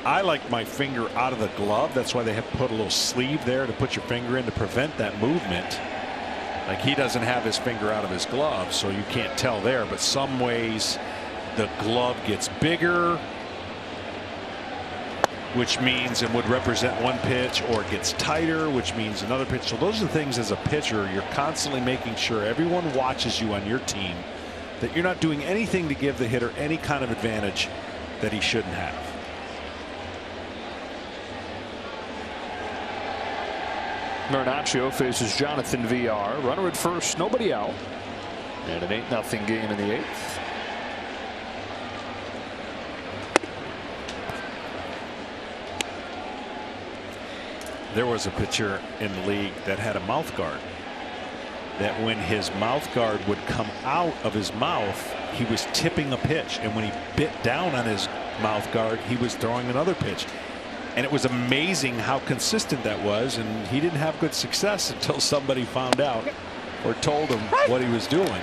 I like my finger out of the glove. That's why they have put a little sleeve there to put your finger in to prevent that movement. Like he doesn't have his finger out of his glove, so you can't tell there. But some ways the glove gets bigger, which means it would represent one pitch, or it gets tighter, which means another pitch. So those are the things as a pitcher you're constantly making sure everyone watches you on your team, that you're not doing anything to give the hitter any kind of advantage that he shouldn't have. Marinaccio faces Jonathan VR. Runner at first, nobody out. And an 8-0 game in the 8th. There was a pitcher in the league that had a mouth guard, that when his mouth guard would come out of his mouth, he was tipping a pitch, and when he bit down on his mouth guard, he was throwing another pitch. And it was amazing how consistent that was, and he didn't have good success until somebody found out or told him what he was doing.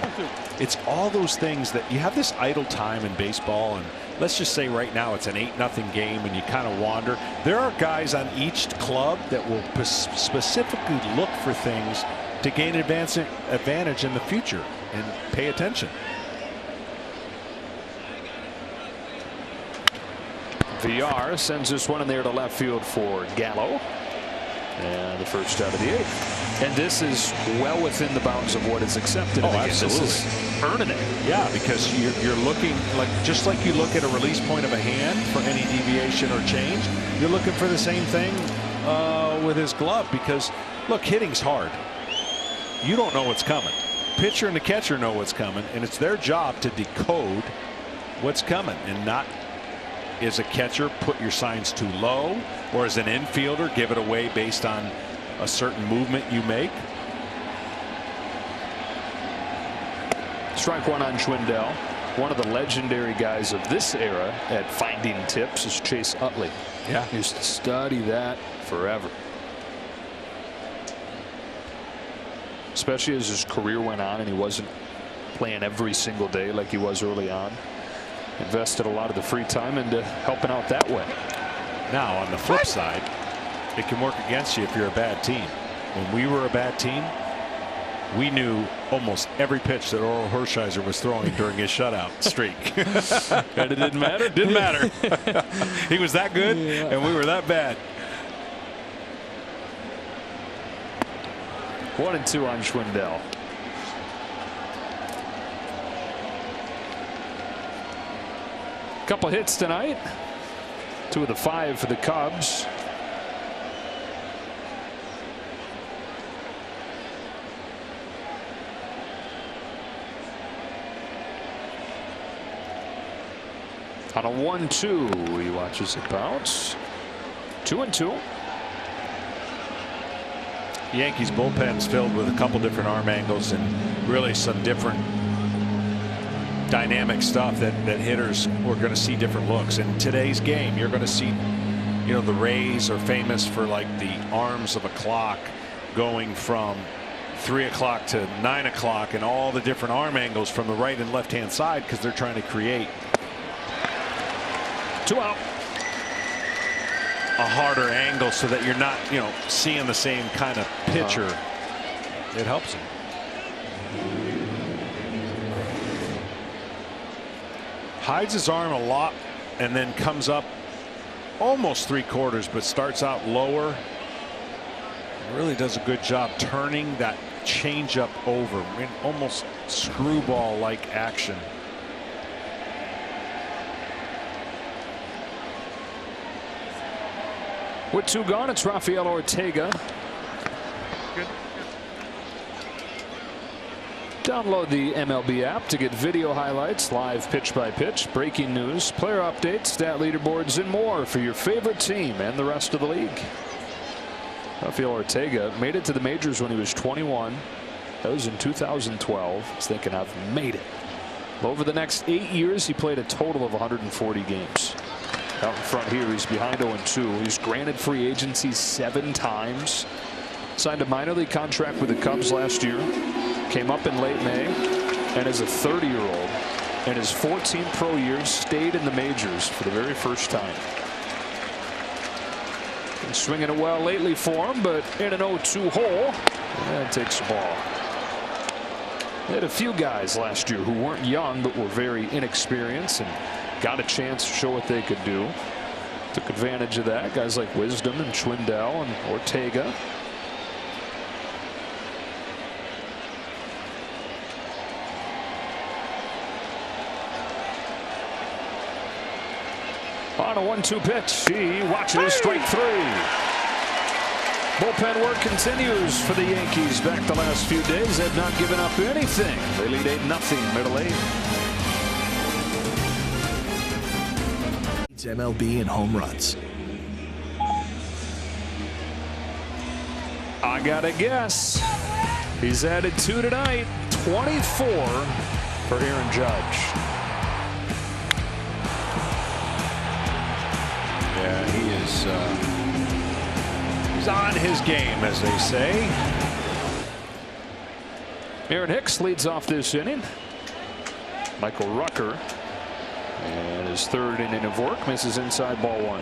It's all those things that you have this idle time in baseball, and let's just say right now it's an 8-0 game and you kind of wander. There are guys on each club that will specifically look for things to gain advantage in the future, and pay attention. VR sends this one in there to left field for Gallo. And the first out of the 8th. And this is well within the bounds of what is accepted. Oh, absolutely. This is earning it. Yeah, because you're looking just like you look at a release point of a hand for any deviation or change, you're looking for the same thing with his glove, because look, hitting's hard. You don't know what's coming. Pitcher and the catcher know what's coming, and it's their job to decode what's coming, and not as a catcher put your signs too low, or as an infielder give it away based on a certain movement you make. Strike one on Schwindel. One of the legendary guys of this era at finding tips is Chase Utley. Yeah, used to study that forever, especially as his career went on and he wasn't playing every single day like he was early on. Invested a lot of the free time into helping out that way. Now on the flip side, it can work against you if you're a bad team. When we were a bad team, we knew almost every pitch that Oral Hershiser was throwing during his shutout streak. And it didn't matter? Didn't matter. He was that good, and we were that bad. 1-2 on Schwindel. Couple hits tonight. 2 of the 5 for the Cubs. On a 1-2, he watches it bounce. 2-2. Yankees bullpen's filled with a couple different arm angles and really some different dynamic stuff that hitters were going to see different looks. In today's game, you're going to see, you know, the Rays are famous for like the arms of a clock going from 3 o'clock to 9 o'clock and all the different arm angles from the right and left hand side because they're trying to create 2 out. A harder angle so that you're not, you know, seeing the same kind of pitcher. It helps him. Hides his arm a lot and then comes up almost 3/4, but starts out lower. Really does a good job turning that changeup over. I mean, almost screwball like action. With 2 gone, it's Rafael Ortega. Download the MLB app to get video highlights, live pitch by pitch, breaking news, player updates, stat leaderboards, and more for your favorite team and the rest of the league. Rafael Ortega made it to the majors when he was 21. That was in 2012. He's thinking, I've made it. Over the next 8 years, he played a total of 140 games. Out in front here, he's behind 0-2. He's granted free agency 7 times. Signed a minor league contract with the Cubs last year. Came up in late May. And as a 30-year-old, in his 14 pro years, stayed in the majors for the very first time. Been swinging it well lately for him, but in an 0-2 hole, that takes the ball. They had a few guys last year who weren't young, but were very inexperienced and got a chance to show what they could do. Took advantage of that. Guys like Wisdom and Schwindel and Ortega. On a 1-2 pitch, he watches strike 3. Bullpen work continues for the Yankees. Back the last few days, they've not given up anything. They lead 8-0, middle 8. MLB in home runs. I gotta guess. He's added 2 tonight. 24 for Aaron Judge. Yeah, he is. He's on his game, as they say. Aaron Hicks leads off this inning. Michael Rucker. And his 3rd inning of work, misses inside, ball 1.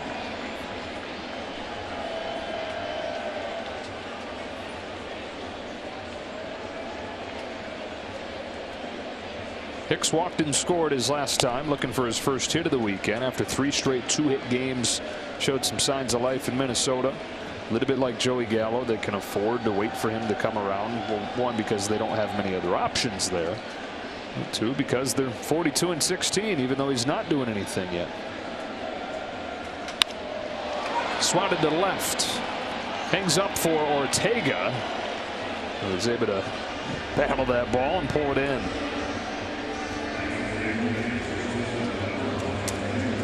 Hicks walked and scored his last time, looking for his first hit of the weekend after 3 straight 2-hit games. Showed some signs of life in Minnesota. A little bit like Joey Gallo, they can afford to wait for him to come around. Well, 1, because they don't have many other options there. 2, because they're 42-16, even though he's not doing anything yet. Swatted to left. Hangs up for Ortega. He was able to battle that ball and pull it in.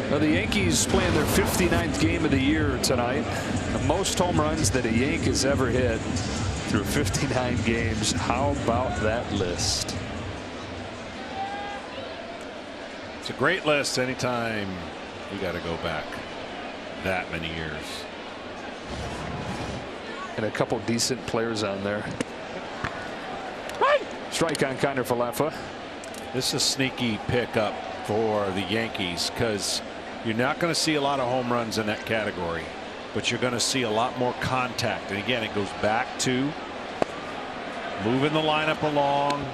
Now the Yankees playing their 59th game of the year tonight. The most home runs that a Yank has ever hit through 59 games. How about that list? It's a great list. Anytime you got to go back that many years. And a couple decent players on there. Strike on Kiner Falefa. This is a sneaky pickup for the Yankees because you're not going to see a lot of home runs in that category, but you're going to see a lot more contact. And again, it goes back to moving the lineup along,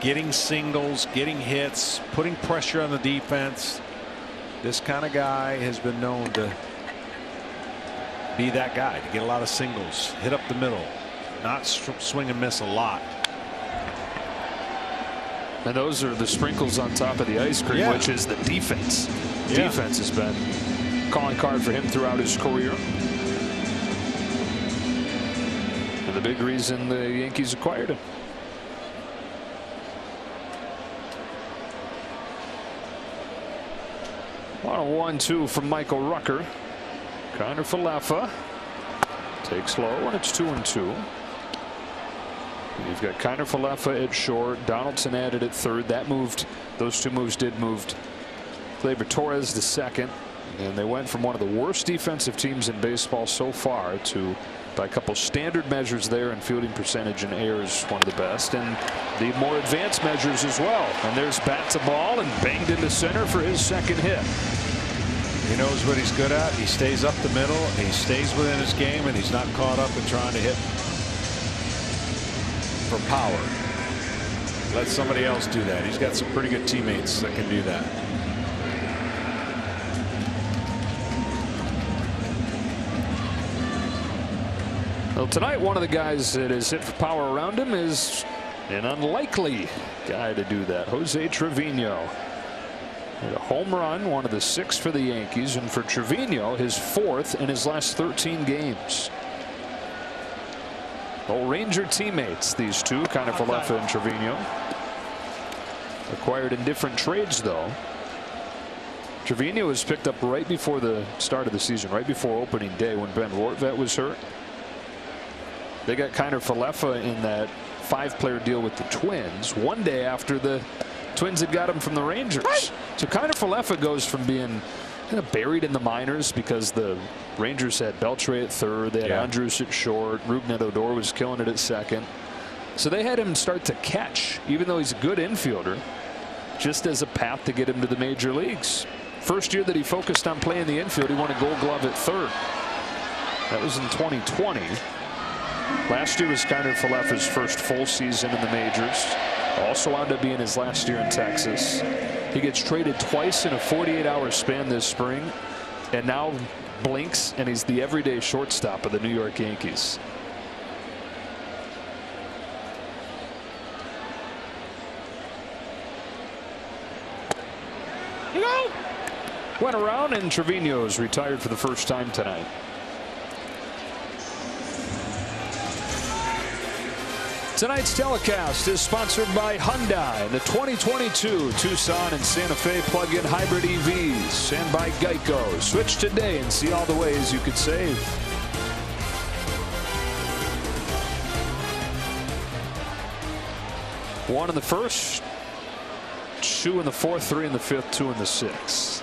getting singles, getting hits, putting pressure on the defense. This kind of guy has been known to be that guy, to get a lot of singles, hit up the middle, not swing and miss a lot. And those are the sprinkles on top of the ice cream, which is the defense. Defense has been a calling card for him throughout his career. And the big reason the Yankees acquired him. On a 1-2 from Michael Rucker. Kiner Falefa takes low, and it's 2-2. You've got Kiner Falefa at short. Donaldson added at third. That moved. Those two moves did move Gleyber Torres to second. And they went from one of the worst defensive teams in baseball so far to, by a couple standard measures there, in fielding percentage and errors, one of the best, and the more advanced measures as well. And there's bat to ball and banged into center for his second hit. He knows what he's good at. He stays up the middle. He stays within his game, and he's not caught up in trying to hit for power. Let somebody else do that. He's got some pretty good teammates that can do that. Well, tonight, one of the guys that is hit for power around him is an unlikely guy to do that. Jose Trevino hit a home run, one of the 6 for the Yankees, and for Trevino, his 4th in his last 13 games. Old Ranger teammates, these two, Kiner Falefa and Trevino. Acquired in different trades, though. Trevino was picked up right before the start of the season, right before opening day when Ben Rortvedt was hurt. They got Kiner Falefa in that 5-player deal with the Twins one day after the Twins had got him from the Rangers. So Kiner Falefa goes from being kind of buried in the minors because the Rangers had Beltre at third, they had Andrus at short, Rougned Odor was killing it at second. So they had him start to catch, even though he's a good infielder, just as a path to get him to the major leagues. First year that he focused on playing the infield, he won a Gold Glove at third. That was in 2020. Last year was Kiner Falefa's first full season in the majors. Also wound up being his last year in Texas. He gets traded twice in a 48-hour span this spring, and now blinks and he's the everyday shortstop of the New York Yankees. Went around, and Trevino's retired for the first time tonight. Tonight's telecast is sponsored by Hyundai and the 2022 Tucson and Santa Fe plug-in hybrid EVs, and by Geico. Switch today and see all the ways you could save. One in the first, 2 in the fourth, 3 in the fifth, 2 in the sixth.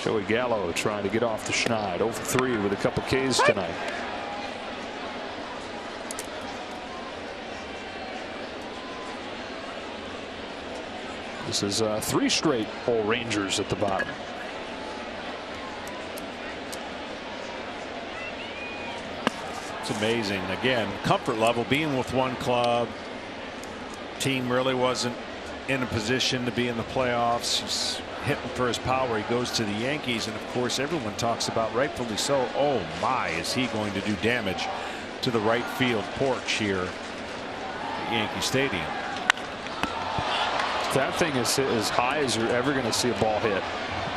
Joey Gallo trying to get off the schneid. 0 for 3 with a couple Ks tonight. This is 3 straight old Rangers at the bottom. It's amazing. Again, comfort level, being with one club. Team really wasn't in a position to be in the playoffs. He's hitting for his power. He goes to the Yankees, and of course everyone talks about, rightfully so, oh my, is he going to do damage to the right field porch here at Yankee Stadium. That thing is as high as you're ever going to see a ball hit.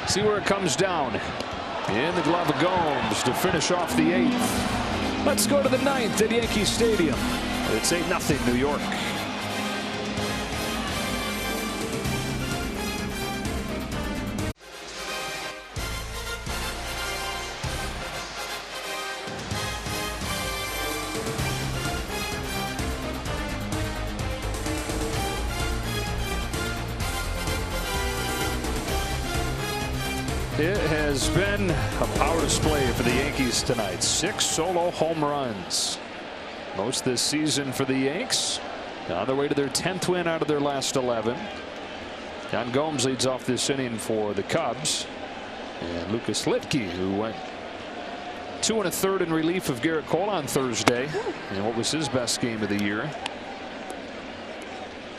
See where it comes down. In the glove of Gomes to finish off the 8th. Let's go to the 9th at Yankee Stadium. It's 8-0 New York. It has been a power display for the Yankees tonight. 6 solo home runs. Most this season for the Yanks. On their way to their 10th win out of their last 11. Yan Gomes leads off this inning for the Cubs. And Lucas Litke, who went 2 1/3 in relief of Garrett Cole on Thursday, and what was his best game of the year.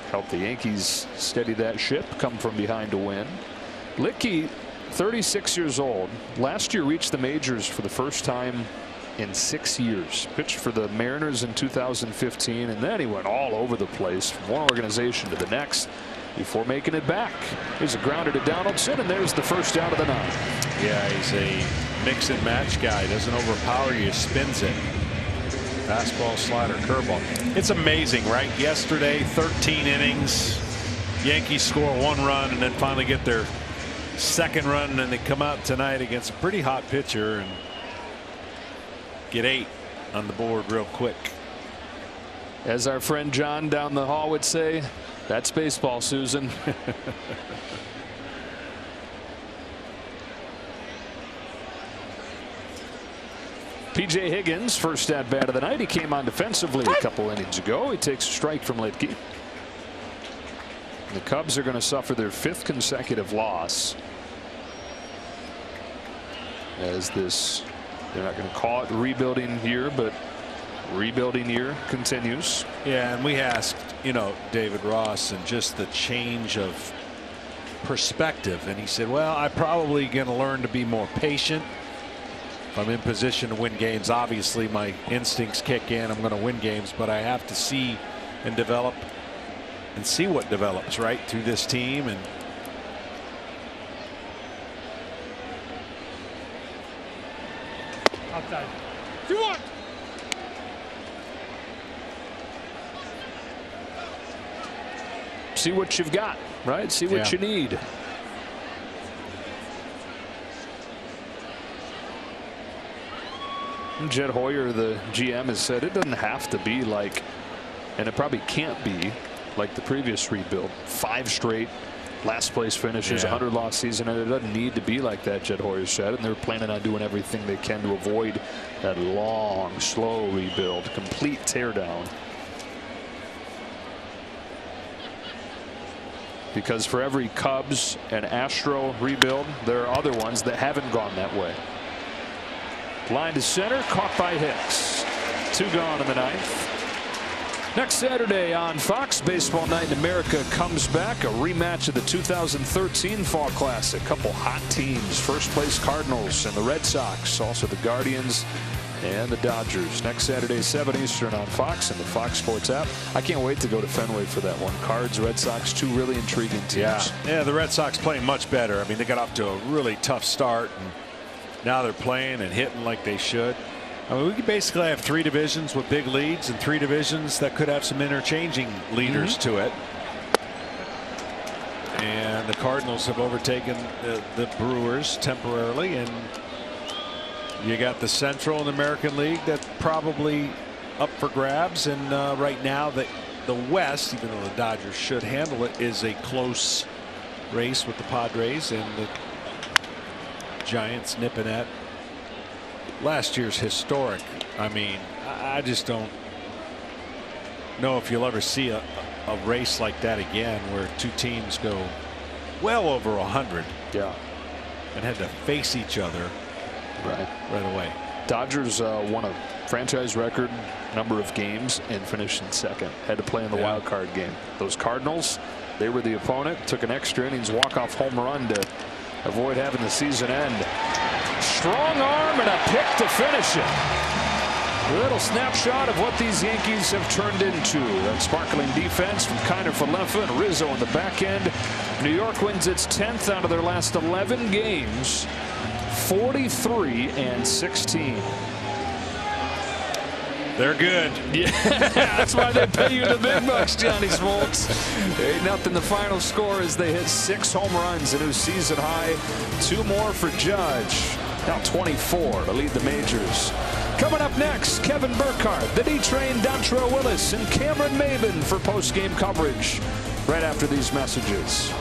Helped the Yankees steady that ship, come from behind to win. Licky, 36 years old, last year reached the majors for the first time in 6 years. Pitched for the Mariners in 2015, and then he went all over the place from one organization to the next before making it back. Here's a grounder to Donaldson, and there's the first out of the 9. Yeah, he's a mix and match guy. Doesn't overpower you, spins it. Fastball, slider, curveball. It's amazing, right? Yesterday, 13 innings. Yankees score 1 run and then finally get their second run, and then they come out tonight against a pretty hot pitcher and get 8 on the board real quick. As our friend John down the hall would say, that's baseball, Susan. P.J. Higgins, first at bat of the night. He came on defensively a couple innings ago. He takes a strike from Litke. The Cubs are going to suffer their 5th consecutive loss, as this, they're not going to call it rebuilding year, but rebuilding year continues. Yeah, and we asked, David Ross, and just the change of perspective, and he said, well, I'm probably going to learn to be more patient. If I'm in position to win games, obviously my instincts kick in. I'm going to win games, but I have to see and develop and see what develops right through this team. And outside. 2-1. See what you've got, right? See what you need. Jed Hoyer, the GM, has said it doesn't have to be like, and it probably can't be like the previous rebuild. 5 straight last place finishes, 100 loss season, and it doesn't need to be like that, Jed Hoyer said, and they're planning on doing everything they can to avoid that long, slow rebuild, complete teardown. Because for every Cubs and Astro rebuild, there are other ones that haven't gone that way. Line to center, caught by Hicks. 2 gone in the 9th. Next Saturday on Fox, Baseball Night in America comes back. A rematch of the 2013 Fall Classic. Couple hot teams. First place Cardinals and the Red Sox. Also the Guardians and the Dodgers. Next Saturday, 7 Eastern on Fox and the Fox Sports app. I can't wait to go to Fenway for that one. Cards, Red Sox, 2 really intriguing teams. Yeah, the Red Sox playing much better. I mean, they got off to a really tough start, and now they're playing and hitting like they should. I mean, we could basically have 3 divisions with big leads and 3 divisions that could have some interchanging leaders to it. And the Cardinals have overtaken the Brewers temporarily, and you got the Central and American League that's probably up for grabs. And right now, the West, even though the Dodgers should handle it, is a close race with the Padres and the Giants nipping at last year's historic. I mean, I just don't know if you'll ever see a race like that again, where 2 teams go well over 100. Yeah. And had to face each other right away. Dodgers won a franchise record number of games and finished in 2nd. Had to play in the wild card game. Those Cardinals, they were the opponent. Took an extra innings walk-off home run to avoid having the season end. Strong arm and a pick to finish it. A little snapshot of what these Yankees have turned into. That sparkling defense from Kiner Falefa and Rizzo on the back end. New York wins its 10th out of their last 11 games. 43-16. They're good. Yeah, that's why they pay you the big bucks, Johnny Smoltz. 8-0 the final score as they hit 6 home runs, a new season high. 2 more for Judge. Now 24 to lead the majors. Coming up next, Kevin Burkhardt, the D-Train, Dontrell Willis, and Cameron Maben for post-game coverage right after these messages.